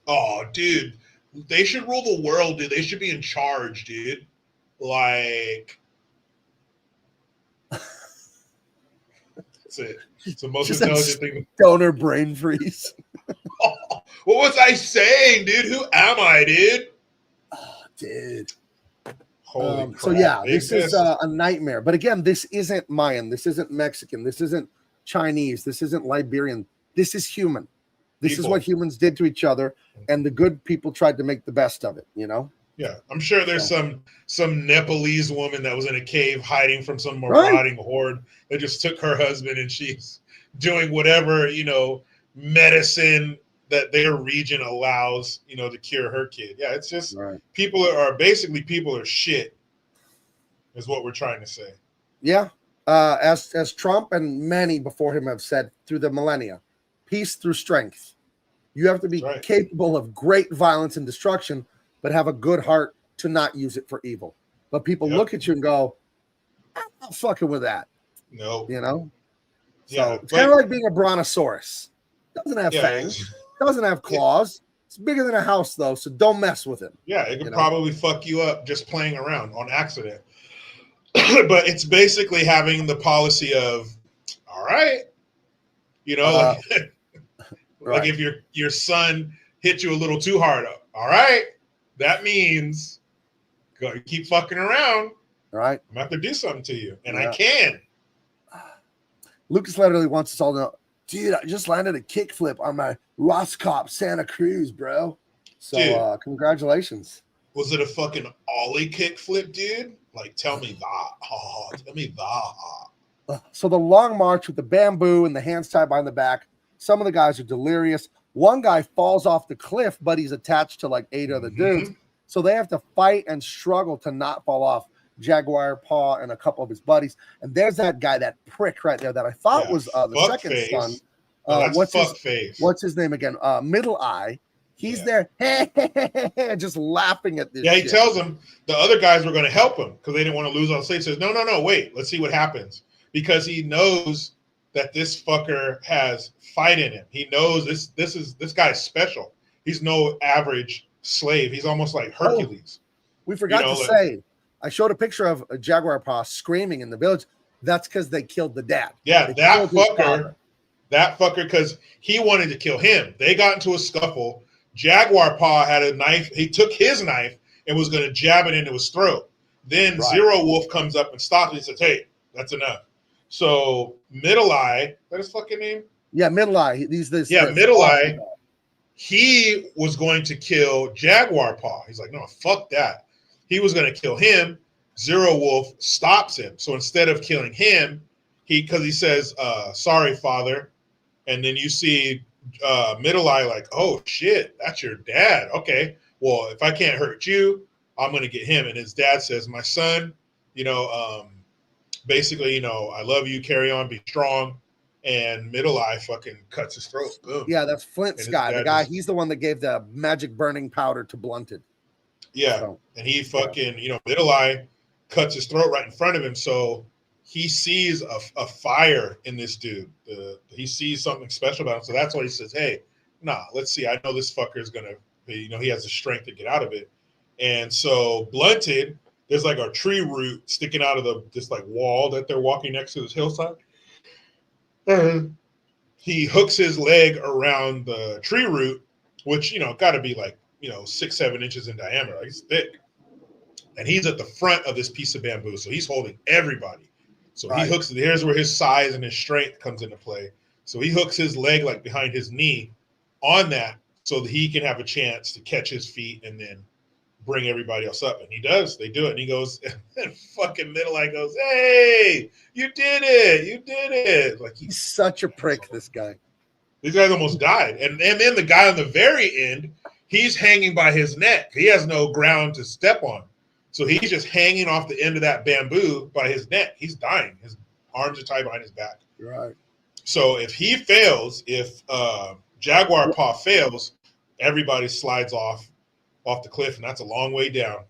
Oh, dude. They should rule the world, dude. They should be in charge, dude. Like, that's it. It's the most just intelligent thing. Stoner brain freeze. Oh, what was I saying, dude? Who am I, dude? Oh, dude. Holy crap. So yeah, this is a nightmare. But again, this isn't Mayan. This isn't Mexican. This isn't Chinese. This isn't Liberian. This is human. This is what humans did to each other, and the good people tried to make the best of it, you know? Yeah, I'm sure there's some Nepalese woman that was in a cave hiding from some marauding horde that just took her husband, and she's doing whatever, medicine that their region allows, to cure her kid. Yeah, it's just people are shit, is what we're trying to say. Yeah, as Trump and many before him have said through the millennia, peace through strength. You have to be capable of great violence and destruction, but have a good heart to not use it for evil. But people look at you and go, I'm not fucking with that. No. So it's kind of like being a brontosaurus. Doesn't have fangs, doesn't have claws. It's bigger than a house, though, so don't mess with him. Yeah, it could probably fuck you up just playing around on accident. But it's basically having the policy of, all right, like, like if your son hit you a little too hard, all right, that means go keep fucking around. All right, I'm gonna have to do something to you, and I can. Lucas literally wants us all to know, dude, I just landed a kickflip on my Roscop Santa Cruz, bro. So congratulations. Was it a fucking ollie kickflip, dude? Like, tell me that. Oh, tell me that. So the long march with the bamboo and the hands tied behind the back. Some of the guys are delirious. One guy falls off the cliff, but he's attached to like 8 other dudes. So they have to fight and struggle to not fall off. Jaguar Paw and a couple of his buddies. And there's that guy, that prick right there that I thought was the second face. son. What's his name again? Middle Eye. He's there just laughing at this. Yeah, he shit. tells him the other guys were going to help him because they didn't want to lose all the slaves. He says, no, wait, let's see what happens. Because he knows that this fucker has fight in him. He knows this guy's special. He's no average slave. He's almost like Hercules. We forgot to say, I showed a picture of a Jaguar Paw screaming in the village. That's because they killed the dad. Yeah, that fucker, because he wanted to kill him. They got into a scuffle. Jaguar Paw had a knife. He took his knife and was going to jab it into his throat. Then Zero Wolf comes up and stops him and says, hey, that's enough. So Middle Eye, that his fucking name? Yeah, Middle Eye. Middle Eye. He was going to kill Jaguar Paw. He's like, no, fuck that. He was going to kill him. Zero Wolf stops him. So instead of killing him, because he says, sorry, father. And then you see Middle Eye like, oh, shit, that's your dad. Okay, well, if I can't hurt you, I'm going to get him. And his dad says, my son, basically, I love you. Carry on, be strong. And Middle Eye fucking cuts his throat. Boom. Yeah, that's Flint's guy. The guy, he's the one that gave the magic burning powder to Blunted. Yeah, so, and he fucking, Middle Eye cuts his throat right in front of him. So he sees a fire in this dude. He sees something special about him. So that's why he says, hey, let's see. I know this fucker is going to be, he has the strength to get out of it. And so Blunted, there's like a tree root sticking out of this like wall that they're walking next to this hillside. And he hooks his leg around the tree root, which, got to be like, 6-7 inches in diameter. Like, it's thick. And he's at the front of this piece of bamboo. So he's holding everybody. So he hooks, here's where his size and his strength comes into play. So he hooks his leg like behind his knee on that so that he can have a chance to catch his feet and then bring everybody else up. And he does. They do it. And he goes, and fucking Middle Eye goes, hey, you did it. You did it. Like, he's such a prick, this guy. These guys almost died. And then the guy on the very end, he's hanging by his neck. He has no ground to step on. So he's just hanging off the end of that bamboo by his neck. He's dying. His arms are tied behind his back. Right. So if he fails, if Jaguar Paw fails, everybody slides off the cliff, and that's a long way down.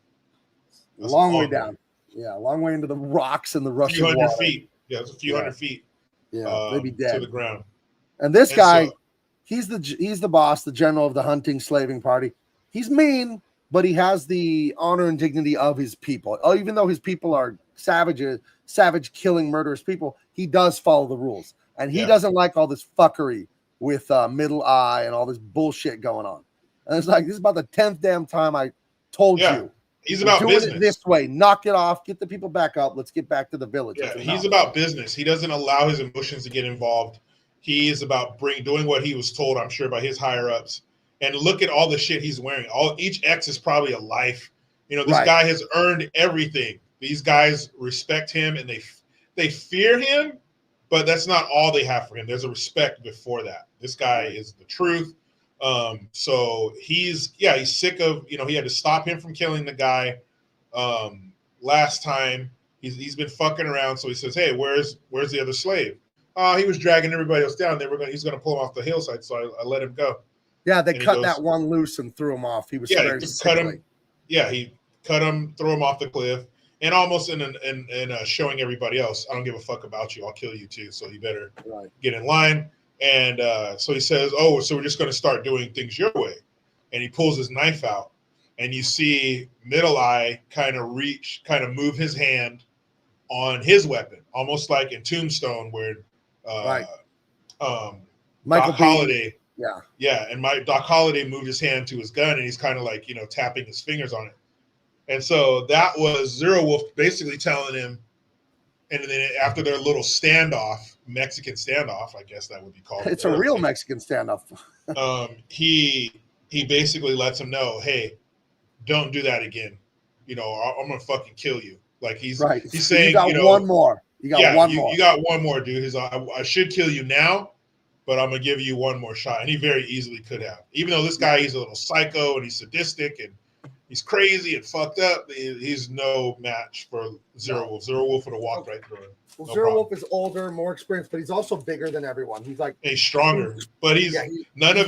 That's a long way down. Yeah, a long way into the rocks and the rushing water. A few hundred feet. Yeah, it's a few hundred feet. Yeah, they'd be dead to the ground. And this guy, he's the boss, the general of the hunting slaving party. He's mean, but he has the honor and dignity of his people. Even though his people are savage, killing, murderous people, he does follow the rules. And he doesn't like all this fuckery with Middle Eye and all this bullshit going on. And it's like, this is about the 10th damn time I told you. He's about business. It this way. Knock it off. Get the people back up. Let's get back to the village. Yeah, he's about business. He doesn't allow his emotions to get involved. He is about doing what he was told, I'm sure, by his higher-ups. And look at all the shit he's wearing. Each X is probably a life. This guy has earned everything. These guys respect him, and they fear him, but that's not all they have for him. There's a respect before that. This guy is the truth. So he's sick of, he had to stop him from killing the guy last time. He's been fucking around. So he says, hey, where's the other slave? He was dragging everybody else down. He's going to pull him off the hillside. So I let him go. Yeah, they cut that one loose and threw him off. He was very cut him. Yeah, he cut him, threw him off the cliff, and almost in showing everybody else, I don't give a fuck about you. I'll kill you too. So you better get in line. And so he says, oh, so we're just going to start doing things your way. and he pulls his knife out, and you see Middle Eye kind of move his hand on his weapon, almost like in Tombstone, where Right. Doc Holliday, yeah, and Doc Holliday moved his hand to his gun, and he's kind of like, tapping his fingers on it. And so that was Zero Wolf basically telling him, and then after their little standoff, Mexican standoff, I guess that would be called. It's a real Mexican standoff. He basically lets him know, hey, don't do that again. I'm gonna fucking kill you. Like he's saying, you got one more. You got one more. You got one more, dude. He's like, I should kill you now, but I'm gonna give you one more shot. And he very easily could have. Even though this guy, he's a little psycho and he's sadistic and he's crazy and fucked up, he's no match for Zero Wolf. Zero Wolf would have walked right through it. Well, Zero Wolf is older, more experienced, but he's also bigger than everyone. He's like he's stronger, but none of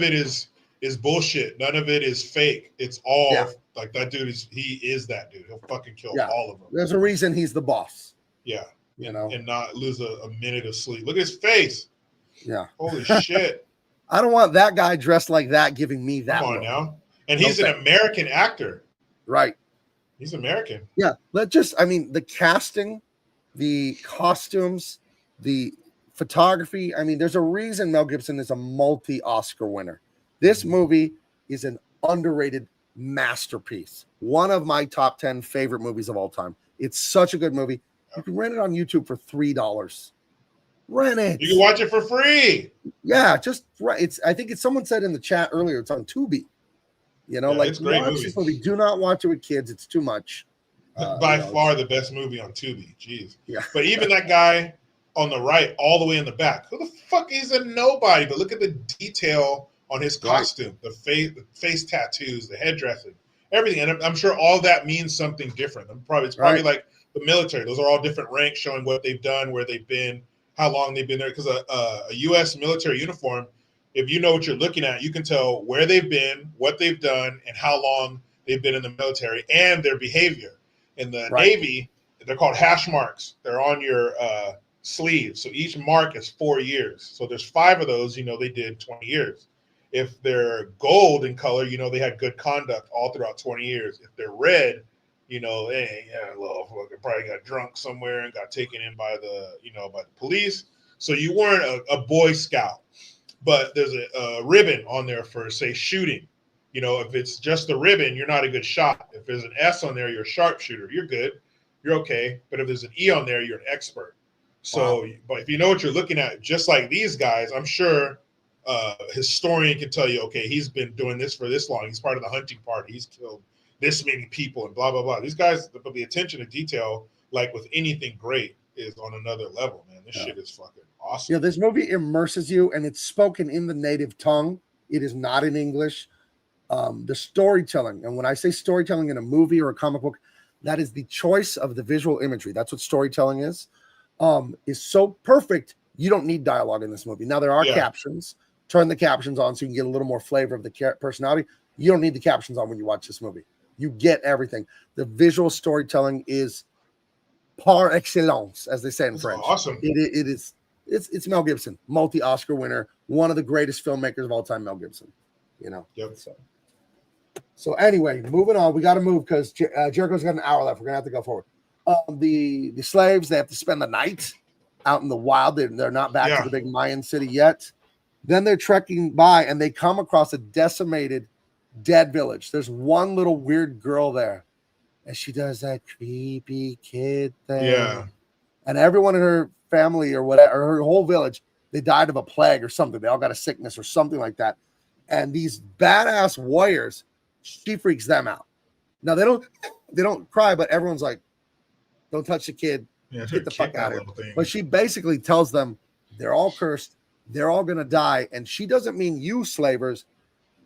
it is bullshit. None of it is fake. It's all like that dude he is that dude. He'll fucking kill all of them. There's a reason he's the boss. Yeah. And not lose a minute of sleep. Look at his face. Yeah. Holy shit. I don't want that guy dressed like that giving me that. Come on now. And he's an American actor. Right. He's American. Yeah. The casting, the costumes, the photography. I mean, there's a reason Mel Gibson is a multi-Oscar winner. This movie is an underrated masterpiece. One of my top 10 favorite movies of all time. It's such a good movie. You can rent it on YouTube for $3. Rent it. You can watch it for free. Yeah, I think someone said in the chat earlier, it's on Tubi. It's great watch this movie. Do not watch it with kids. It's too much. By far the best movie on Tubi. Jeez. Yeah. But even that guy on the right, all the way in the back, who the fuck is a nobody? But look at the detail on his costume, the face tattoos, the head dressing, everything. And I'm sure all that means something different. It's probably like the military. Those are all different ranks showing what they've done, where they've been, how long they've been there. Because a U.S. military uniform, if you know what you're looking at, you can tell where they've been, what they've done, and how long they've been in the military and their behavior. In the Navy, they're called hash marks. They're on your sleeve. So each mark is 4 years. So there's 5 of those, they did 20 years. If they're gold in color, they had good conduct all throughout 20 years. If they're red, probably got drunk somewhere and got taken in by the police. So you weren't a Boy Scout, but there's a ribbon on there for, say, shooting. If it's just the ribbon, you're not a good shot. If there's an S on there, you're a sharpshooter. You're good. You're okay. But if there's an E on there, you're an expert. So, But if you know what you're looking at, just like these guys, I'm sure historian can tell you, okay, he's been doing this for this long. He's part of the hunting party. He's killed this many people and blah, blah, blah. These guys, the attention to detail, like with anything great, is on another level, man. This shit is fucking awesome. Yeah, this movie immerses you, and it's spoken in the native tongue. It is not in English. The storytelling, and when I say storytelling in a movie or a comic book, that is the choice of the visual imagery. That's what storytelling is so perfect. You don't need dialogue in this movie. Now, there are captions. Turn the captions on so you can get a little more flavor of the personality. You don't need the captions on when you watch this movie. You get everything. The visual storytelling is par excellence, as they say in French. Awesome. It's Mel Gibson, multi-Oscar winner, one of the greatest filmmakers of all time, Mel Gibson. Yep. So anyway, moving on. We got to move because Jericho's got an hour left. We're gonna have to go forward. The slaves, they have to spend the night out in the wild. They're not back to the big Mayan city yet. Then they're trekking by and they come across a decimated, dead village. There's one little weird girl there, and she does that creepy kid thing. Yeah. And everyone in her family or whatever, or her whole village, they died of a plague or something. They all got a sickness or something like that. And these badass warriors, she freaks them out. Now they don't cry, but everyone's like, "Don't touch the kid. Get the fuck out of here." But she basically tells them they're all cursed. They're all going to die. And she doesn't mean you slavers,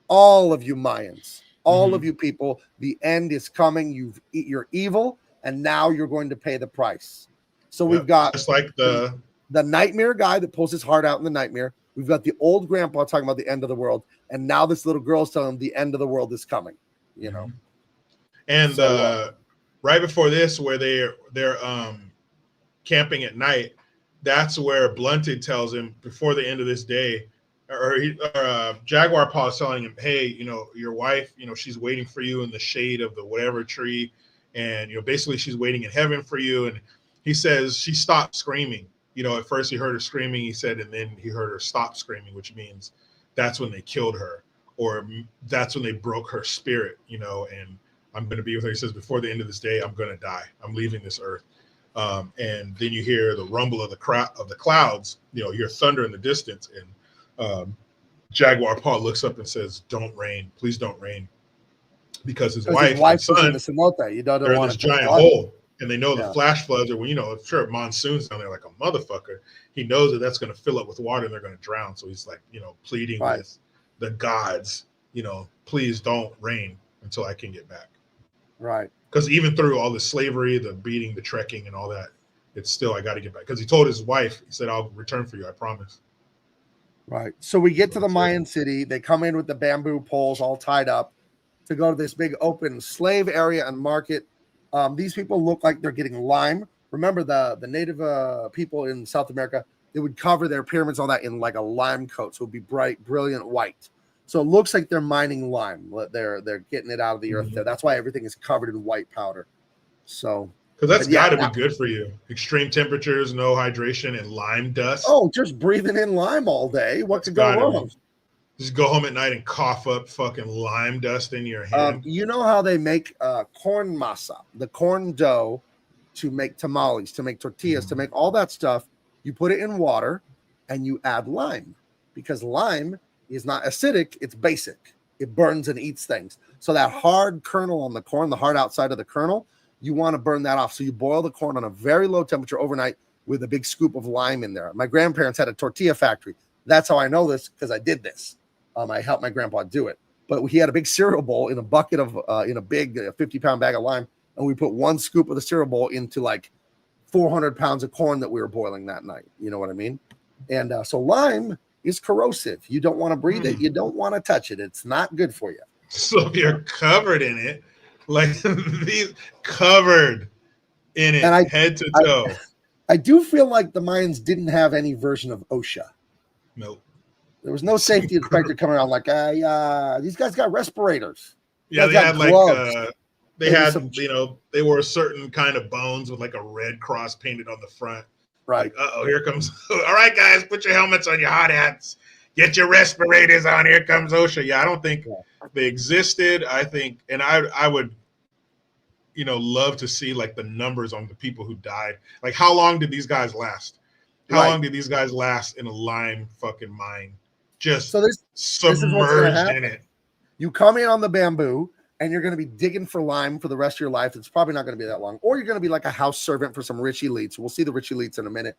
all of you Mayans, all of you people. The end is coming. You're evil, and now you're going to pay the price. So we've got just like the nightmare guy that pulls his heart out in the nightmare. We've got the old grandpa talking about the end of the world. And now this little girl's telling him the end of the world is coming, And right before this, where they're camping at night, that's where Blunted tells him before the end of this day, Jaguar Paw is telling him, hey, your wife, she's waiting for you in the shade of the whatever tree. And, basically she's waiting in heaven for you. And he says she stopped screaming. At first he heard her screaming, he said, and then he heard her stop screaming, which means that's when they killed her, or that's when they broke her spirit, and I'm going to be with her. He says, before the end of this day, I'm going to die. I'm leaving this earth. And then you hear the rumble of the clouds, you hear thunder in the distance. And Jaguar Paw looks up and says, don't rain. Please don't rain. Because his wife and son, in the cenote. You don't they're in want this giant hole. And they know the flash floods are when, sure, monsoons down there like a motherfucker. He knows that that's going to fill up with water and they're going to drown. So he's like, pleading with the gods, please don't rain until I can get back. Right. Because even through all the slavery, the beating, the trekking and all that, it's still, I got to get back. Because he told his wife, he said, I'll return for you. I promise. Right. So we get to the Mayan city. They come in with the bamboo poles all tied up to go to this big open slave area and market. These people look like they're getting lime. Remember the native people in South America, they would cover their pyramids, all that in like a lime coat. So it would be bright, brilliant white. So it looks like they're mining lime. They're getting it out of the earth there. That's why everything is covered in white powder. So because that's got to be good for you. Extreme temperatures, no hydration, and lime dust. Oh, just breathing in lime all day. What could go wrong? Just go home at night and cough up fucking lime dust in your hand. You know how they make corn masa, the corn dough to make tamales, to make tortillas, to make all that stuff. You put it in water and you add lime because lime is not acidic. It's basic. It burns and eats things. So that hard kernel on the corn, the hard outside of the kernel, you want to burn that off. So you boil the corn on a very low temperature overnight with a big scoop of lime in there. My grandparents had a tortilla factory. That's how I know this because I did this. I helped my grandpa do it, but he had a big cereal bowl in a bucket of, in a big 50-pound bag of lime. And we put one scoop of the cereal bowl into like 400 pounds of corn that we were boiling that night. You know what I mean? And so lime is corrosive. You don't want to breathe it. You don't want to touch it. It's not good for you. So if you're covered in it, like these covered in it, and head to toe. I do feel like the Mayans didn't have any version of OSHA. Nope. There was no safety inspector coming around like, these guys got respirators. Yeah, they had gloves. Like, they had, they wore a certain kind of bones with like a red cross painted on the front. Right. Like, here comes. All right, guys, put your helmets on, your hot hats. Get your respirators on. Here comes OSHA. Yeah, I don't think they existed. I think, and I would, love to see like the numbers on the people who died. Like, how long did these guys last? How long did these guys last in a lime fucking mine? Just submerged in it. You come in on the bamboo and you're going to be digging for lime for the rest of your life. It's probably not going to be that long. Or you're going to be like a house servant for some rich elites. We'll see the rich elites in a minute.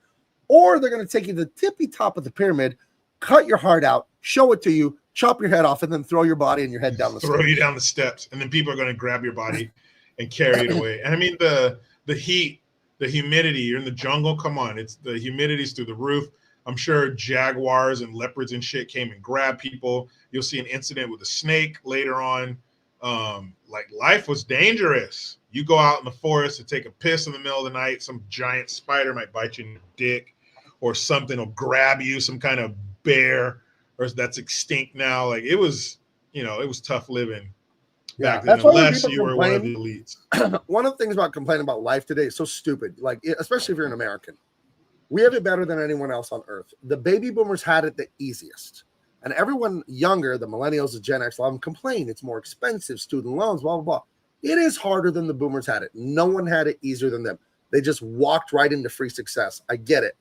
Or they're going to take you to the tippy top of the pyramid, cut your heart out, show it to you, chop your head off, and then throw your body and your head down the steps. Throw you down the steps. And then people are going to grab your body and carry it away. And I mean, the heat, the humidity, you're in the jungle. Come on. It's the humidity's through the roof. I'm sure jaguars and leopards and shit came and grabbed people. You'll see an incident with a snake later on. Like, life was dangerous. You go out in the forest to take a piss in the middle of the night, some giant spider might bite you in the dick, or something will grab you, some kind of bear or that's extinct now. Like, it was, it was tough living back then, unless you were one of the elites. One of the things about complaining about life today is so stupid. Like, especially if you're an American. We have it better than anyone else on earth. The baby boomers had it the easiest. And everyone younger, the millennials, the Gen X, a lot of them complain. It's more expensive, student loans, blah, blah, blah. It is harder than the boomers had it. No one had it easier than them. They just walked right into free success. I get it.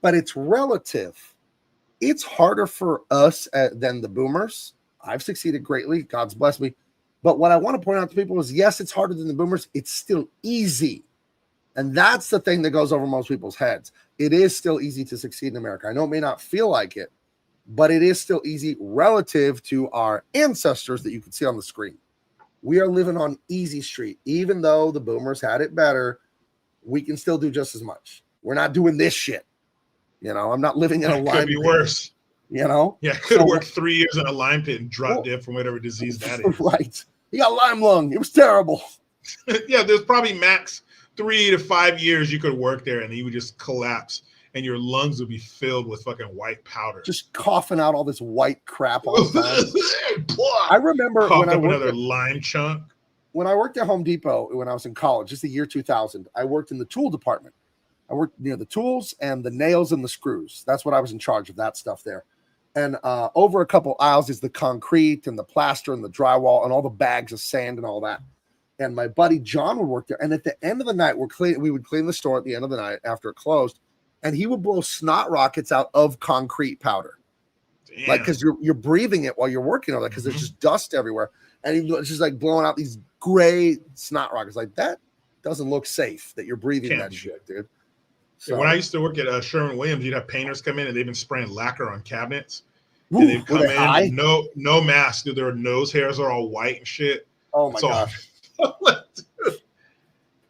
But it's relative. It's harder for us than the boomers. I've succeeded greatly. God's blessed me. But what I want to point out to people is, yes, it's harder than the boomers. It's still easy. And that's the thing that goes over most people's heads. It is still easy to succeed in America. I know it may not feel like it, but it is still easy relative to our ancestors that you can see on the screen. We are living on easy street. Even though the boomers had it better, we can still do just as much. We're not doing this shit. I'm not living in a lime pit. Could be worse. Yeah, could have worked 3 years in a lime pit and dropped dead from whatever disease that is. Right. He got Lyme lung. It was terrible. Yeah, there's probably max 3 to 5 years you could work there and you would just collapse and your lungs would be filled with fucking white powder. Just coughing out all this white crap all the time. I remember Coughed when I up worked another lime chunk. when I worked at Home Depot when I was in college, just the year 2000. I worked in the tool department. I worked near the tools and the nails and the screws. That's what I was in charge of, that stuff there. And over a couple aisles is the concrete and the plaster and the drywall and all the bags of sand and all that. And my buddy John would work there. And at the end of the night, we would clean the store at the end of the night after it closed. And he would blow snot rockets out of concrete powder. Damn. Like, because you're breathing it while you're working on that, because there's just dust everywhere. And he was just like blowing out these gray snot rockets. Like, that doesn't look safe that you're breathing that shit, dude. So, when I used to work at Sherwin-Williams, you'd have painters come in and they've been spraying lacquer on cabinets. Ooh, and they'd come were they high? in, no mask, dude. Their nose hairs are all white and shit. Oh my gosh.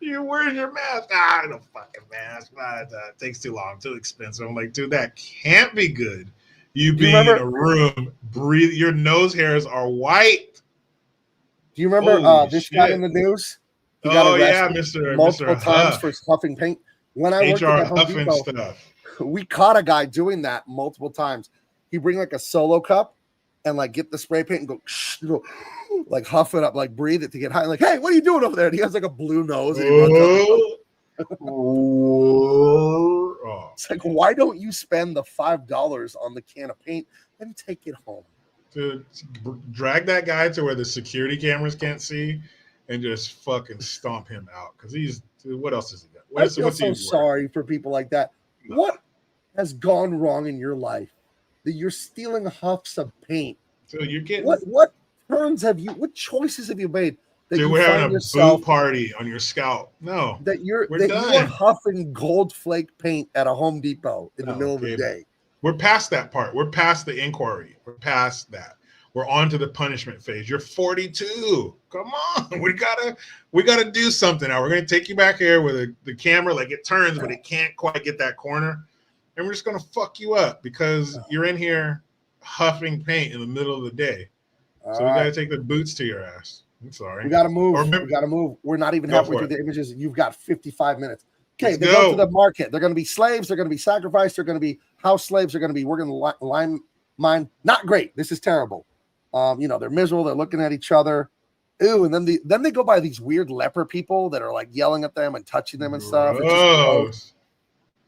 Where's your mask? No fucking mask. It takes too long, too expensive. I'm like, dude, that can't be good. You being in a room, breathe, your nose hairs are white. Do you remember this guy in the news? He got arrested multiple times for huffing paint. When I worked at Home Depot, we caught a guy doing that multiple times. He'd bring like a Solo cup and like get the spray paint and go like huff it up, like breathe it to get high. Like, hey, what are you doing over there? And he has like a blue nose. And he runs up. It's like, why don't you spend the $5 on the can of paint and take it home? Dude, drag that guy to where the security cameras can't see and just fucking stomp him out. Because what else is he got? I feel so sorry for people like that. No. What has gone wrong in your life that you're stealing huffs of paint? So you're getting what choices have you made? Dude, we're having a boo party on your scalp. No, you're huffing gold flake paint at a Home Depot in the middle of the day. We're past that part. We're past the inquiry. We're past that. We're on to the punishment phase. You're 42. Come on. We gotta do something now. We're gonna take you back here with the camera, like it turns, but it can't quite get that corner. And we're just gonna fuck you up because you're in here huffing paint in the middle of the day. So we gotta take the boots to your ass. I'm sorry. We gotta move. We're not even halfway through the images. You've got 55 minutes. Okay, they go to the market. They're going to be slaves. They're going to be sacrificed. They're going to be house slaves. They're going to be working the lime mine. Not great. This is terrible. They're miserable. They're looking at each other. Ooh, and then they go by these weird leper people that are like yelling at them and touching them and stuff.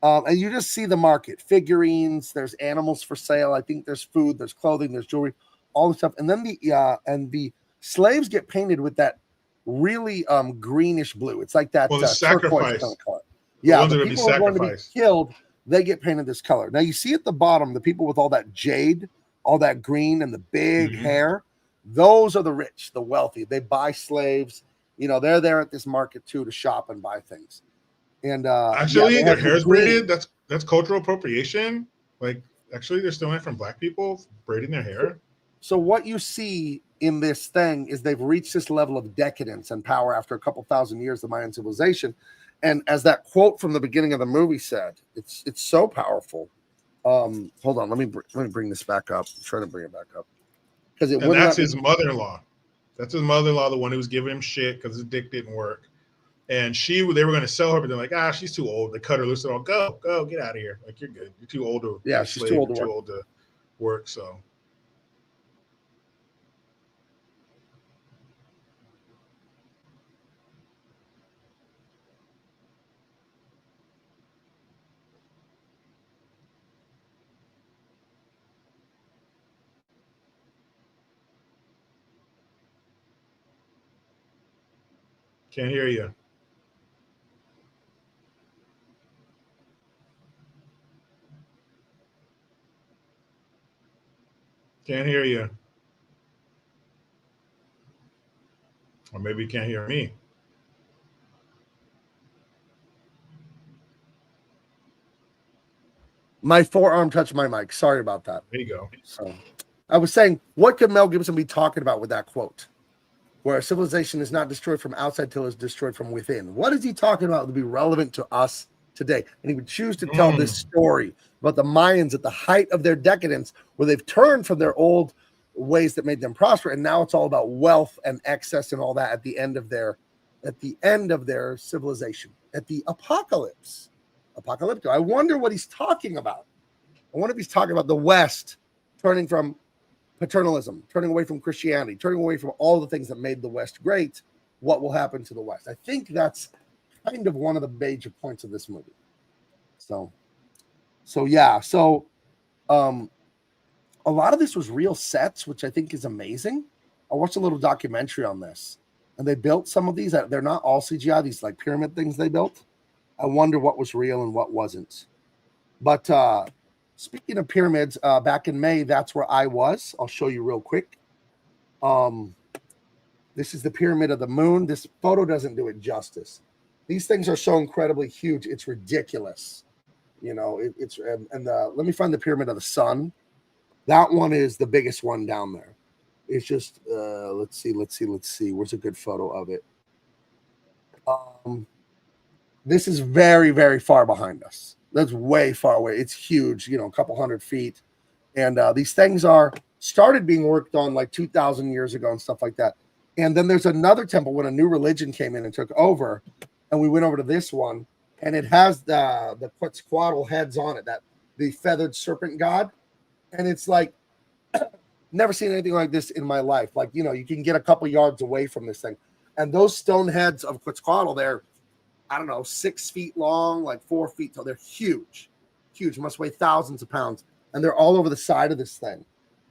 And you just see the market. Figurines. There's animals for sale. I think there's food. There's clothing. There's jewelry. All the stuff. And then the slaves get painted with that really greenish blue. It's like that sacrifice kind of color. Yeah, the people who are going to be killed, they get painted this color. Now you see at the bottom, the people with all that jade, all that green and the big hair, those are the rich, the wealthy. They buy slaves. They're there at this market too to shop and buy things. And actually, their hair's braided. That's cultural appropriation. Like, actually, they're stealing from black people, braiding their hair. So what you see in this thing is they've reached this level of decadence and power after a couple thousand years of Mayan civilization. And as that quote from the beginning of the movie said, it's so powerful. Hold on, let me bring this back up. I'm trying to bring it back up because that's his mother-in-law. That's his mother-in-law, the one who was giving him shit because his dick didn't work. And they were going to sell her, but they're like, she's too old. They cut her loose. They're all, go, get out of here. Like, you're good. You're too old to. Yeah, she's too old to work. So. Can't hear you. Can't hear you. Or maybe you can't hear me. My forearm touched my mic. Sorry about that. There you go. So I was saying, what could Mel Gibson be talking about with that quote? Where civilization is not destroyed from outside till it's destroyed from within. What is he talking about to be relevant to us today? And he would choose to tell this story about the Mayans at the height of their decadence, where they've turned from their old ways that made them prosper, and now it's all about wealth and excess and all that at the end of their civilization, at the apocalypse. Apocalypto. I wonder what he's talking about. I wonder if he's talking about the West turning from paternalism, turning away from Christianity, turning away from all the things that made the West great. What will happen to the West? I think that's kind of one of the major points of this movie. So yeah. So a lot of this was real sets, which I think is amazing. I watched a little documentary on this, and they built some of these. They're not all CGI, these like pyramid things they built. I wonder what was real and what wasn't. But speaking of pyramids, back in May, that's where I was. I'll show you real quick. This is the Pyramid of the Moon. This photo doesn't do it justice. These things are so incredibly huge. It's ridiculous. You know, let me find the Pyramid of the Sun. That one is the biggest one down there. It's just, let's see. Where's a good photo of it? This is very, very far behind us. That's way far away. It's huge, you know, a couple 100 feet. And these things started being worked on like 2,000 years ago and stuff like that. And then there's another temple when a new religion came in and took over. And we went over to this one. And it has the Quetzalcoatl heads on it, the feathered serpent god. And it's like, never seen anything like this in my life. Like, you know, you can get a couple yards away from this thing. And those stone heads of Quetzalcoatl, they're, I don't know, 6 feet long, like 4 feet tall. They're huge, must weigh thousands of pounds. And they're all over the side of this thing.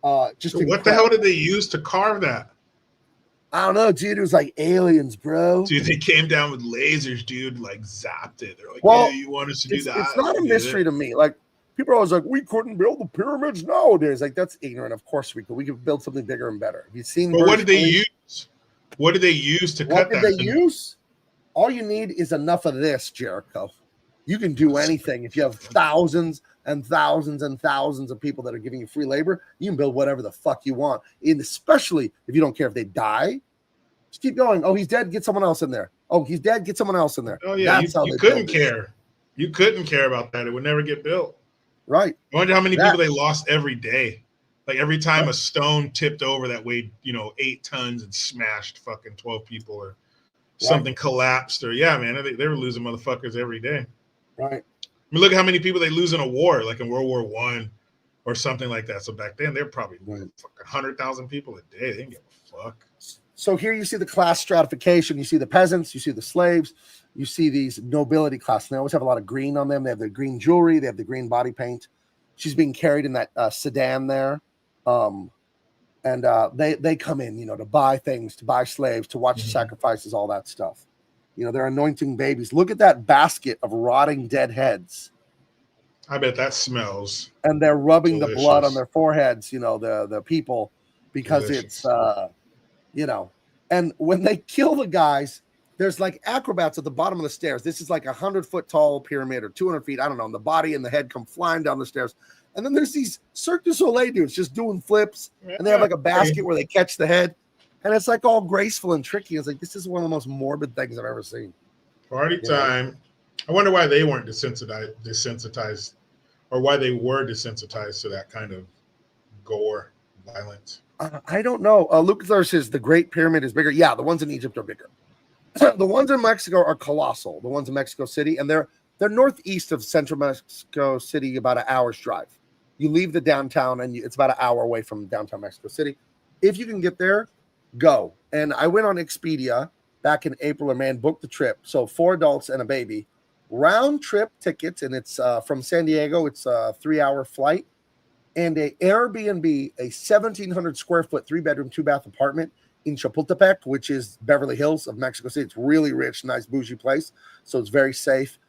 So what the hell did they use to carve that? I don't know, dude. It was like aliens, bro. Dude, they came down with lasers, dude, like zapped it. They're like, well, yeah, you want us to do that? It's not a mystery to me. Like, people are always like, we couldn't build the pyramids nowadays. Like, that's ignorant. Of course we could. We could build something bigger and better. Have you seen? But what did they use? What did they use to cut that? What did they use? All you need is enough of this, Jericho. You can do anything. If you have thousands and thousands and thousands of people that are giving you free labor, you can build whatever the fuck you want. And especially if you don't care if they die, just keep going. Oh, he's dead. Get someone else in there. Oh, he's dead. Get someone else in there. Oh yeah, you couldn't care. You couldn't care about that. It would never get built. Right. I wonder how many people they lost every day. Like every time a stone tipped over that weighed, 8 tons and smashed fucking 12 people or something collapsed or man, they were losing motherfuckers every day. Right. I mean, look at how many people they lose in a war, like in World War I or something like that. So back then they're probably fucking 100,000 people a day. They didn't give a fuck. So here you see the class stratification. You see the peasants, you see the slaves, you see these nobility class. And they always have a lot of green on them. They have the green jewelry, they have the green body paint. She's being carried in that sedan there. And they come in, to buy things, to buy slaves, to watch the sacrifices, all that stuff. They're anointing babies. Look at that basket of rotting dead heads. I bet that smells. And they're rubbing the blood on their foreheads, the people, because it's, and when they kill the guys, there's like acrobats at the bottom of the stairs. This is like 100-foot tall pyramid or 200 feet. I don't know. And the body and the head come flying down the stairs. And then there's these Cirque du Soleil dudes just doing flips. And they have like a basket where they catch the head. And it's like all graceful and tricky. It's like, this is one of the most morbid things I've ever seen. Party time. I wonder why they weren't desensitized or why they were desensitized to that kind of gore, violence. I don't know. Luke Thur says the Great Pyramid is bigger. Yeah, the ones in Egypt are bigger. The ones in Mexico are colossal. The ones in Mexico City, and they're northeast of central Mexico City, about an hour's drive. You leave the downtown, and it's about an hour away from downtown Mexico City. If you can get there, go. And I went on Expedia back in April or May and booked the trip. So 4 adults and a baby, round trip tickets, and it's from San Diego. It's a 3-hour flight. And a Airbnb, a 1,700 square foot, 3-bedroom, 2-bath apartment in Chapultepec, which is Beverly Hills of Mexico City. It's really rich, nice, bougie place. So it's very safe.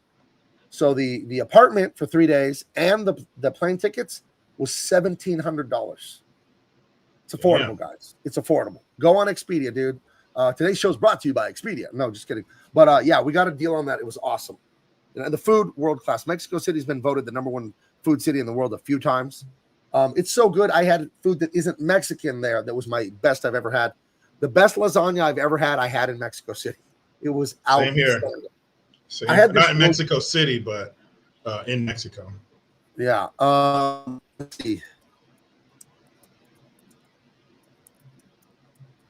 So the apartment for 3 days and the plane tickets was $1,700. It's affordable, guys. It's affordable. Go on Expedia, dude. Today's show is brought to you by Expedia. No, just kidding. But we got a deal on that. It was awesome. And the food, world class. Mexico City has been voted the #1 food city in the world a few times. It's so good. I had food that isn't Mexican there. That was my best I've ever had. The best lasagna I've ever had, I had in Mexico City. It was outstanding. Same. I had not in Mexico City, but in Mexico. Yeah. Let's see.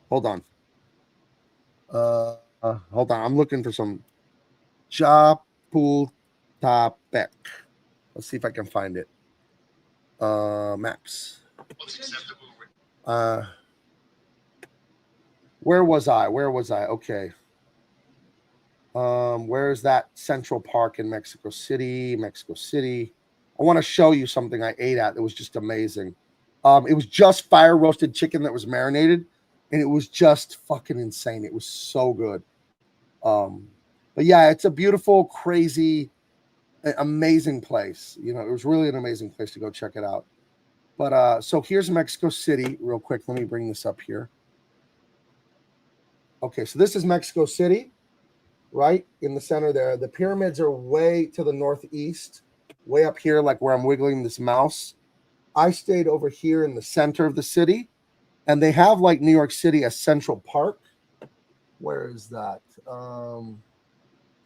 Hold on. Hold on. I'm looking for some Chapultepec. Ecatepec. Let's see if I can find it. Maps. Where was I? Okay. Where's that Central Park in Mexico City? I want to show you something I ate at. It was just amazing. It was just fire roasted chicken that was marinated, and it was just fucking insane. It was so good. But yeah, it's a beautiful, crazy, amazing place. You know, it was really an amazing place to go check it out. But so here's Mexico City, real quick. Let me bring this up here. Okay, so this is Mexico City, right in the center there. The pyramids are way to the northeast, way up here, like where I'm wiggling this mouse. I stayed over here in the center of the city, and they have like New York City, a Central Park. Where is that? Do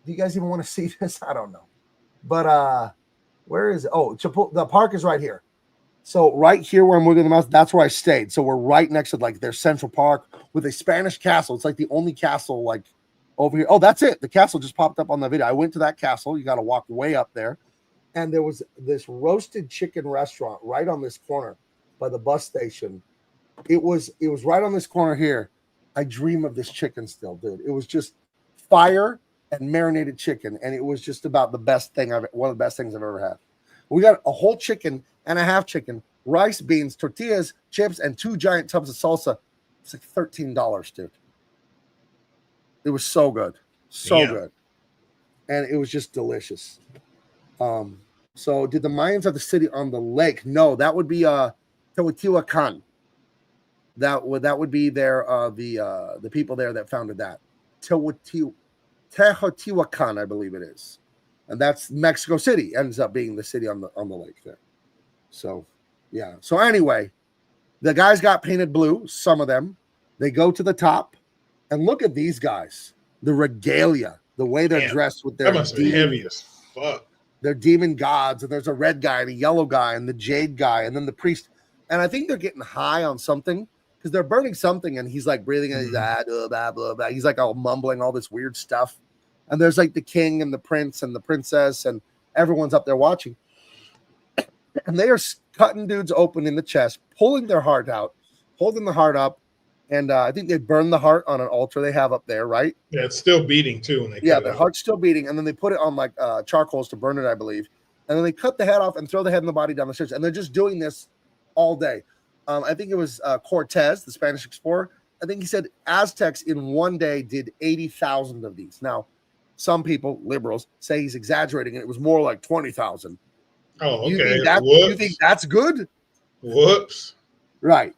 you guys even want to see this? I don't know. But where is it? Oh, the park is right here. So right here where I'm wiggling the mouse, that's where I stayed. So we're right next to like their Central Park with a Spanish castle. It's like the only castle like over here. Oh, that's it. The castle just popped up on the video. I went to that castle. You got to walk way up there. And there was this roasted chicken restaurant right on this corner by the bus station. It was right on this corner here. I dream of this chicken still, dude. It was just fire and marinated chicken, and it was just about one of the best things I've ever had. We got a whole chicken and a half chicken, rice, beans, tortillas, chips, and 2 giant tubs of salsa. It's like $13, dude. It was so good. So good. And it was just delicious. So did the Mayans have the city on the lake? No, that would be Teotihuacan. That would be their the people there that founded that. Teotihuacan, I believe it is. And that's Mexico City, ends up being the city on the lake there. So yeah. So anyway, the guys got painted blue, some of them. They go to the top, and look at these guys. The regalia, the way they're dressed with their that must be heavy as fuck. They're demon gods, and there's a red guy and a yellow guy and the jade guy, and then the priest. And I think they're getting high on something because they're burning something, and he's like breathing, and he's blah, blah, blah. He's like all mumbling all this weird stuff. And there's like the king and the prince and the princess, and everyone's up there watching. And they are cutting dudes open in the chest, pulling their heart out, holding the heart up. And I think they burn the heart on an altar they have up there, right? Yeah, it's still beating too. When they the heart's still beating, and then they put it on like charcoals to burn it, I believe. And then they cut the head off and throw the head and the body down the stairs. And they're just doing this all day. I think it was Cortez, the Spanish explorer. I think he said Aztecs in one day did 80,000 of these. Now, some people, liberals, say he's exaggerating, and it was more like 20,000. Oh, okay. You think that's good? Whoops. Right.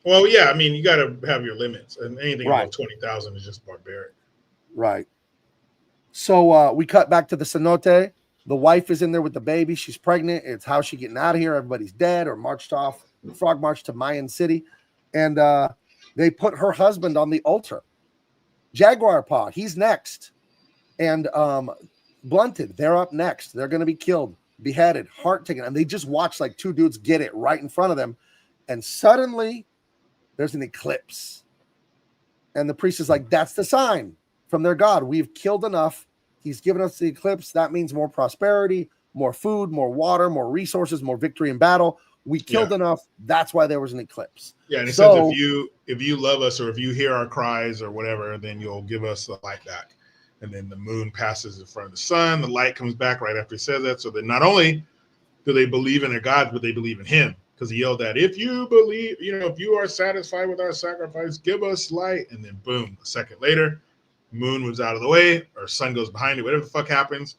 Well, yeah, I mean, you got to have your limits, and anything above 20,000 is just barbaric. Right. So we cut back to the cenote. The wife is in there with the baby. She's pregnant. It's how she getting out of here. Everybody's dead or marched off. Frog march to Mayan City. And they put her husband on the altar. Jaguar Paw, he's next. And Blunted, they're up next. They're going to be killed, beheaded, heart taken. And they just watch like 2 dudes get it right in front of them. And suddenly there's an eclipse. And the priest is like, that's the sign from their God. We've killed enough. He's given us the eclipse. That means more prosperity, more food, more water, more resources, more victory in battle. We killed enough. That's why there was an eclipse. Yeah, and it says if you love us or if you hear our cries or whatever, then you'll give us the light back. And then the moon passes in front of the sun. The light comes back right after he says that. So that not only do they believe in their gods, but they believe in him. Because he yelled that, if you believe, if you are satisfied with our sacrifice, give us light. And then boom, a second later, moon moves out of the way, or sun goes behind it, whatever the fuck happens.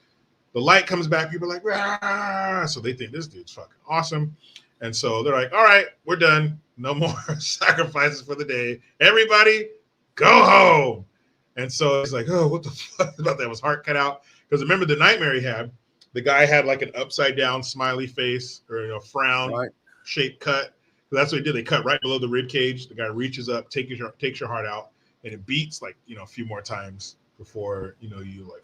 The light comes back. People are like, ah! So they think this dude's fucking awesome. And so they're like, all right, we're done. No more sacrifices for the day. Everybody, go home. And so it's like, oh, what the fuck? I thought that was heart cut out. Because remember the nightmare he had? The guy had like an upside down smiley face or frown shaped cut. So that's what he did. They cut right below the rib cage. The guy reaches up, takes your heart out, and it beats like a few more times before you like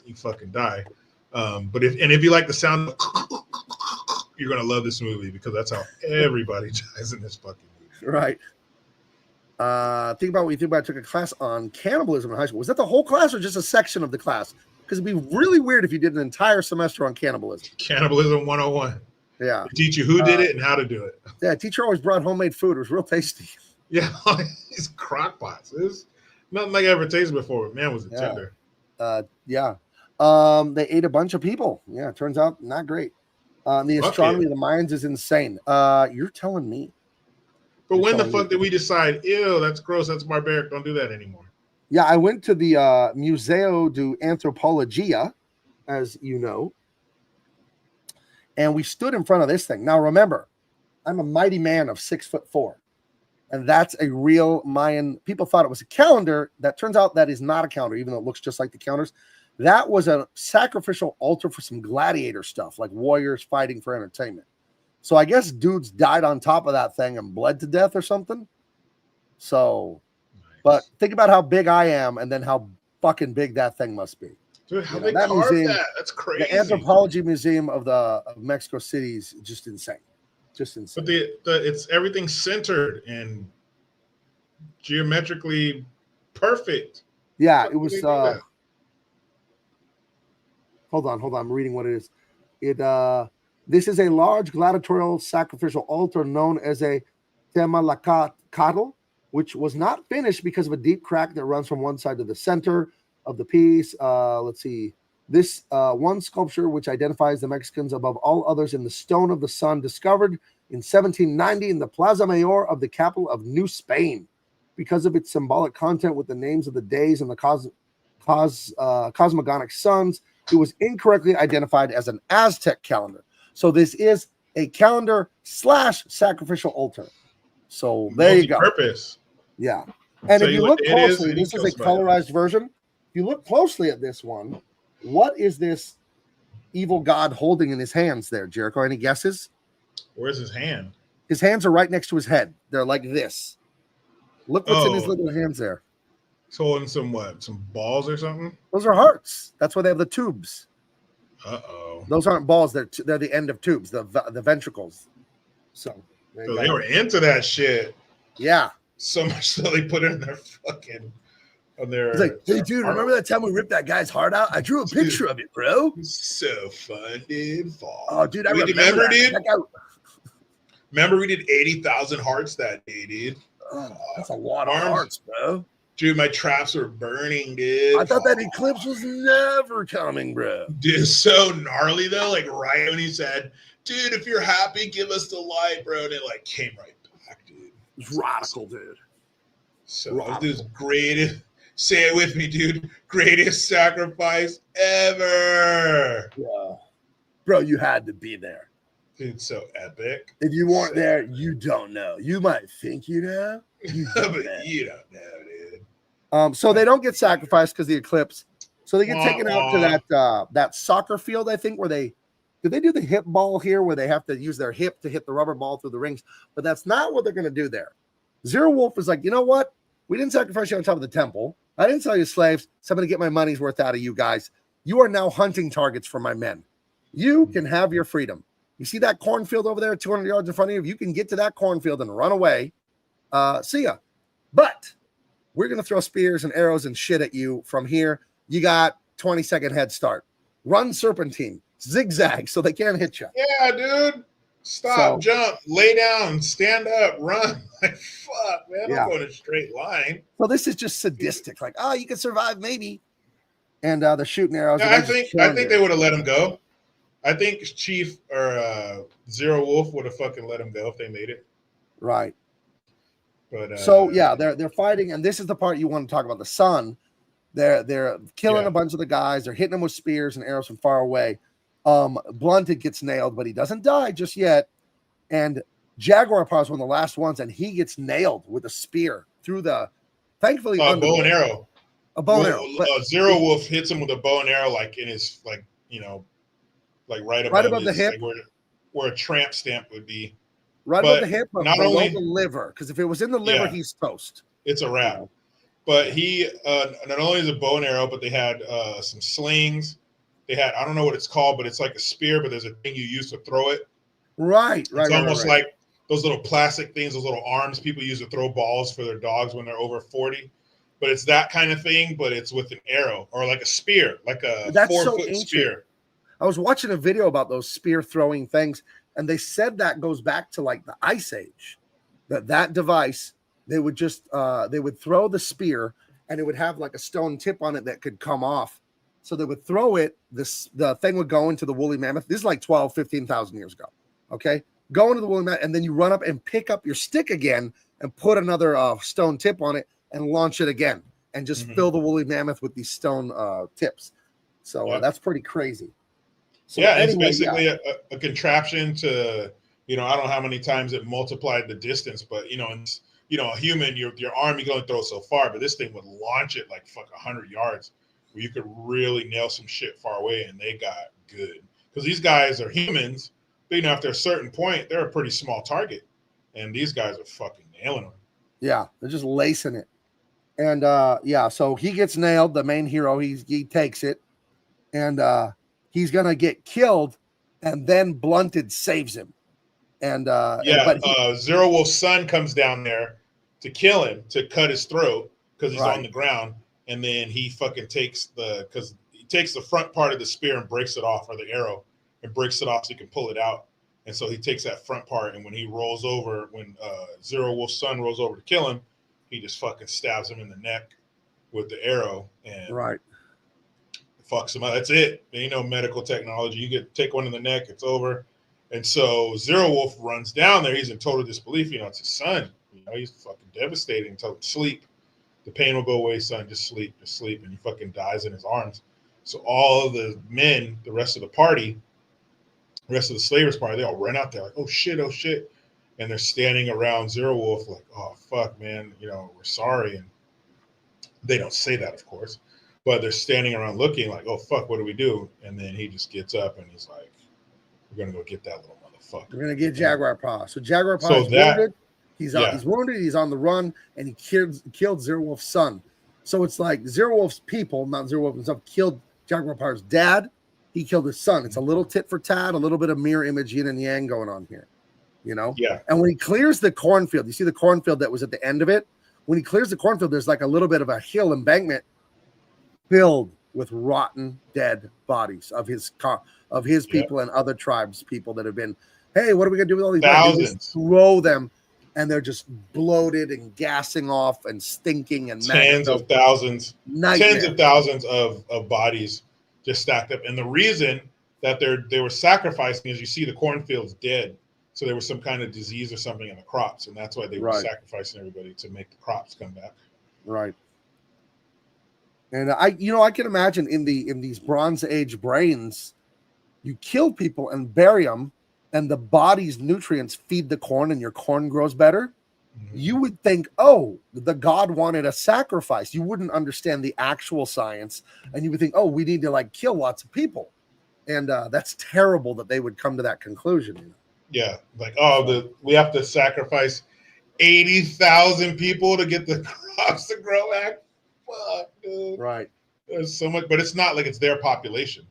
you fucking die. But if you like the sound of you're gonna love this movie because that's how everybody dies in this fucking movie. Right. Think about what you think about. I took a class on cannibalism in high school. Was that the whole class or just a section of the class? because it'd be really weird if you did an entire semester on cannibalism. Cannibalism 101. Yeah. They teach you who did it and how to do it. Yeah, teacher always brought homemade food. It was real tasty. Yeah, these crock pots. It's nothing like I ever tasted before, but man, was it tender. Yeah. They ate a bunch of people. Yeah, it turns out not great. The astronomy of the Mayans is insane. You're telling me. But when the fuck did we decide, ew, that's gross, that's barbaric, don't do that anymore? Yeah, I went to the Museo de Antropologia, as you know, and we stood in front of this thing. Now, remember, I'm a mighty man of 6'4", and that's a real Mayan. People thought it was a calendar. That turns out that is not a calendar, even though it looks just like the calendars. That was a sacrificial altar for some gladiator stuff, like warriors fighting for entertainment. So I guess dudes died on top of that thing and bled to death or something. So, but think about how big I am and then how fucking big that thing must be. Dude, how they carved museum, that? That's crazy. The Anthropology Museum of Mexico City is just insane. Just insane. But it's everything centered and geometrically perfect. Yeah, it was hold on. I'm reading what it is. This is a large gladiatorial sacrificial altar known as a temalacatl, which was not finished because of a deep crack that runs from one side to the center of the piece. Let's see. This one sculpture, which identifies the Mexicans above all others in the Stone of the Sun, discovered in 1790 in the Plaza Mayor of the capital of New Spain. Because of its symbolic content with the names of the days and the cosmogonic suns, it was incorrectly identified as an Aztec calendar. So this is a calendar / sacrificial altar. So there you go. Purpose. Yeah. And if you look closely, this is a colorized version. If you look closely at this one, what is this evil god holding in his hands there, Jericho? Any guesses? Where's his hand? His hands are right next to his head. They're like this. Look what's in his little hands there. He's holding some balls or something? Those are hearts. That's why they have the tubes. Uh-oh. Those aren't balls. They're the end of tubes, the ventricles. So they were into that shit. Yeah. So much so they put it in their fucking on their. It's like, hey, dude, remember that time we ripped that guy's heart out? I drew a picture of it, bro. So fun, dude. Oh, dude, I remember dude. Remember we did 80,000 hearts that day, dude. Oh, that's a lot of hearts, bro. Dude, my traps were burning, dude. I thought that eclipse was never coming, bro. Dude, so gnarly though. Like right when he said, "Dude, if you're happy, give us the light, bro," and it like came right back, dude. It's radical, dude. So this greatest. Say it with me, dude. Greatest sacrifice ever. Yeah, bro, you had to be there. Dude, so epic. If you weren't there, you don't know. You might think you know. You don't but know. You don't know, dude. So they don't get sacrificed because the eclipse. So they get taken out to that soccer field, I think, where did they do the hip ball here, where they have to use their hip to hit the rubber ball through the rings? But that's not what they're going to do there. Zero Wolf is like, you know what? We didn't sacrifice you on top of the temple. I didn't sell you slaves. So I'm going to get my money's worth out of you guys. You are now hunting targets for my men. You can have your freedom. You see that cornfield over there, 200 yards in front of you? If you can get to that cornfield and run away, see ya. But we're going to throw spears and arrows and shit at you from here. You got 20-second head start. Run serpentine, zigzag, so they can't hit you. Yeah, dude. Stop, jump, lay down, stand up, run. Like, fuck, man. I'm going a straight line. So this is just sadistic. Like, oh, you can survive, maybe. And they're shooting arrows. Yeah, I think they would have let him go. I think Chief or Zero Wolf would have fucking let him go if they made it. Right. But so yeah, they're fighting, and this is the part you want to talk about. The sun, they're killing a bunch of the guys. They're hitting them with spears and arrows from far away. Blunted gets nailed, but he doesn't die just yet. And Jaguar Paw is one of the last ones, and he gets nailed with a spear through the. Thankfully, bow and arrow. A bow and arrow. Zero Wolf hits him with a bow and arrow, like in his right above the hip, like where a tramp stamp would be. Right above the hip, but not below the liver. Because if it was in the liver, he's toast. It's a wrap. But he not only is a bow and arrow, but they had some slings. They had, I don't know what it's called, but it's like a spear, but there's a thing you use to throw it. Right. It's almost like those little plastic things, those little arms people use to throw balls for their dogs when they're over 40. but it's that kind of thing, but it's with an arrow or like a spear, like a That's so 4-foot ancient. spear. I was watching a video about those spear throwing things, and they said that goes back to like the Ice Age. That device, they would just they would throw the spear, and it would have like a stone tip on it that could come off. So they would throw it, the thing would go into the woolly mammoth. This is like 12, 15,000 years ago. Okay. Go into the woolly mammoth, and then you run up and pick up your stick again and put another stone tip on it and launch it again and just fill the woolly mammoth with these stone tips. So that's pretty crazy. So it's basically a contraption to, I don't know how many times it multiplied the distance, but a human, your arm, you can only throw so far, but this thing would launch it like 100 yards, where you could really nail some shit far away, and they got good. Because these guys are humans, but after a certain point, they're a pretty small target, and these guys are fucking nailing them. Yeah, they're just lacing it, and so he gets nailed. The main hero, he takes it, and he's gonna get killed, and then Blunted saves him. And Zero Wolf's son comes down there to kill him, to cut his throat because he's on the ground, and then he fucking takes the front part of the spear and breaks it off, or the arrow, and breaks it off so he can pull it out. And so he takes that front part, and when he rolls over, when Zero Wolf's son rolls over to kill him, he just fucking stabs him in the neck with the arrow and fucks him up. That's it. There ain't no medical technology. You get take one in the neck, it's over. And so Zero Wolf runs down there. He's in total disbelief. It's his son. He's fucking devastated until sleep. The pain will go away, son. Just sleep. And he fucking dies in his arms. So all of the men, the rest of the party, the rest of the slavers party, they all run out there like, oh shit. And they're standing around Zero Wolf like, oh fuck, man, we're sorry. And they don't say that, of course, but they're standing around looking like, oh fuck, what do we do? And then he just gets up and he's like, we're gonna go get that little motherfucker. We're gonna get Jaguar Paw. So Jaguar Paw is wounded. He's wounded. He's on the run, and he killed Zero Wolf's son. So it's like Zero Wolf's people, not Zero Wolf himself, killed Jaguar Paw's dad. He killed his son. It's a little tit for tat, a little bit of mirror image, yin and yang going on here. Yeah. And when he clears the cornfield, you see the cornfield that was at the end of it. When he clears the cornfield, there's like a little bit of a hill embankment filled with rotten, dead bodies of his people and other tribes people that have been, hey, what are we gonna do with all these thousands? Throw them, and they're just bloated and gassing off and stinking and tens of thousands of bodies just stacked up. And the reason that they were sacrificing is, you see the cornfield's dead, so there was some kind of disease or something in the crops, and that's why they were sacrificing everybody to make the crops come back. Right. And I can imagine in these Bronze Age brains, you kill people and bury them, and the body's nutrients feed the corn, and your corn grows better. Mm-hmm. You would think, oh, the god wanted a sacrifice. You wouldn't understand the actual science, and you would think, oh, we need to kill lots of people, and that's terrible that they would come to that conclusion. Yeah, like, we have to sacrifice 80,000 people to get the crops to grow back. Fuck, dude. Right. There's so much, but it's not like it's their population.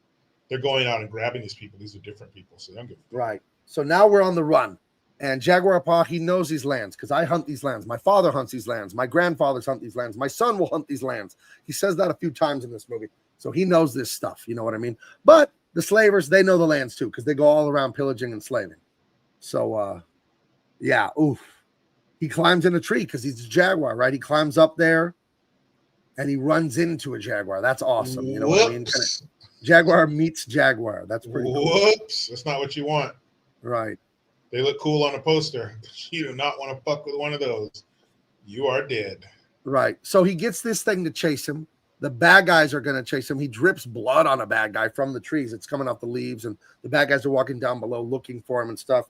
They're going out and grabbing these people. These are different people, so I'm good. Right. So now we're on the run, and Jaguar Paw, he knows these lands because I hunt these lands. My father hunts these lands. My grandfathers hunt these lands. My son will hunt these lands. He says that a few times in this movie, so he knows this stuff. You know what I mean? But the slavers, they know the lands too because they go all around pillaging and slaving. So, he climbs in a tree because he's a jaguar, right? He climbs up there, and he runs into a jaguar. That's awesome. You know what I mean? Jaguar meets jaguar. That's pretty cool. Whoops. That's not what you want. Right. They look cool on a poster. You do not want to fuck with one of those. You are dead. Right. So he gets this thing to chase him. The bad guys are going to chase him. He drips blood on a bad guy from the trees. It's coming off the leaves, and the bad guys are walking down below looking for him and stuff.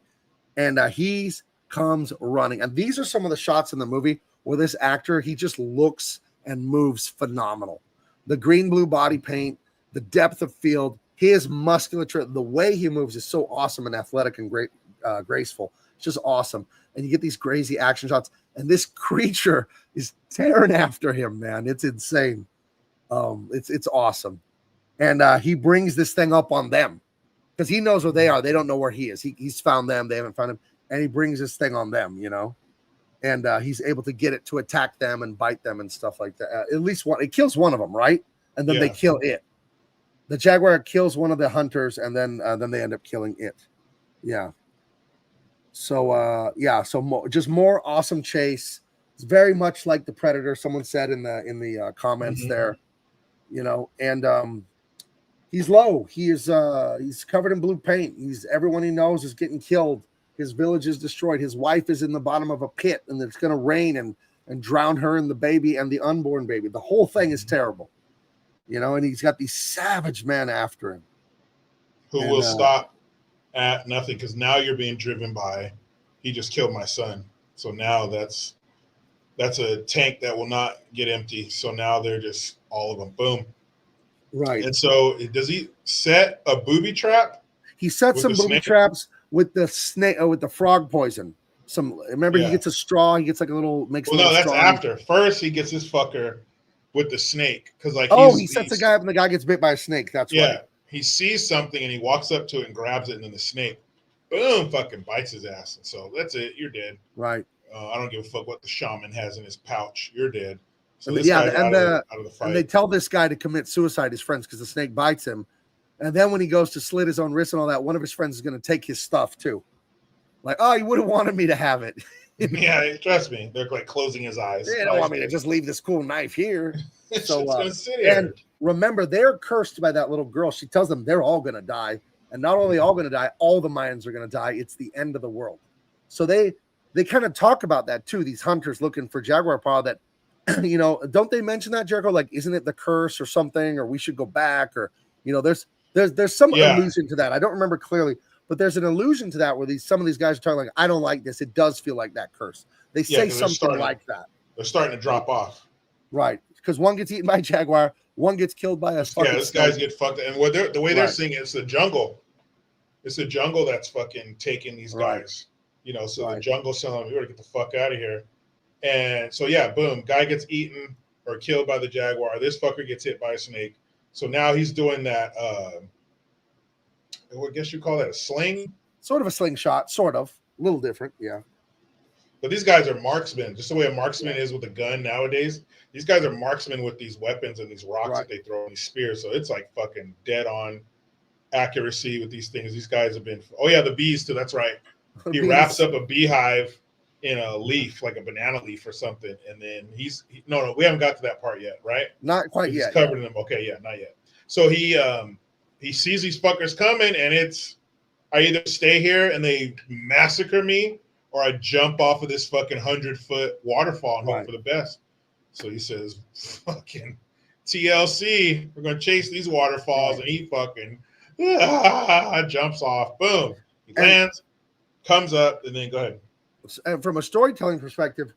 And he comes running. And these are some of the shots in the movie where this actor, he just looks and moves phenomenal. The green-blue body paint, the depth of field, his musculature, the way he moves is so awesome and athletic and great, graceful. It's just awesome. And you get these crazy action shots, and this creature is tearing after him, man. It's insane. It's awesome. And he brings this thing up on them because he knows where they are. They don't know where he is. He's found them. They haven't found him. And he brings this thing on them, and he's able to get it to attack them and bite them and stuff like that. At least one, it kills one of them, right? And then they kill it. The jaguar kills one of the hunters, and then they end up killing it. Yeah. So just more awesome chase. It's very much like the Predator. Someone said in the comments there, you know, and he's low. He's covered in blue paint. Everyone he knows is getting killed. His village is destroyed. His wife is in the bottom of a pit, and it's going to rain and drown her and the baby and the unborn baby. The whole thing is terrible, you know. And he's got these savage men after him, who will stop at nothing, because now you're being driven by, he just killed my son. So now that's a tank that will not get empty. So now they're just all of them, boom. Right. And so does he set a booby trap? He sets some booby traps with the snake, with the frog poison. Remember, he gets a straw. He gets like a little Well, no, that's after. First, he gets this fucker with the snake, because like he sets the guy up, and the guy gets bit by a snake. That's right. He sees something and he walks up to it and grabs it, and then the snake, boom, fucking bites his ass. And so that's it. You're dead. Right. I don't give a fuck what the shaman has in his pouch. You're dead. So out of the fight. And they tell this guy to commit suicide, his friends, because the snake bites him. And then when he goes to slit his own wrist and all that, one of his friends is going to take his stuff too. Like, oh, you would have wanted me to have it. Yeah, trust me. They're like closing his eyes. They don't want me to just leave this cool knife here. So, gonna sit here. And remember, they're cursed by that little girl. She tells them they're all going to die. And not only all going to die, all the Mayans are going to die. It's the end of the world. So they kind of talk about that too. These hunters looking for jaguar paw that, you know, don't they mention that, Jericho? Like, isn't it the curse or something, or we should go back, or, you know, there's some allusion to that. I don't remember clearly, but there's an allusion to that where some of these guys are talking like, I don't like this. It does feel like that curse. They say something like that. They're starting to drop off. Right. Because one gets eaten by a jaguar, one gets killed by a fucking this guy's get fucked. And the way they're seeing it, it's the jungle. It's the jungle that's fucking taking these guys. You know, so the jungle's telling them, we gotta get the fuck out of here. And so boom, guy gets eaten or killed by the jaguar. This fucker gets hit by a snake. So now he's doing that. I guess you call that a sling. Sort of a slingshot, sort of. A little different, yeah. But these guys are marksmen, just the way a marksman is with a gun nowadays. These guys are marksmen with these weapons and these rocks that they throw and these spears. So it's like fucking dead on accuracy with these things. These guys have been. Oh yeah, the bees too. That's right. He wraps up a beehive in a leaf, like a banana leaf or something, and then no, we haven't got to that part yet, right? Not quite yet. He's covered in them. Okay, yeah, not yet. So he sees these fuckers coming, and it's, I either stay here and they massacre me, or I jump off of this fucking 100-foot waterfall and hope for the best. So he says, fucking TLC, we're going to chase these waterfalls, and he fucking jumps off. Boom. He lands, comes up, and then go ahead. And from a storytelling perspective,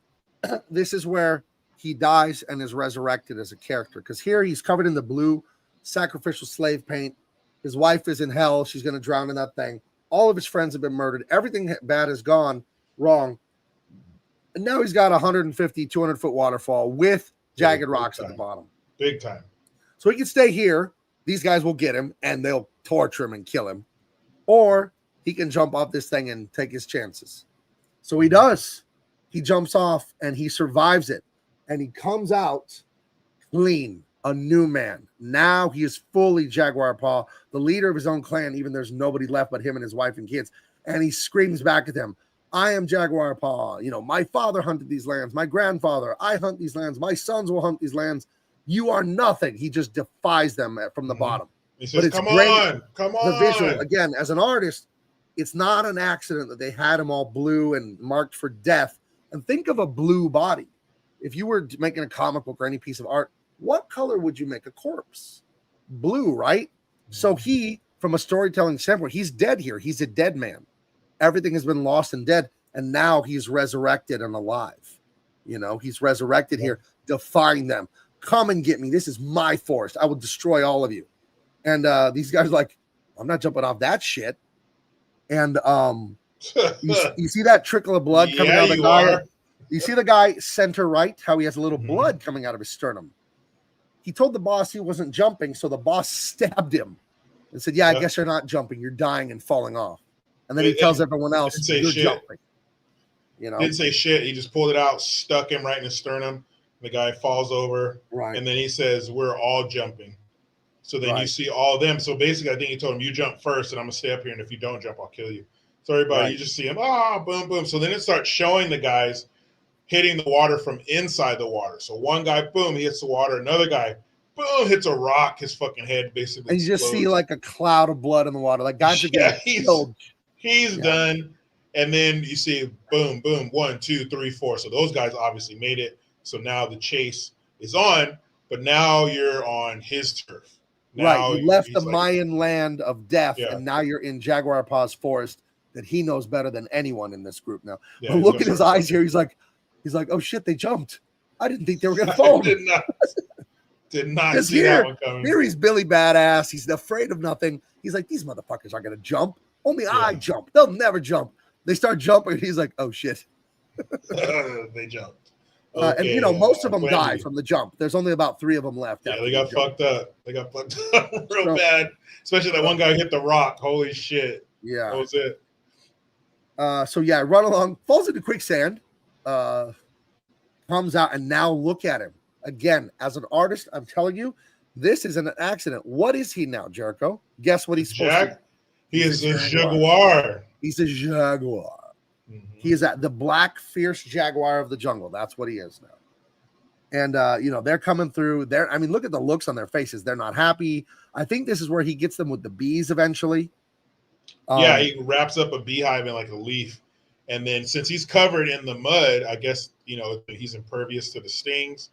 this is where he dies and is resurrected as a character. Because here he's covered in the blue sacrificial slave paint. His wife is in hell. She's going to drown in that thing. All of his friends have been murdered. Everything bad has gone wrong. And now he's got a 150, 200-foot waterfall with jagged rocks at the bottom. Big time. So he can stay here. These guys will get him, and they'll torture him and kill him. Or he can jump off this thing and take his chances. So he does. He jumps off, and he survives it. And he comes out clean, a new man. Now he is fully Jaguar Paw, the leader of his own clan, even there's nobody left but him and his wife and kids. And he screams back at them, I am Jaguar Paw. You know, my father hunted these lands. My grandfather, I hunt these lands. My sons will hunt these lands. You are nothing. He just defies them from the bottom. He says, come on. The visual, again, as an artist, it's not an accident that they had him all blue and marked for death. And think of a blue body. If you were making a comic book or any piece of art, what color would you make a corpse? Blue, right? So he, from a storytelling standpoint, he's dead here. He's a dead man. Everything has been lost and dead, and now he's resurrected and alive. You know, he's resurrected here, defying them. Come and get me. This is my forest. I will destroy all of you. And these guys are like, I'm not jumping off that shit. And you see that trickle of blood coming out of the guy? You see the guy center right, how he has a little blood coming out of his sternum. He told the boss he wasn't jumping, so the boss stabbed him and said, I guess you're not jumping. You're dying and falling off. And then he tells everyone else, you're jumping. You know, Didn't say shit. He just pulled it out, stuck him right in the sternum. The guy falls over, right? and then he says, "We're all jumping." So then you Right. see all of them. So basically, I think he told him, "You jump first, and I'm gonna stay up here. And if you don't jump, I'll kill you." So everybody, Right. you just see him, boom, boom. So then it starts showing the guys hitting the water from inside the water. So one guy, boom, he hits the water. Another guy, boom, hits a rock. His fucking head basically And you just explodes. see like a cloud of blood in the water. Like guys are getting killed. He's done. And then you see boom, boom, 1, 2, 3, 4. So those guys obviously made it. So now the chase is on, but now you're on his turf. Now right. You left the he's like, Mayan land of death, Yeah. and now you're in Jaguar Paws Forest that he knows better than anyone in this group now. Yeah, But he's look gonna at his start eyes here. He's like, oh shit, they jumped. I didn't think they were gonna fall. did not see here, that one coming. Here he's Billy Badass. He's afraid of nothing. He's like, these motherfuckers aren't gonna jump. Only I jump. They'll never jump. They start jumping. He's like, oh shit. They jumped. And you know, most of them die from the jump. There's only about 3 of them left. Yeah, they got fucked up. They got fucked up real bad. Especially that one guy hit the rock. Holy shit. Yeah. That was it. So yeah, run along, falls into quicksand, comes out, and now look at him. Again, as an artist, I'm telling you, this is an accident. What is he now, Jericho? Guess what he's supposed to be? He is a jaguar. He's a jaguar. Mm-hmm. He is the black, fierce jaguar of the jungle. That's what he is now. And you know, they're coming through there. I mean, look at the looks on their faces. They're not happy. I think this is where he gets them with the bees eventually. Yeah, he wraps up a beehive in like a leaf. And then since he's covered in the mud, I guess, you know, he's impervious to the stings.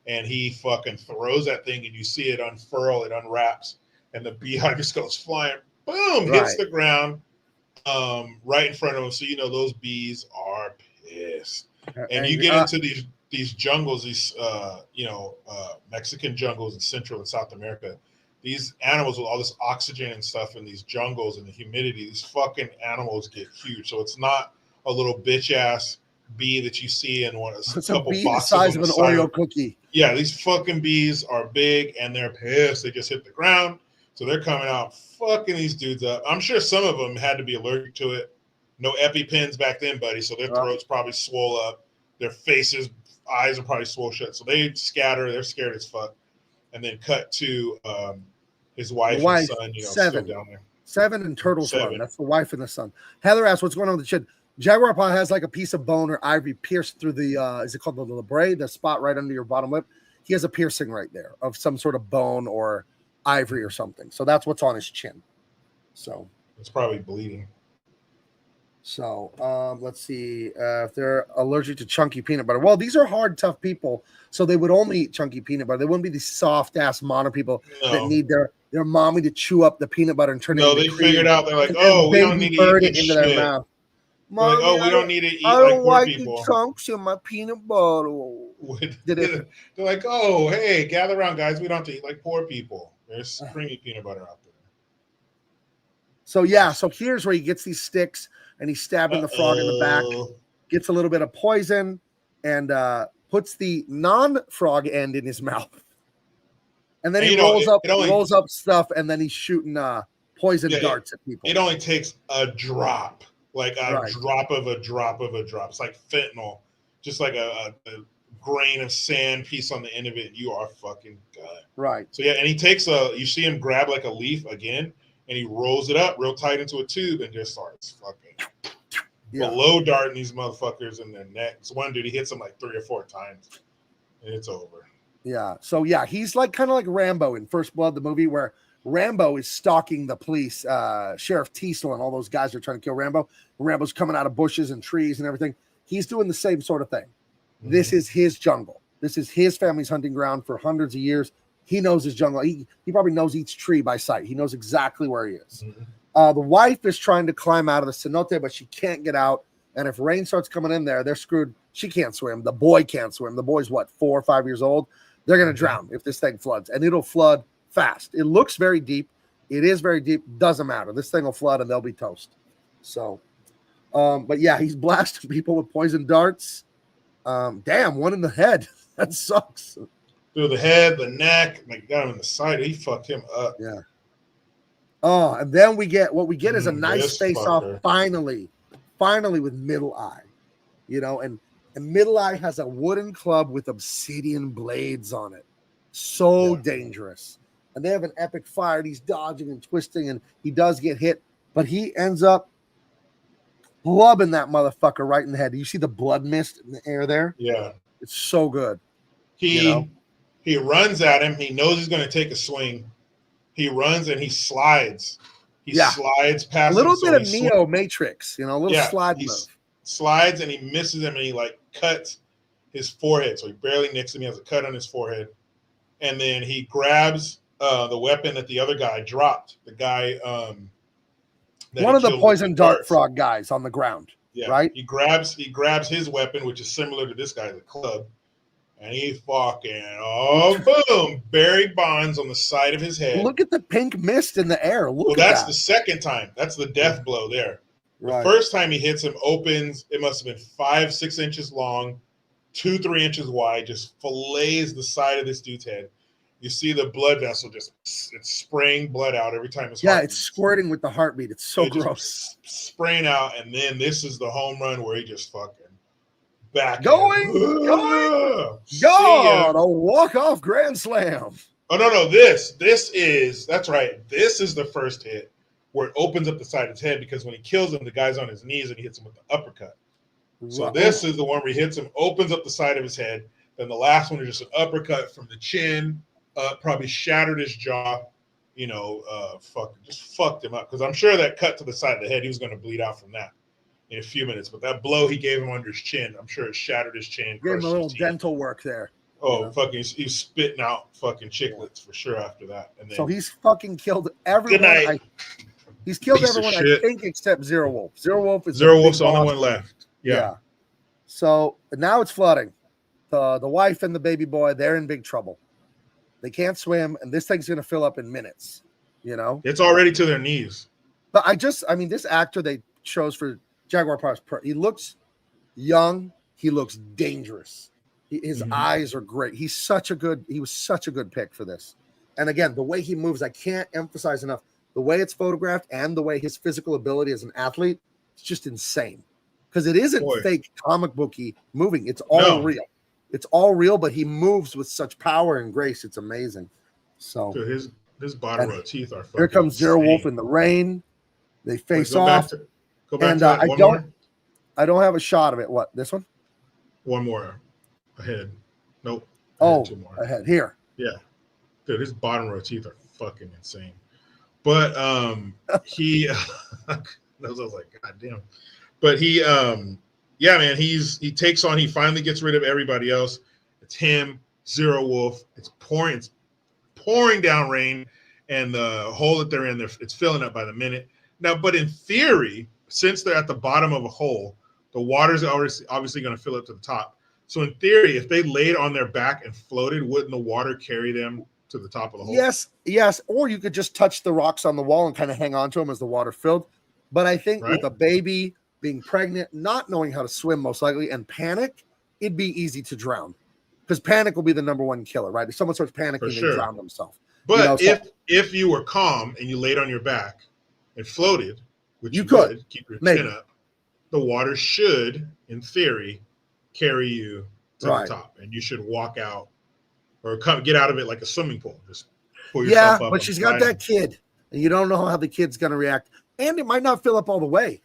And he fucking throws that thing and you see it unfurl, it unwraps. And the beehive just goes flying, boom, hits the ground right in front of him. So, you know, those bees are pissed. And you get into these jungles, these, Mexican jungles in Central and South America. These animals with all this oxygen and stuff in these jungles and the humidity, these fucking animals get huge. So it's not a little bitch ass bee that you see in one. It's a bee the size of an Oreo cookie. Yeah, these fucking bees are big and they're pissed. They just hit the ground. So they're coming out fucking these dudes up. I'm sure some of them had to be allergic to it. No EpiPens back then, buddy. So their throats probably swole up. Their faces, eyes are probably swole shut. So they scatter. They're scared as fuck. And then cut to his wife and son, you know, Seven. still down there. 7 and Turtles Run. That's the wife and the son. Heather asks, what's going on with the chin? Jaguar paw has like a piece of bone or ivory pierced through the, is it called the labret, the spot right under your bottom lip? He has a piercing right there of some sort of bone or ivory or something. So that's what's on his chin. So it's probably bleeding. So let's see if they're allergic to chunky peanut butter. Well, these are hard, tough people, so they would only eat chunky peanut butter. They wouldn't be these soft ass mono people that need their mommy to chew up the peanut butter and turn it into cream. No, they figured out. They're like, oh, we don't need to eat into their mouth. Like, oh, we don't need to eat I like don't poor like people. the chunks in my peanut butter. They're like, oh, hey, gather around, guys. We don't have to eat like poor people. There's creamy peanut butter out there. So yeah, so here's where he gets these sticks and he's stabbing the frog in the back, gets a little bit of poison, and puts the non-frog end in his mouth. And then he rolls up stuff, and then he's shooting poison darts at people. It only takes a drop, like a drop of a drop of a drop. It's like fentanyl, just like a grain of sand piece on the end of it, and you are fucking done. Right. So yeah, and he takes you see him grab like a leaf again, and he rolls it up real tight into a tube and just starts fucking below darting these motherfuckers in their neck. So one dude, he hits him like 3 or 4 times, and it's over. Yeah. So yeah, he's like kind of like Rambo in First Blood, the movie where Rambo is stalking the police. Sheriff Teasel and all those guys are trying to kill Rambo. Rambo's coming out of bushes and trees and everything. He's doing the same sort of thing. Mm-hmm. This is his jungle. This is his family's hunting ground for hundreds of years. He knows his jungle. He probably knows each tree by sight. He knows exactly where he is. Mm-hmm. The wife is trying to climb out of the cenote, but she can't get out. And if rain starts coming in there, they're screwed. She can't swim. The boy can't swim. The boy's 4 or 5 years old. They're going to drown if this thing floods, and it'll flood fast. It looks very deep. It is very deep. Doesn't matter. This thing will flood, and they'll be toast. So, but yeah, he's blasting people with poison darts. Damn, one in the head. That sucks. Through the head, the neck, like got him in the side. He fucked him up. Yeah. Oh, and then what we get is a nice face off finally with Middle Eye. and Middle Eye has a wooden club with obsidian blades on it. So dangerous. And they have an epic fight. He's dodging and twisting, and he does get hit, but he ends up clubbing that motherfucker right in the head. You see the blood mist in the air there? Yeah. It's so good. He runs at him. He knows he's going to take a swing. He runs and he slides. He slides past a little him, bit of Neo Matrix, a little slide he move. Slides and he misses him, and he like cuts his forehead. So he barely nicks him. He has a cut on his forehead. And then he grabs the weapon that the other guy dropped. The guy one of the poison dart frog guys on the ground. Yeah. Right? He grabs his weapon, which is similar to this guy, the club. And he boom, Barry Bonds on the side of his head. Look at the pink mist in the air. That's the second time. That's the death blow there. Right. The first time he hits him, opens, it must have been 5-6 inches long, 2-3 inches wide, just fillets the side of this dude's head. You see the blood vessel it's spraying blood out every time his heart it's squirting with the heartbeat. It's so gross. Spraying out, and then this is the home run where he just fucking back going, a walk-off grand slam. Oh no, this is that's right. This is the first hit where it opens up the side of his head, because when he kills him, the guy's on his knees and he hits him with the uppercut. So this is the one where he hits him, opens up the side of his head. Then the last one is just an uppercut from the chin, probably shattered his jaw. Just fucked him up, because I'm sure that cut to the side of the head, he was going to bleed out from that in a few minutes. But that blow he gave him under his chin, I'm sure it shattered his chin. Gave him a little dental work there. Oh, fucking! He's spitting out fucking chiclets for sure after that. And then, so he's fucking killed everyone. He's killed everyone, I think, except Zero Wolf. Zero Wolf's the only one left. Yeah. So now it's flooding. The wife and the baby boy, they're in big trouble. They can't swim, and this thing's going to fill up in minutes. It's already to their knees. But this actor they chose for Jaguar Parks, he looks young. He looks dangerous. His eyes are great. He was such a good pick for this. And again, the way he moves, I can't emphasize enough. The way it's photographed and the way his physical ability as an athlete, it's just insane. Because it isn't fake comic booky moving. It's all real. It's all real, but he moves with such power and grace. It's amazing. So dude, his bottom row teeth are fucking here comes Zero Wolf in the rain. They face off. Go back to that. I don't have a shot of it. What, this one? One more ahead. Nope. Two more. Ahead. Here. Yeah. Dude, his bottom row teeth are fucking insane. But he I was like, God damn. But he he takes on, he finally gets rid of everybody else. It's him, Zero Wolf. It's pouring down rain, and the hole that they're in, it's filling up by the minute. Now, but in theory, since they're at the bottom of a hole, the water's obviously going to fill up to the top. So in theory, if they laid on their back and floated, wouldn't the water carry them to the top of the hole? Yes. Or you could just touch the rocks on the wall and kind of hang on to them as the water filled. But I think with a baby, being pregnant, not knowing how to swim most likely, and panic, it'd be easy to drown. Because panic will be the number one killer, right? If someone starts panicking, they drown themselves. But if you were calm and you laid on your back and floated, which you could keep your chin up, the water should, in theory, carry you to the top, and you should walk out or get out of it like a swimming pool. Just pull yourself up. But she's got that kid, and you don't know how the kid's going to react. And it might not fill up all the way.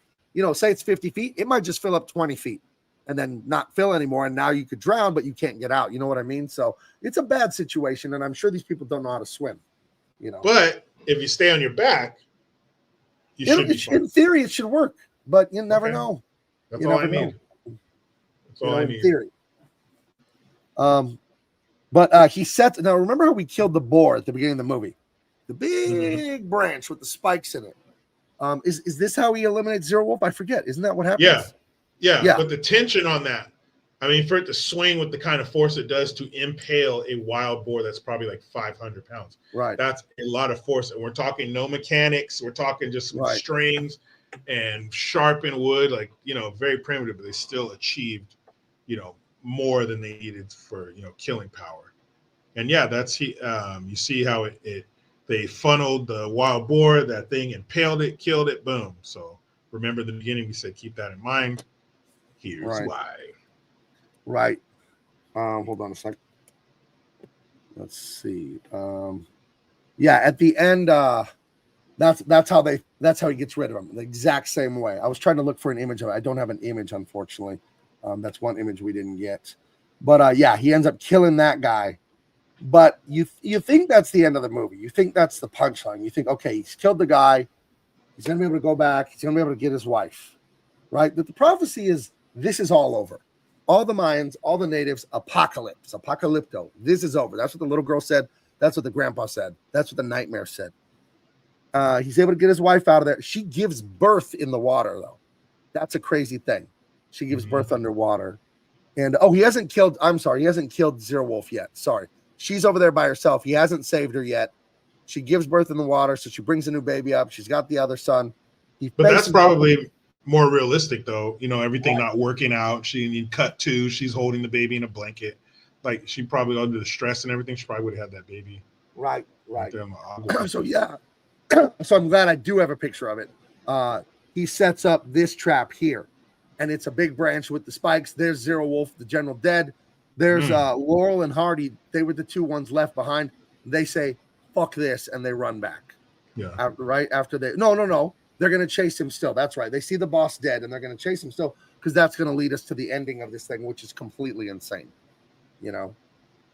Say it's 50 feet. It might just fill up 20 feet and then not fill anymore. And now you could drown, but you can't get out. You know what I mean? So it's a bad situation. And I'm sure these people don't know how to swim. But if you stay on your back, you should be fine. In theory, it should work, but you never know. That's all I need. That's all I need. In theory. But he sets. Now, remember how we killed the boar at the beginning of the movie? The big branch with the spikes in it. Is this how he eliminates Zero Wolf? I forget. Isn't that what happens? Yeah. But the tension on that, I mean, for it to swing with the kind of force it does to impale a wild boar that's probably like 500 pounds. Right. That's a lot of force. And we're talking no mechanics. We're talking just strings and sharpened wood, very primitive, but they still achieved, more than they needed for, killing power. And that's you see how they funneled the wild boar, that thing impaled it, killed it, boom. So remember the beginning, we said keep that in mind. Here's why. Right. Hold on a second. Let's see. Yeah, at the end, that's how he gets rid of him. The exact same way. I was trying to look for an image of it. I don't have an image, unfortunately. That's one image we didn't get. But yeah, he ends up killing that guy. But you think that's the end of the movie. You think that's the punchline. You think, okay, he's killed the guy. He's gonna be able to go back. He's gonna be able to get his wife. Right? But the prophecy is this is all over. All the Mayans, all the natives, apocalypto. This is over. That's what the little girl said. That's what the grandpa said. That's what the nightmare said. He's able to get his wife out of there. She gives birth in the water, though. That's a crazy thing. She gives birth underwater. And he hasn't killed Zero Wolf yet. Sorry. She's over there by herself. He hasn't saved her yet. She gives birth in the water, so she brings a new baby up. She's got the other son. But that's probably more realistic, though. You know, everything not working out. Cut to, she's holding the baby in a blanket. Like, she probably, under the stress and everything, she probably would have had that baby. Right. So, yeah. So I'm glad I do have a picture of it. He sets up this trap here, and it's a big branch with the spikes. There's Zero Wolf, the general dead. There's Laurel and Hardy. They were the two ones left behind. They say, fuck this, and they run back. Yeah. After they no. They're going to chase him still. That's right. They see the boss dead, and they're going to chase him still because that's going to lead us to the ending of this thing, which is completely insane. You know?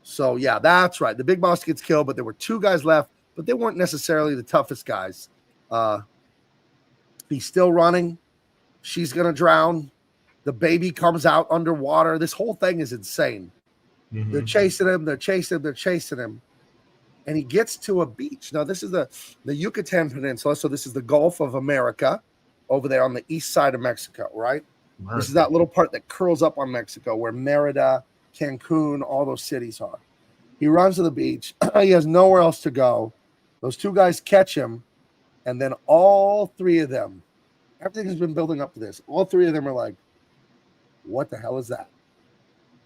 So, yeah, that's right. The big boss gets killed, but there were two guys left, but they weren't necessarily the toughest guys. He's still running. She's going to drown. The baby comes out underwater. This whole thing is insane. Mm-hmm. They're chasing him. And he gets to a beach. Now, this is the Yucatan Peninsula. So this is the Gulf of America over there on the east side of Mexico, right? This is that little part that curls up on Mexico where Merida, Cancun, all those cities are. He runs to the beach. He has nowhere else to go. Those two guys catch him. And then all three of them, everything has been building up to this. All three of them are like, what the hell is that?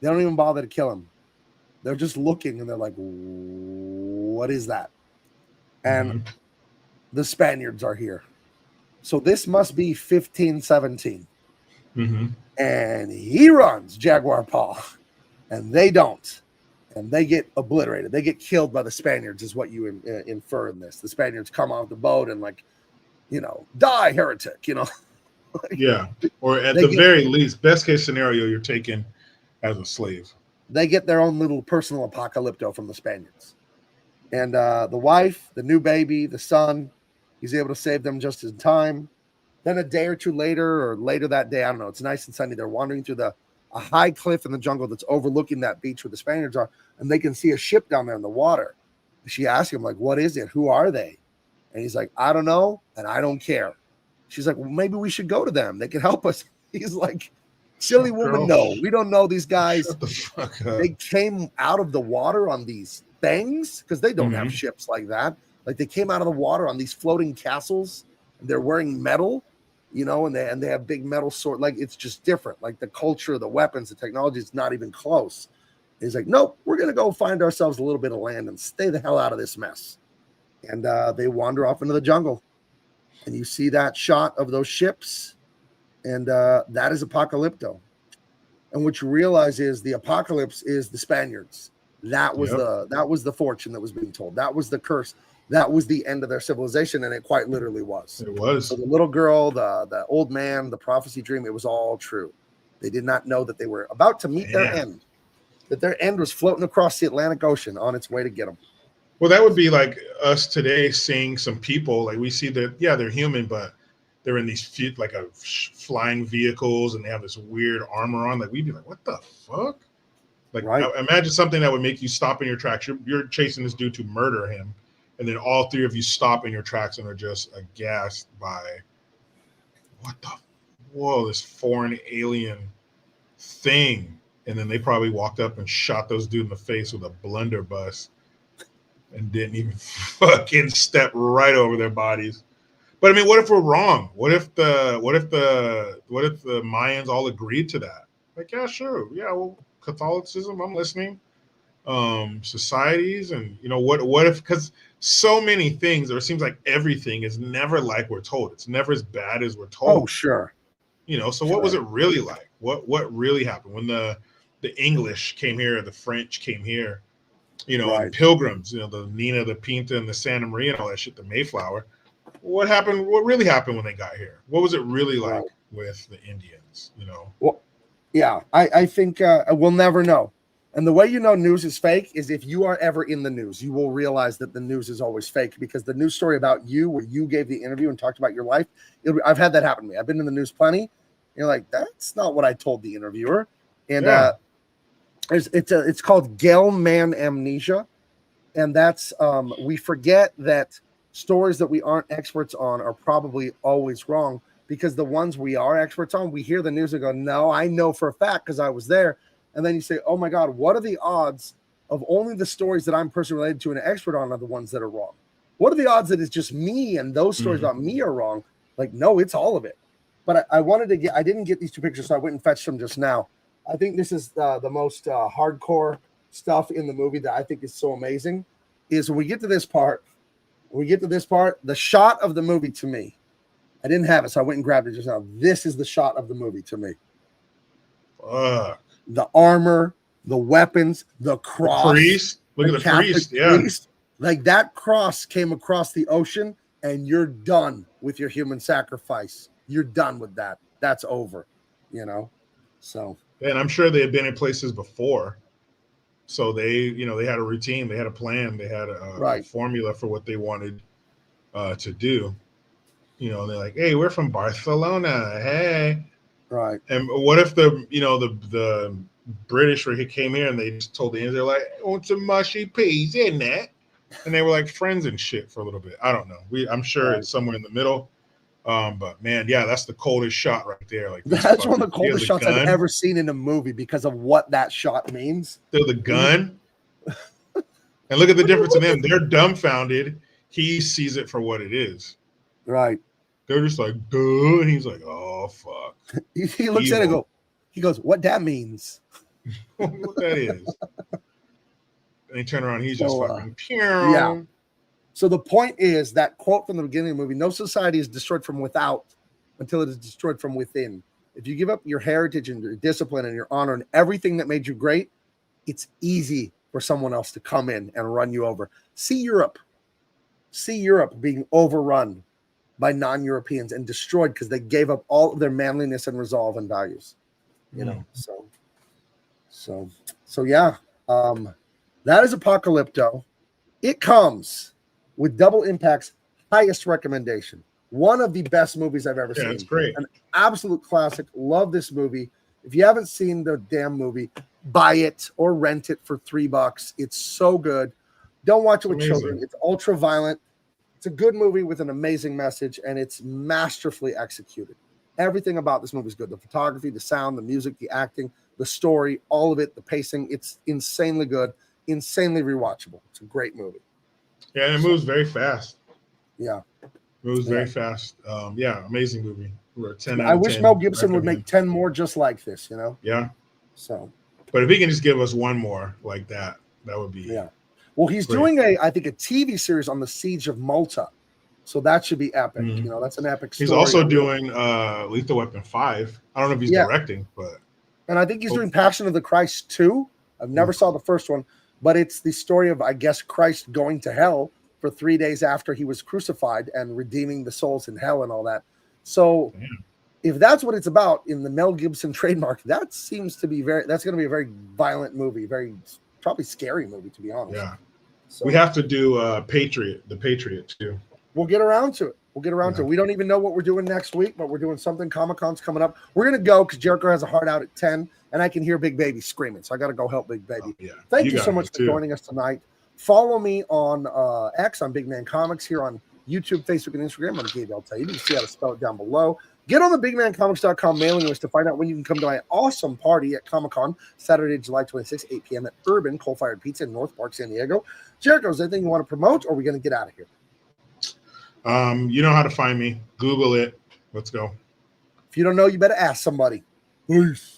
They don't even bother to kill him. They're just looking and they're like, what is that? And the Spaniards are here. So this must be 1517. Mm-hmm. And he runs, Jaguar Paw, and they don't. And they get obliterated. They get killed by the Spaniards is what you infer in this. The Spaniards come off the boat and die, heretic, Yeah. Or at the very least, best case scenario, you're taken as a slave. They get their own little personal apocalypto from the Spaniards. And the wife, the new baby, the son, he's able to save them just in time. Then a day or two later, or later that day, I don't know, it's nice and sunny. They're wandering through a high cliff in the jungle that's overlooking that beach where the Spaniards are, and they can see a ship down there in the water. She asks him, like, what is it? Who are they? And he's like, I don't know, and I don't care. She's like, well, maybe we should go to them. They can help us. He's like, silly woman, no. We don't know these guys. Shut the fuck up. They came out of the water on these things because they don't have ships like that. Like, they came out of the water on these floating castles. And they're wearing metal, and they have big metal sword. Like, it's just different. Like, the culture, the weapons, the technology is not even close. He's like, nope, we're going to go find ourselves a little bit of land and stay the hell out of this mess. And they wander off into the jungle. And you see that shot of those ships. And that is Apocalypto. And what you realize is the apocalypse is the Spaniards. That was the fortune that was being told. That was the curse. That was the end of their civilization, and it quite literally was. It was. So the little girl, the old man, the prophecy dream, it was all true. They did not know that they were about to meet their end, that their end was floating across the Atlantic Ocean on its way to get them. Well, that would be like us today seeing some people, like we see that, they're human, but they're in these flying vehicles and they have this weird armor on. Like, we'd be like, what the fuck? Like, imagine something that would make you stop in your tracks. You're chasing this dude to murder him. And then all three of you stop in your tracks and are just aghast by this foreign alien thing. And then they probably walked up and shot those dudes in the face with a blunderbuss and didn't even fucking step right over their bodies. But I mean, what if we're wrong? What if the Mayans all agreed to that? Like, yeah, sure. Yeah, well, Catholicism, I'm listening. Societies and what if, because so many things, or it seems like everything is never like we're told. It's never as bad as we're told. Oh, sure. You know, so what was it really like? What really happened when the English came here, the French came here, you know, and Pilgrims, you know, the Nina, the Pinta, and the Santa Maria and all that shit, the Mayflower. What happened? What really happened when they got here? What was it really like with the Indians? You know? Well, yeah, I think we'll never know. And the way you know news is fake is if you are ever in the news, you will realize that the news is always fake, because the news story about you, where you gave the interview and talked about your life, I've had that happen to me. I've been in the news plenty. You're like, that's not what I told the interviewer. And it's called LAWMAN amnesia. And that's we forget that stories that we aren't experts on are probably always wrong, because the ones we are experts on, we hear the news and go, no, I know for a fact because I was there. And then you say, oh my God, what are the odds of only the stories that I'm personally related to and an expert on are the ones that are wrong? What are the odds that it's just me and those stories about me are wrong? Like, no, it's all of it. But I wanted to I didn't get these two pictures, so I went and fetched them just now. I think this is the most hardcore stuff in the movie that I think is so amazing, is when we get to this part, the shot of the movie to me, I didn't have it, so I went and grabbed it just now. This is the shot of the movie to me. The armor, the weapons, the cross. The priest. Look at the priest. Yeah. Like that cross came across the ocean, and you're done with your human sacrifice. You're done with that. That's over, you know? So. And I'm sure they had been in places before. So they, you know, they had a routine, they had a plan, they had a formula for what they wanted to do. You know, they're like, hey, we're from Barcelona. Hey. Right. And what if the British came here and they just told the Indians, they're like, I want some mushy peas in that. And they were like friends and shit for a little bit. I don't know. I'm sure it's somewhere in the middle. But man, yeah, that's the coldest shot right there. Like that's one of the coldest shots I've ever seen in a movie because of what that shot means. So the gun. And look at the difference in them. They're dumbfounded. He sees it for what it is. Right. They're just like, duh. And he's like, oh, fuck. He looks at it and he goes, what that means. What that is. And he turn around, he's just fucking pew. Yeah. So the point is that quote from the beginning of the movie, no society is destroyed from without until it is destroyed from within. If you give up your heritage and your discipline and your honor and everything that made you great, it's easy for someone else to come in and run you over. See Europe being overrun by non-Europeans and destroyed because they gave up all of their manliness and resolve and values. You know, so yeah. That is Apocalypto. It comes with Double Impact's highest recommendation. One of the best movies I've ever seen. It's great. An absolute classic. Love this movie. If you haven't seen the damn movie, buy it or rent it for $3. It's so good. Don't watch it with children. It's ultra violent. It's a good movie with an amazing message, and it's masterfully executed. Everything about this movie is good. The photography, the sound, the music, the acting, the story, all of it, the pacing. It's insanely good, insanely rewatchable. It's a great movie. Yeah, and it moves very fast. Yeah. Moves very fast. Amazing movie. We're 10 out I of wish 10 Mel Gibson would recommend. make 10 more just like this, you know? Yeah. So. But if he can just give us one more like that, that would be. Yeah. Well, he's doing I think a TV series on the Siege of Malta. So that should be epic. You know, that's an epic story. He's also doing Lethal Weapon 5. I don't know if he's directing, but. And I think he's doing Passion of the Christ 2. I've never saw the first one, but it's the story of, I guess, Christ going to hell for 3 days after he was crucified and redeeming the souls in hell and all that. So if that's what it's about in the Mel Gibson trademark, that seems to be that's going to be a very violent movie, probably scary movie, to be honest. Yeah. So, we have to do the Patriot too. We'll get around to it. We don't even know what we're doing next week, but we're doing something. Comic-Con's coming up. We're going to go because Jericho has a hard out at 10, and I can hear Big Baby screaming. So I got to go help Big Baby. Thank you so much for joining us tonight. Follow me on X, on Big Man Comics, here on YouTube, Facebook, and Instagram. I'm Gabe. I'll tell you. You can see how to spell it down below. Get on the bigmancomics.com mailing list to find out when you can come to my awesome party at Comic-Con, Saturday, July 26th, 8 p.m. at Urban Coal-Fired Pizza in North Park, San Diego. Jericho, is there anything you want to promote, or are we going to get out of here? You know how to find me. Google it. Let's go. If you don't know, you better ask somebody. Peace.